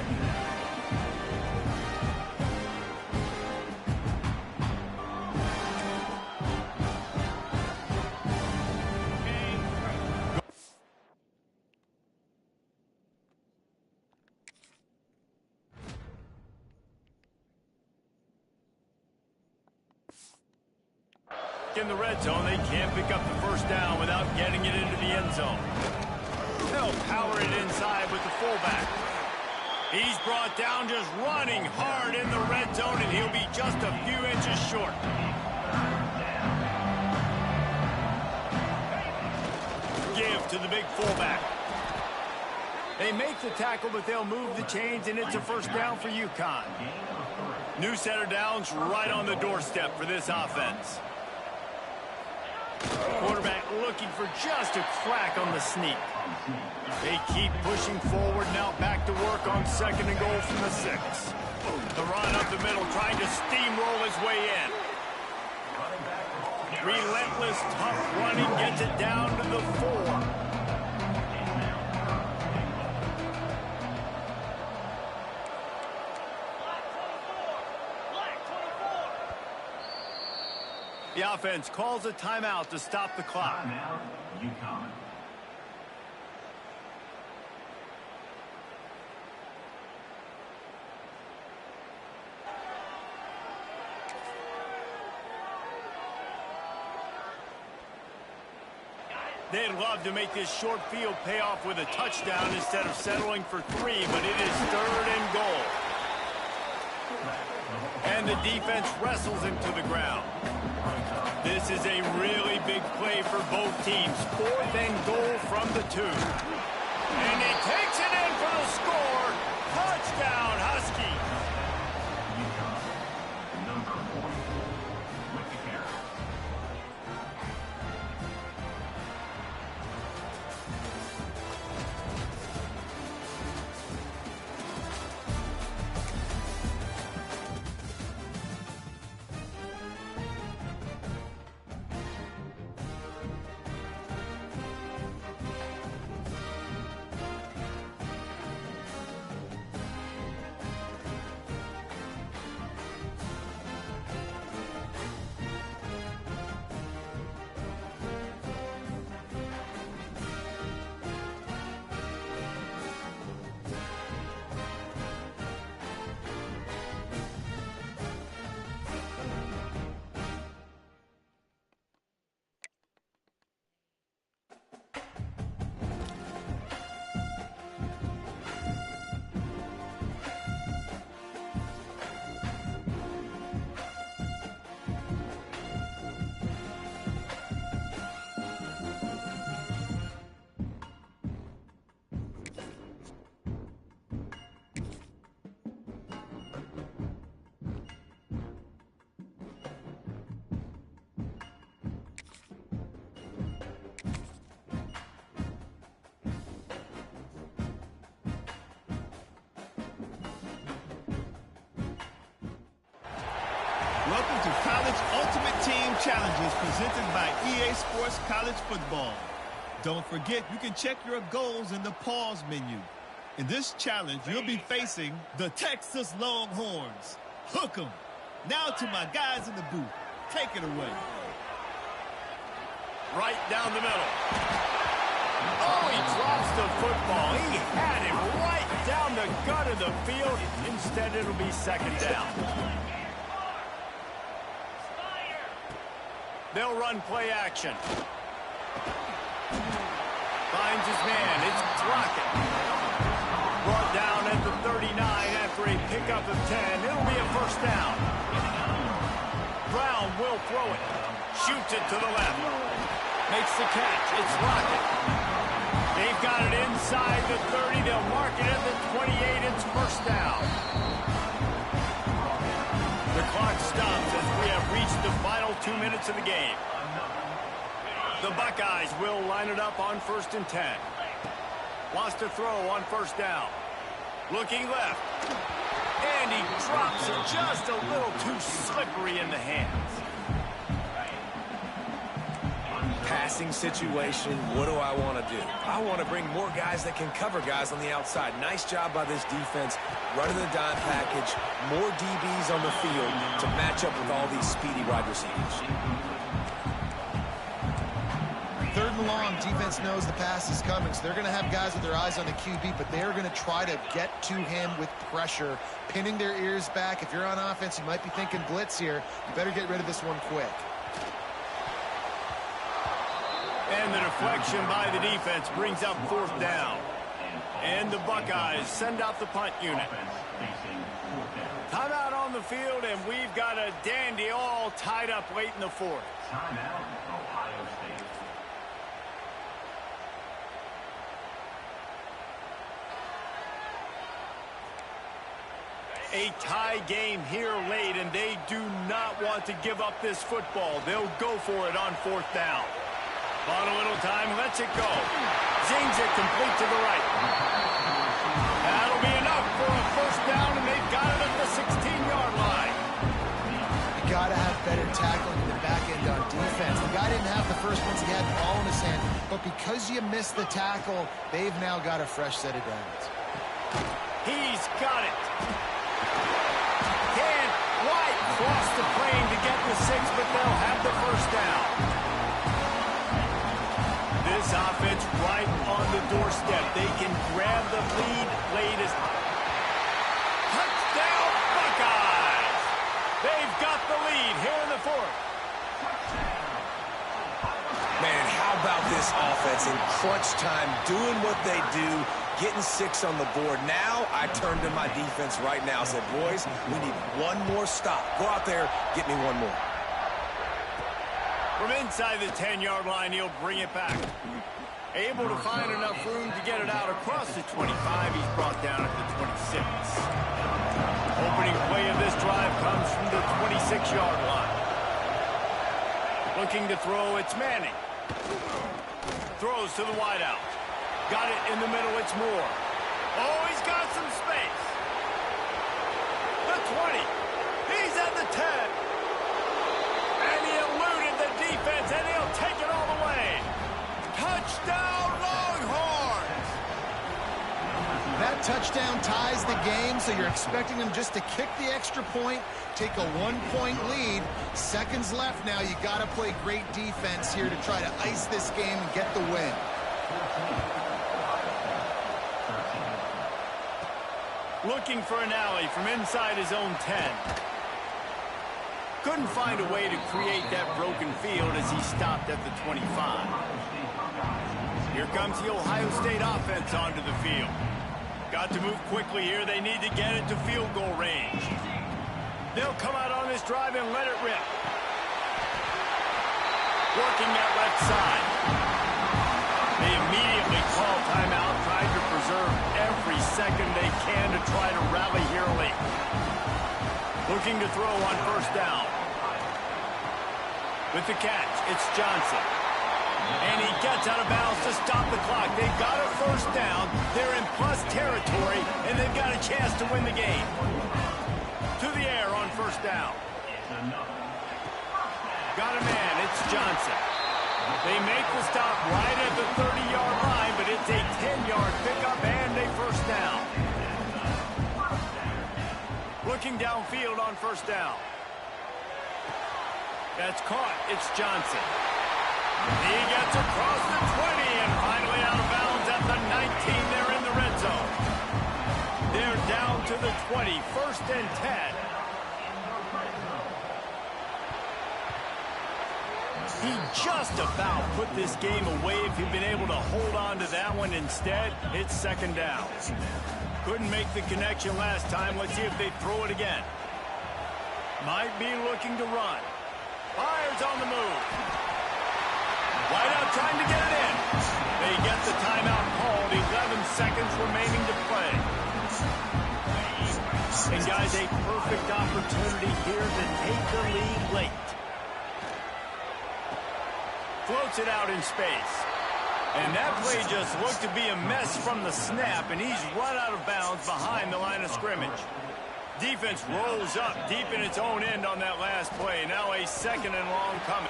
In the red zone, they can't pick up the 1st down without getting it into the end zone. They'll power it inside with the fullback. He's brought down just running hard in the red zone, and he'll be just a few inches short. Give to the big fullback. They make the tackle, but they'll move the chains, and it's a 1st down for UConn. New set of downs right on the doorstep for this offense. Quarterback looking for just a crack on the sneak. They keep pushing forward, now back to work on 2nd and goal from the 6. The run up the middle, trying to steamroll his way in. Relentless, tough running, gets it down to the 4. The offense calls a timeout to stop the clock. Now, UConn. They'd love to make this short field pay off with a touchdown instead of settling for 3, but it is 3rd and goal. And the defense wrestles him to the ground. This is a really big play for both teams. 4th and goal from the 2. And he takes it in for the score. Touchdown, Husky. Number 4 with the carry. Welcome to College Ultimate Team Challenges presented by EA Sports College Football. Don't forget, you can check your goals in the pause menu. In this challenge, you'll be facing the Texas Longhorns. Hook 'em. Now to my guys in the booth. Take it away. Right down the middle. Oh, he drops the football. He had it right down the gut of the field. Instead, it'll be second down. They'll run play action. Finds his man. It's Crockett. Brought down at the 39 after a pickup of 10. It'll be a first down. Brown will throw it. Shoots it to the left. Makes the catch. It's Rocket. They've got it inside the 30. They'll mark it at the 28. It's first down. The clock stops as we have reached the final 2 minutes of the game. The Buckeyes will line it up on 1st and 10. Wants to throw on first down. Looking left. And he drops it just a little too slippery in the hands. Passing situation, what do I want to do? I want to bring more guys that can cover guys on the outside. Nice job by this defense, running the dime package, more DBs on the field to match up with all these speedy wide receivers. 3rd and long, defense knows the pass is coming, so they're going to have guys with their eyes on the QB, but they're going to try to get to him with pressure, pinning their ears back. If you're on offense, you might be thinking blitz here. You better get rid of this one quick. And the deflection by the defense brings up 4th down. And the Buckeyes send out the punt unit. Timeout on the field, and we've got a dandy all tied up late in the 4th. Timeout, Ohio State. A tie game here late, and they do not want to give up this football. They'll go for it on 4th down. On a little time, lets it go. Zings it complete to the right. That'll be enough for a first down, and they've got it at the 16-yard line. You got to have better tackling in the back end on defense. The guy didn't have the first ones. He had the ball in his hand. But because you missed the tackle, they've now got a fresh set of downs. He's got it. Can White cross the plane to get the 6, but they'll have the first down. This offense right on the doorstep. They can grab the lead late as... Touchdown, Buckeyes! They've got the lead here in the 4th. Man, how about this offense in clutch time, doing what they do, getting 6 on the board. Now I turn to my defense right now and said, boys, we need one more stop. Go out there, get me one more. From inside the 10-yard line, he'll bring it back. Able to find enough room to get it out across the 25. He's brought down at the 26. Opening play of this drive comes from the 26-yard line. Looking to throw, it's Manning. Throws to the wideout. Got it in the middle, it's Moore. Oh, he's got some space. The 20. He's at the 10. And he eluded the defense, and he'll take it all the way. Touchdown, Longhorns! That touchdown ties the game, so you're expecting them just to kick the extra point, take a 1-point lead. Seconds left now. You got to play great defense here to try to ice this game and get the win. Looking for an alley from inside his own 10. Couldn't find a way to create that broken field as he stopped at the 25. Here comes the Ohio State offense onto the field. Got to move quickly here. They need to get it to field goal range. They'll come out on this drive and let it rip. Working that left side. They immediately call timeout, trying to preserve every second they can to try to rally here late. Looking to throw on first down. With the catch, it's Johnson. And he gets out of bounds to stop the clock. They've got a first down. They're in plus territory, and they've got a chance to win the game. To the air on first down. Got a man, it's Johnson. They make the stop right at the 30-yard line, but it's a 10-yard pickup and a first down. Looking downfield on first down. That's caught. It's Johnson. He gets across the 20 and finally out of bounds at the 19. They're in the red zone. They're down to the 20, first and 10. He just about put this game away if he'd been able to hold on to that one. Instead, it's second down. Couldn't make the connection last time. Let's see if they throw it again. Might be looking to run. Fires on the move. Wideout trying to get it in. They get the timeout called. 11 seconds remaining to play. And guys, a perfect opportunity here to take the lead late. Floats it out in space. And that play just looked to be a mess from the snap, and he's run out of bounds behind the line of scrimmage. Defense rolls up deep in its own end on that last play. Now a second and long coming.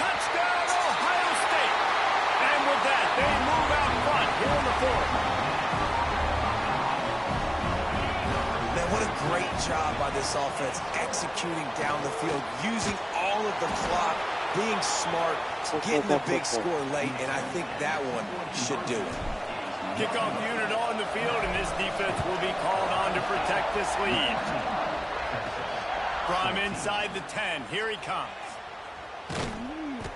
Touchdown, Ohio State! And with that, they move out front here in the fourth. Man, what a great job by this offense executing down the field, using all of the clock, being smart, getting the big score late, and I think that one should do it. Kickoff unit on the field, and this defense will be called on to protect this lead. From inside the 10, here he comes.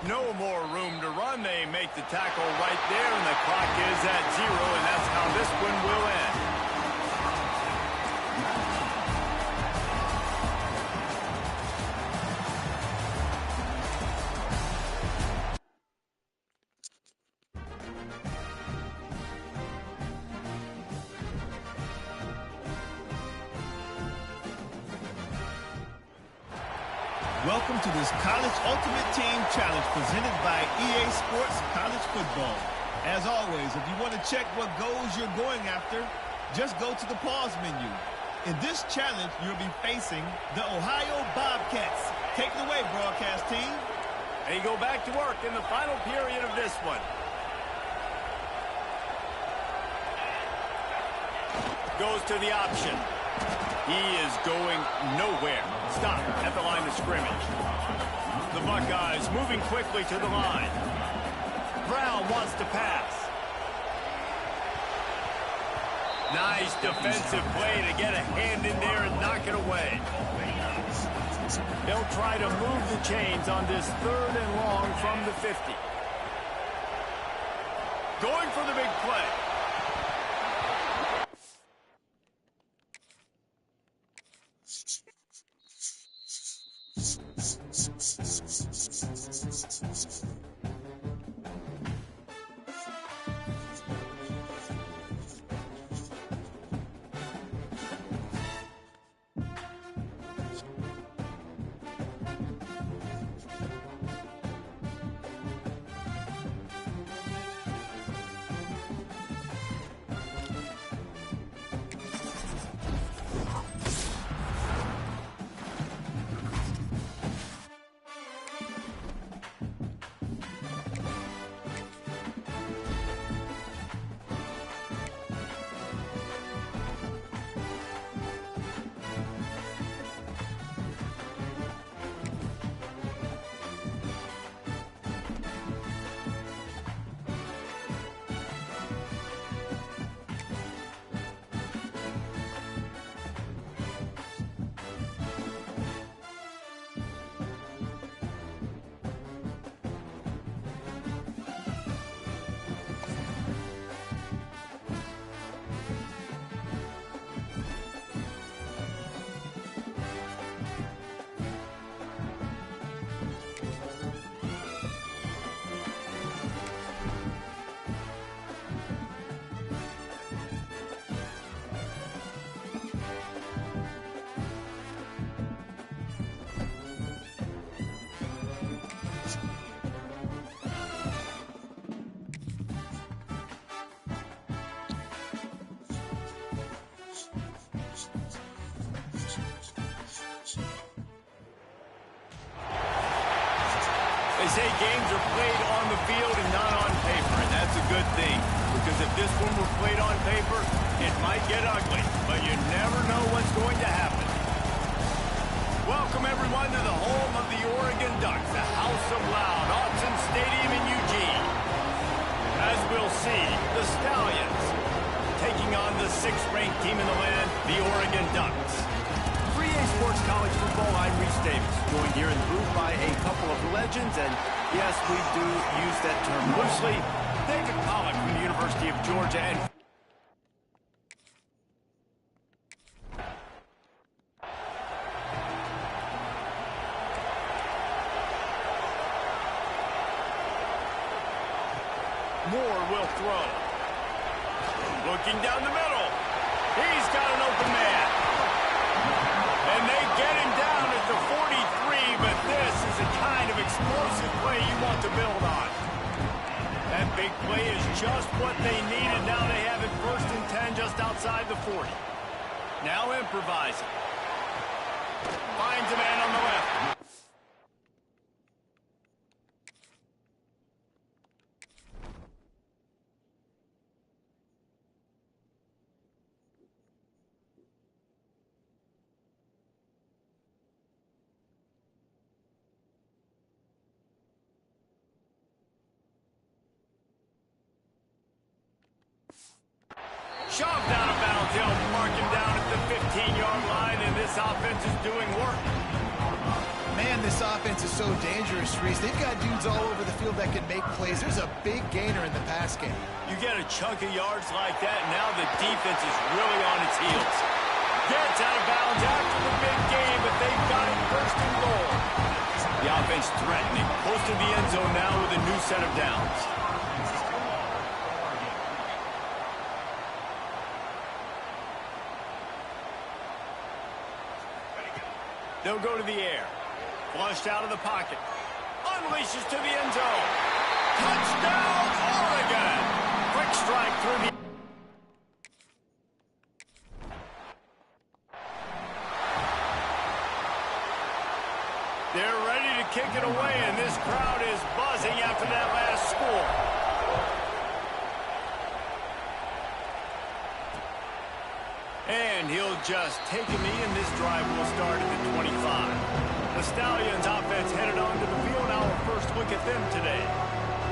No more room to run. They make the tackle right there, and the clock is at 0, and that's how this one will end. Welcome to this College Ultimate Team Challenge presented by EA Sports College Football. As always, if you want to check what goals you're going after, just go to the pause menu. In this challenge, you'll be facing the Ohio Bobcats. Take it away, broadcast team. They go back to work in the final period of this one. Goes to the option. He is going nowhere. Stop at the line of scrimmage. The Buckeyes moving quickly to the line. Brown wants to pass. Nice defensive play to get a hand in there and knock it away. They'll try to move the chains on this third and long from the 50. Going for the big play. They say games are played on the field and not on paper, and that's a good thing. Because if this one were played on paper, it might get ugly, but you never know what's going to happen. Welcome, everyone, to the home of the Oregon Ducks, the House of Loud, Autzen Stadium in Eugene. As we'll see, the Stallions taking on the 6th-ranked team in the land, the Oregon Ducks. 3A Sports College Football, I'm Reese Davis, joined here in the booth by a couple of legends, and yes, we do use that term loosely. David Pollock from the University of Georgia and Moore will throw. Looking down the middle. He's got an open man. And they get him down at the 43, but this is the kind of explosive play you want to build on. That big play is just what they needed. Now they have it 1st and 10 just outside the 40. Now improvising. Finds a man on the left. Shoved out of bounds. They'll mark him down at the 15-yard line, and this offense is doing work. Man, this offense is so dangerous, Reese. They've got dudes all over the field that can make plays. There's a big gainer in the pass game. You get a chunk of yards like that, and now the defense is really on its heels. Gets out of bounds after the big game, but they've got it 1st and goal. The offense threatening, close to the end zone now with a new set of downs. They'll go to the air. Flushed out of the pocket. Unleashes to the end zone. Touchdown, Oregon! Quick strike through the... They're ready to kick it away, and this crowd is buzzing after that last score. And he'll just take a knee, and this drive will start at the 25. The Stallions offense headed onto the field. Our first look at them today.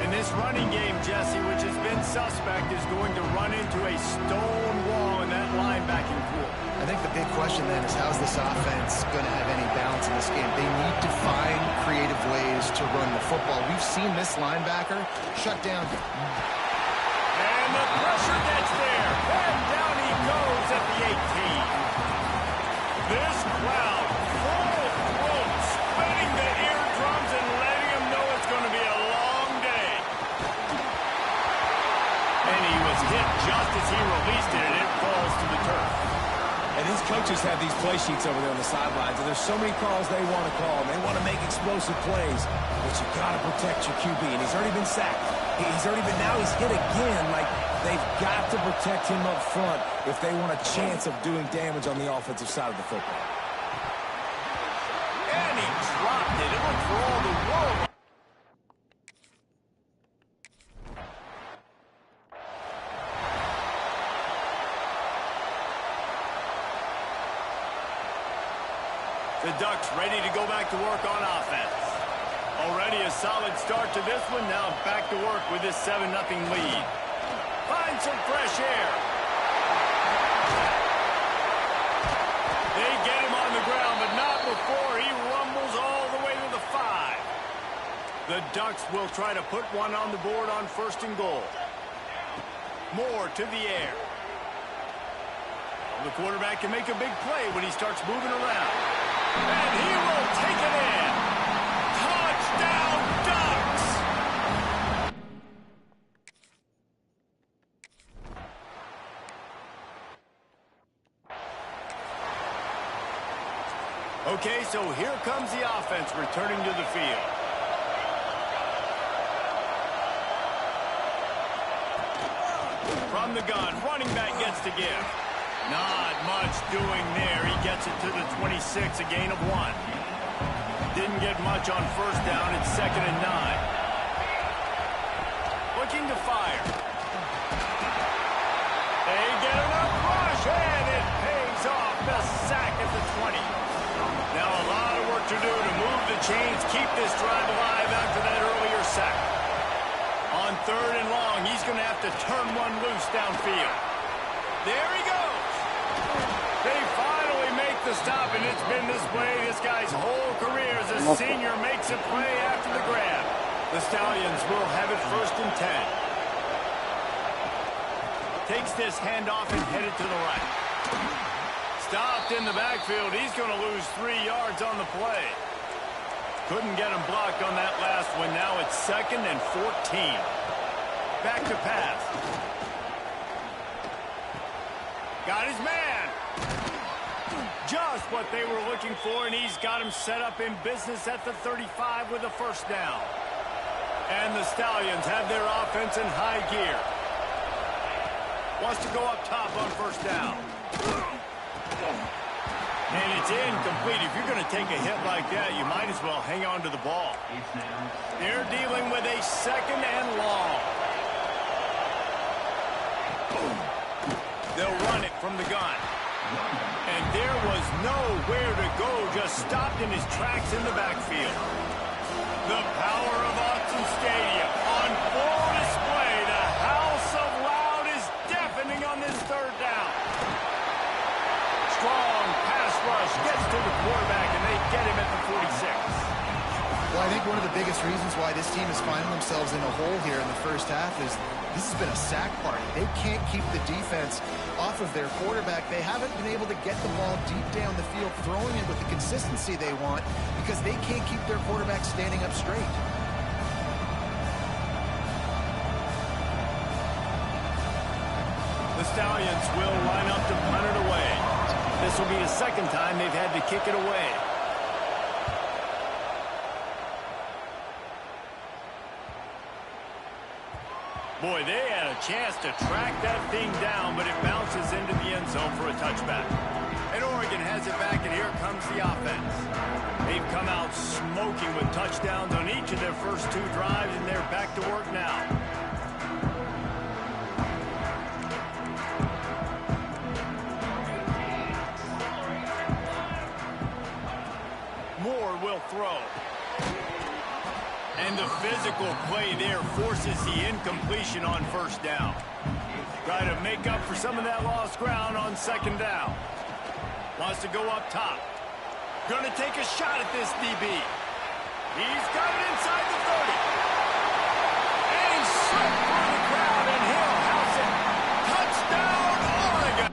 And this running game, Jesse, which has been suspect, is going to run into a stone wall in that linebacking pool. I think the big question then is how's this offense going to have any balance in this game? They need to find creative ways to run the football. We've seen this linebacker shut down. And the pressure gets there. And down he goes at the 18. This crowd, full throat, spinning the eardrums and letting them know it's going to be a long day. And he was hit just as he released it, and it falls to the turf. And these coaches have these play sheets over there on the sidelines, and there's so many calls they want to call. They want to make explosive plays, but you got to protect your QB, and he's already been sacked. Now he's hit again. Like, they've got to protect him up front if they want a chance of doing damage on the offensive side of the football. And he dropped it. It looked for all the world. The Ducks ready to go back to work on offense. Already a solid start to this one. Now back to work with this 7-0 lead. Find some fresh air. They get him on the ground, but not before he rumbles all the way to the 5. The Ducks will try to put one on the board on 1st and goal. Moore to the air. The quarterback can make a big play when he starts moving around. And he will take it in. Touchdown, Ducks! Okay, so here comes the offense returning to the field. From the gun, running back gets to give. Not much doing there. He gets it to the 26, a gain of 1. Didn't get much on first down. It's 2nd and 9. Looking to fire. They get enough rush, and it pays off. The sack at the 20. Now a lot of work to do to move the chains, keep this drive alive after that earlier sack. On 3rd and long, he's going to have to turn one loose downfield. There he goes. They finally make the stop, and it's been this way this guy's whole career as a senior makes a play after the grab. The Stallions will have it 1st and 10. Takes this handoff and headed to the right. Stopped in the backfield. He's going to lose 3 yards on the play. Couldn't get him blocked on that last one. Now it's 2nd and 14. Back to pass. Got his man. Just what they were looking for, and he's got him set up in business at the 35 with a 1st down. And the Stallions have their offense in high gear. Wants to go up top on 1st down. And it's incomplete. If you're going to take a hit like that, you might as well hang on to the ball. They're dealing with a 2nd and long. They'll run it from the gun. And there was nowhere to go, just stopped in his tracks in the backfield. The power of Autzen Stadium on full display. The house of loud is deafening on this 3rd down. Strong pass rush gets to the quarterback, and they get him at the 46. Well, I think one of the biggest reasons why this team is finding themselves in a hole here in the first half is this has been a sack party. They can't keep the defense off of their quarterback. They haven't been able to get the ball deep down the field, throwing it with the consistency they want because they can't keep their quarterback standing up straight. The Stallions will line up to punt it away. This will be the 2nd time they've had to kick it away. Boy, they had a chance to track that thing down, but it bounces into the end zone for a touchback. And Oregon has it back, and here comes the offense. They've come out smoking with touchdowns on each of their first 2 drives, and they're back to work now. Moore will throw. And the physical play there forces the incompletion on 1st down. Try to make up for some of that lost ground on 2nd down. Wants to go up top. Gonna take a shot at this DB. He's got it inside the 30. And he's slipped through the crowd, and he'll house it. Touchdown, Oregon!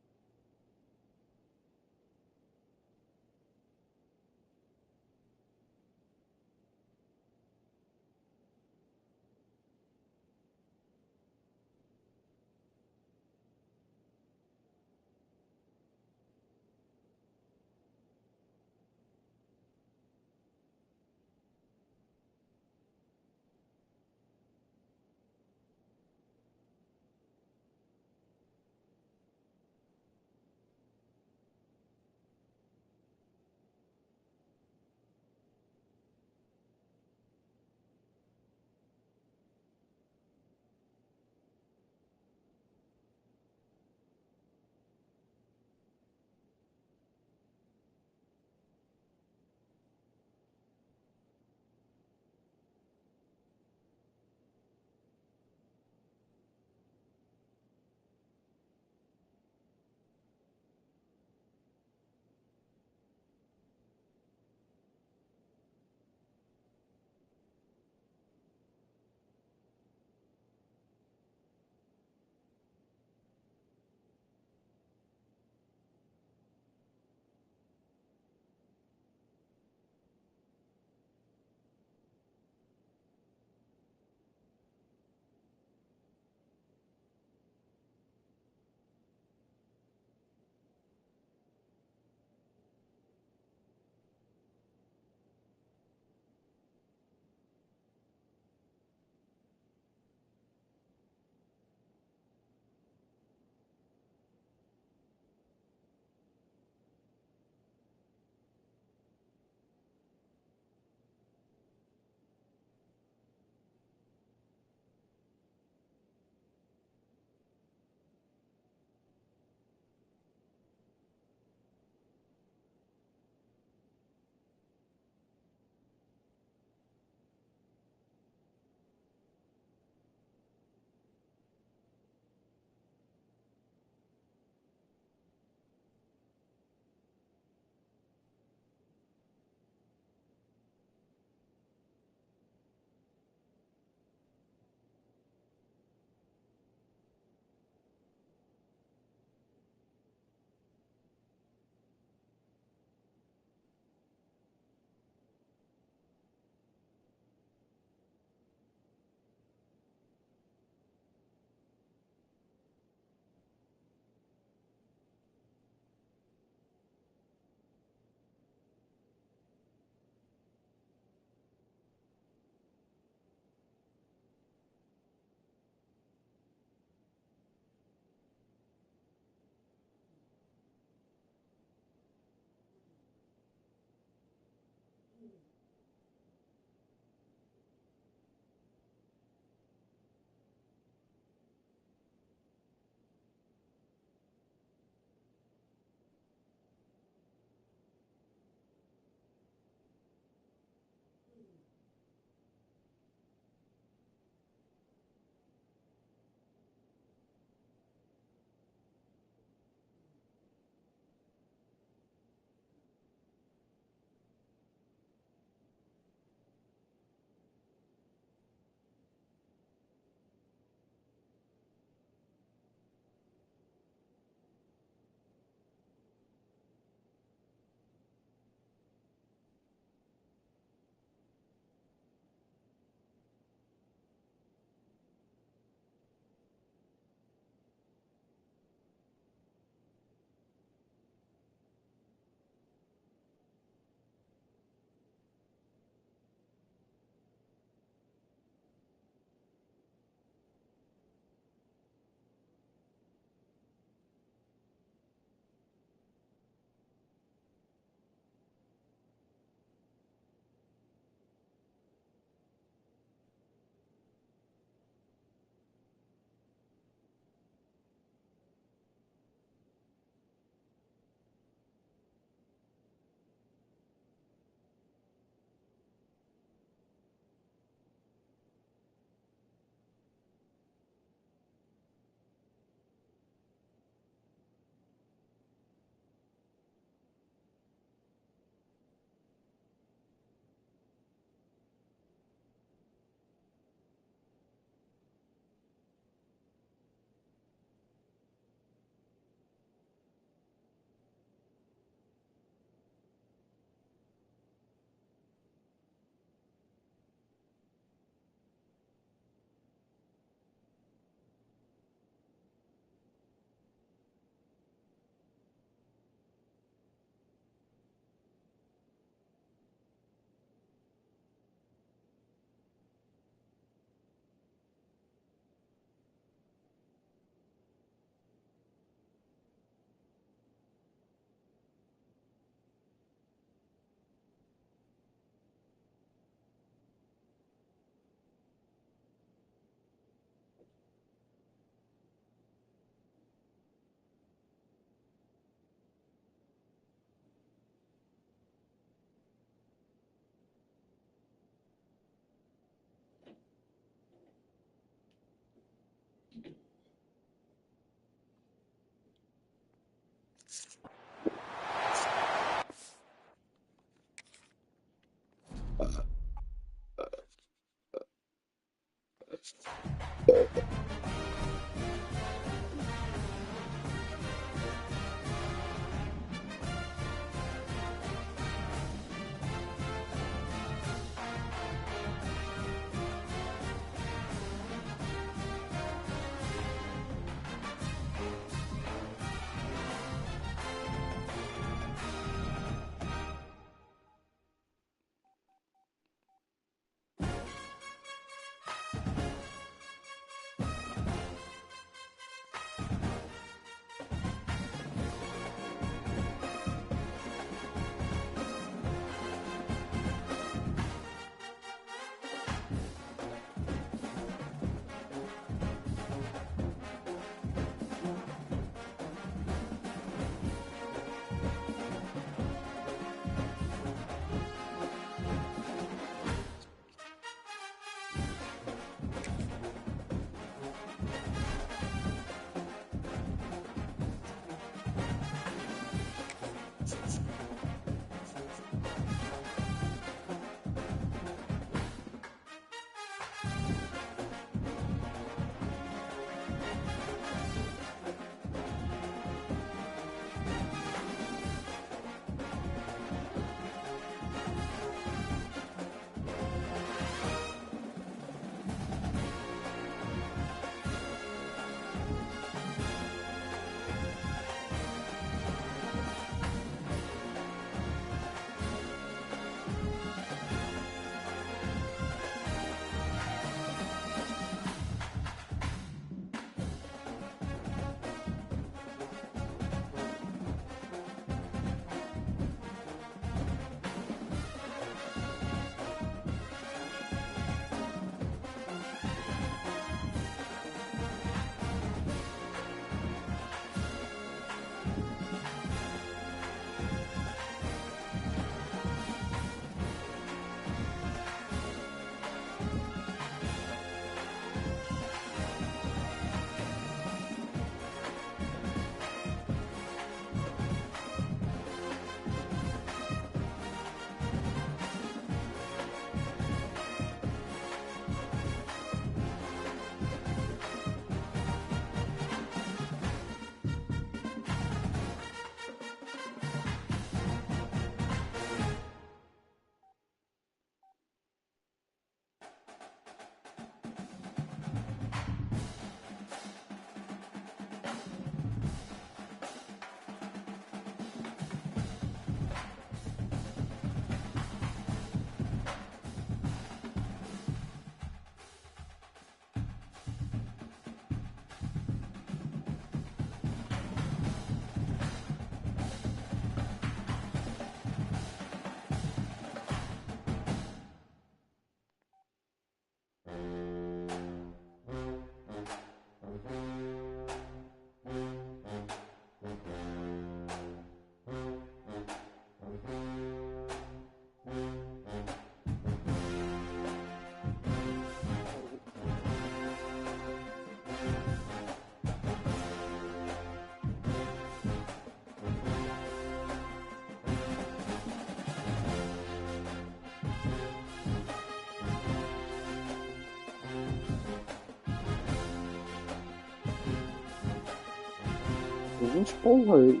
Orange Bowl.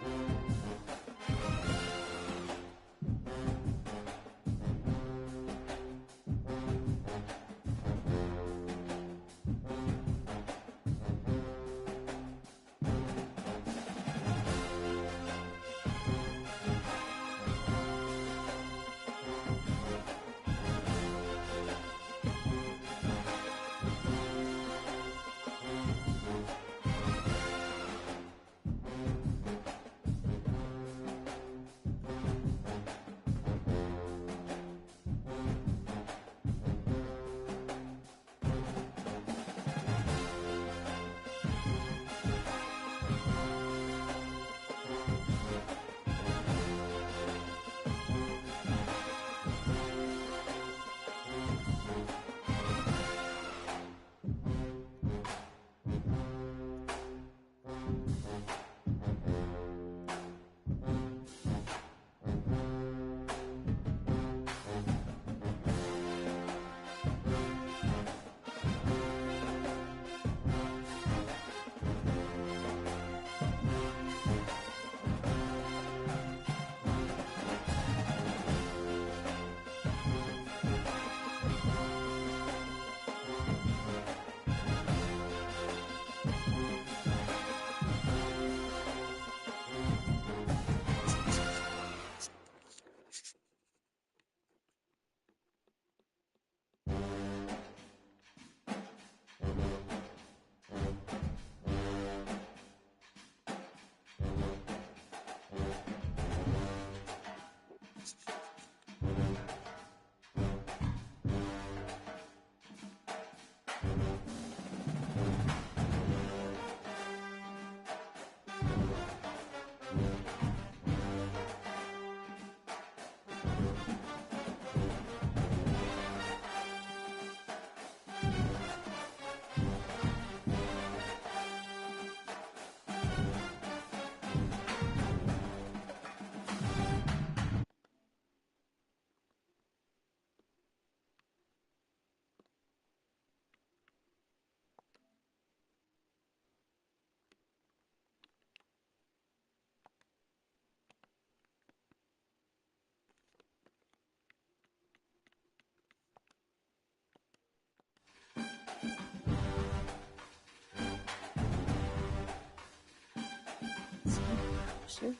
Sure.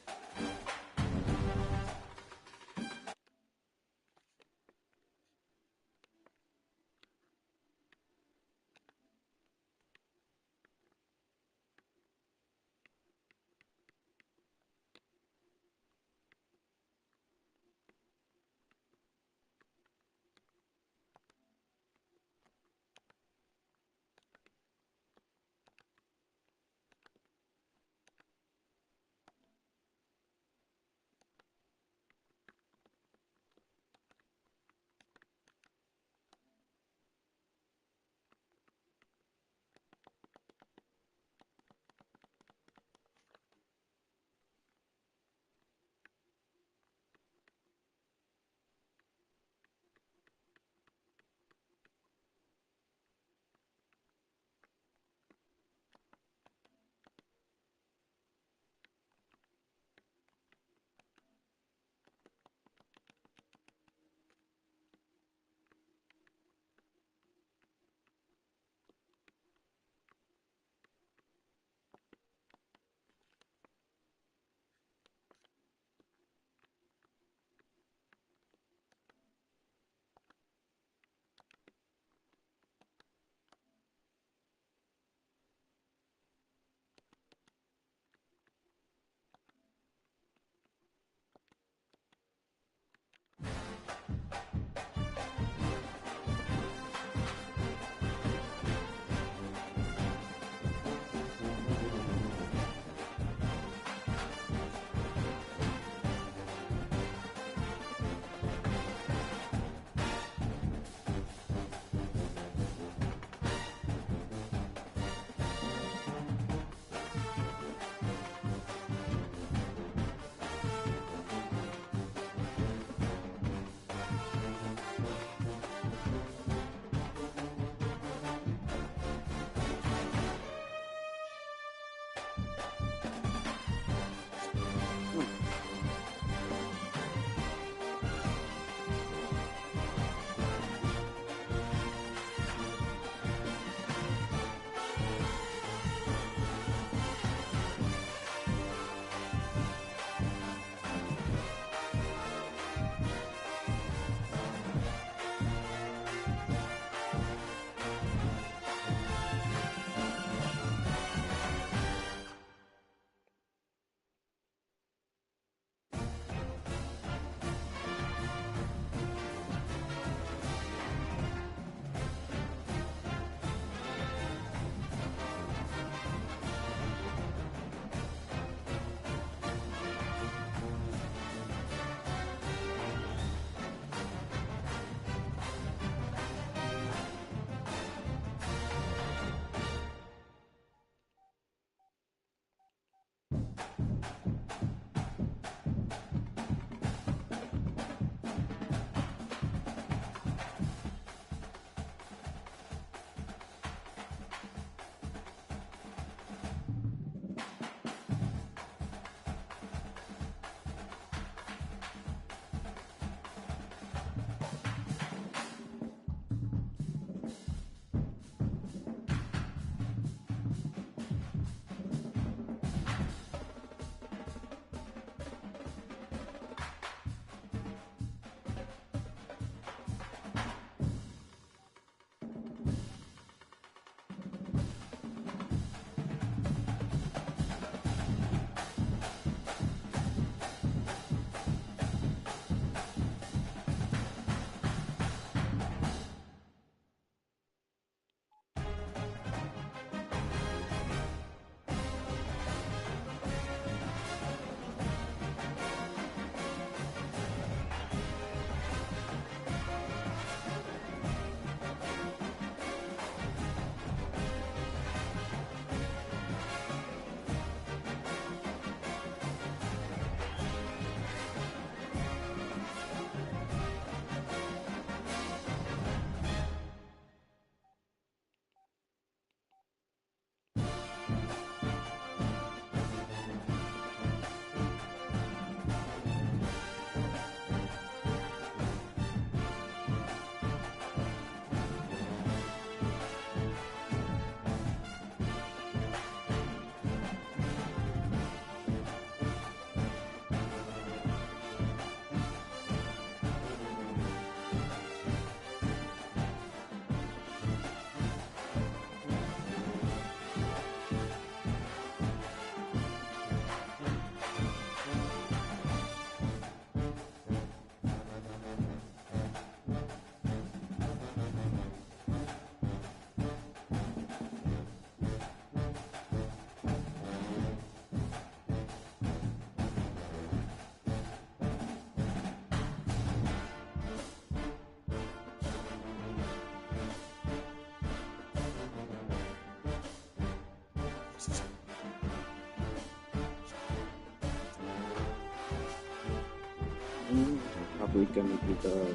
probably gonna be the away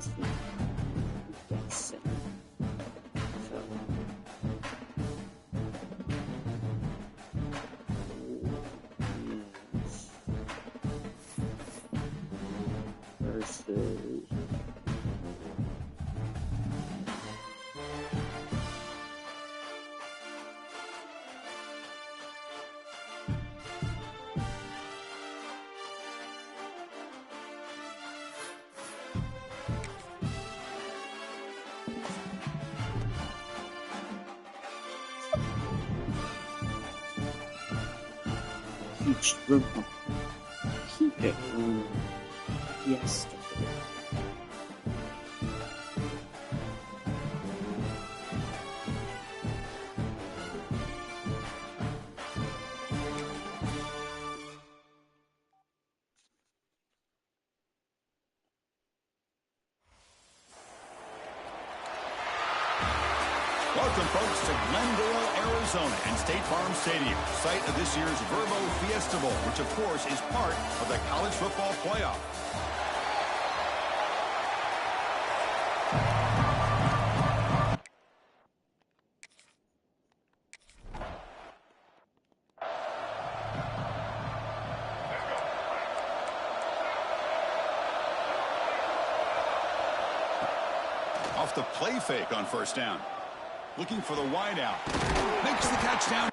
team, I'm guessing. So, yes. Versus huge room. Keep it on yesterday. Welcome, folks, to Glendale, Arizona, and State Farm Stadium, site of this year's Verbo Fiesta Bowl, which, of course, is part of the college football playoff. Off the play fake on first down. Looking for the wide out. Makes the touchdown.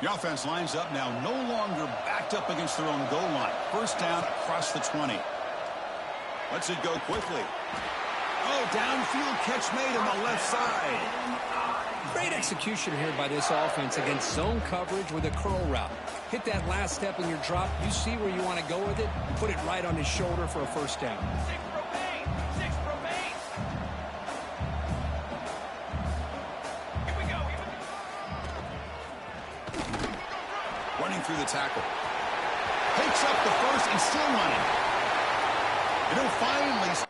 The offense lines up now, no longer backed up against their own goal line. First down across the 20. Lets it go quickly. Oh, downfield catch made on the left side. Great execution here by this offense against zone coverage with a curl route. Hit that last step in your drop. You see where you want to go with it. Put it right on his shoulder for a first down. 6 remain. 6 remain. Here we go. Running through the tackle. Takes up the first and still running. And he'll finally...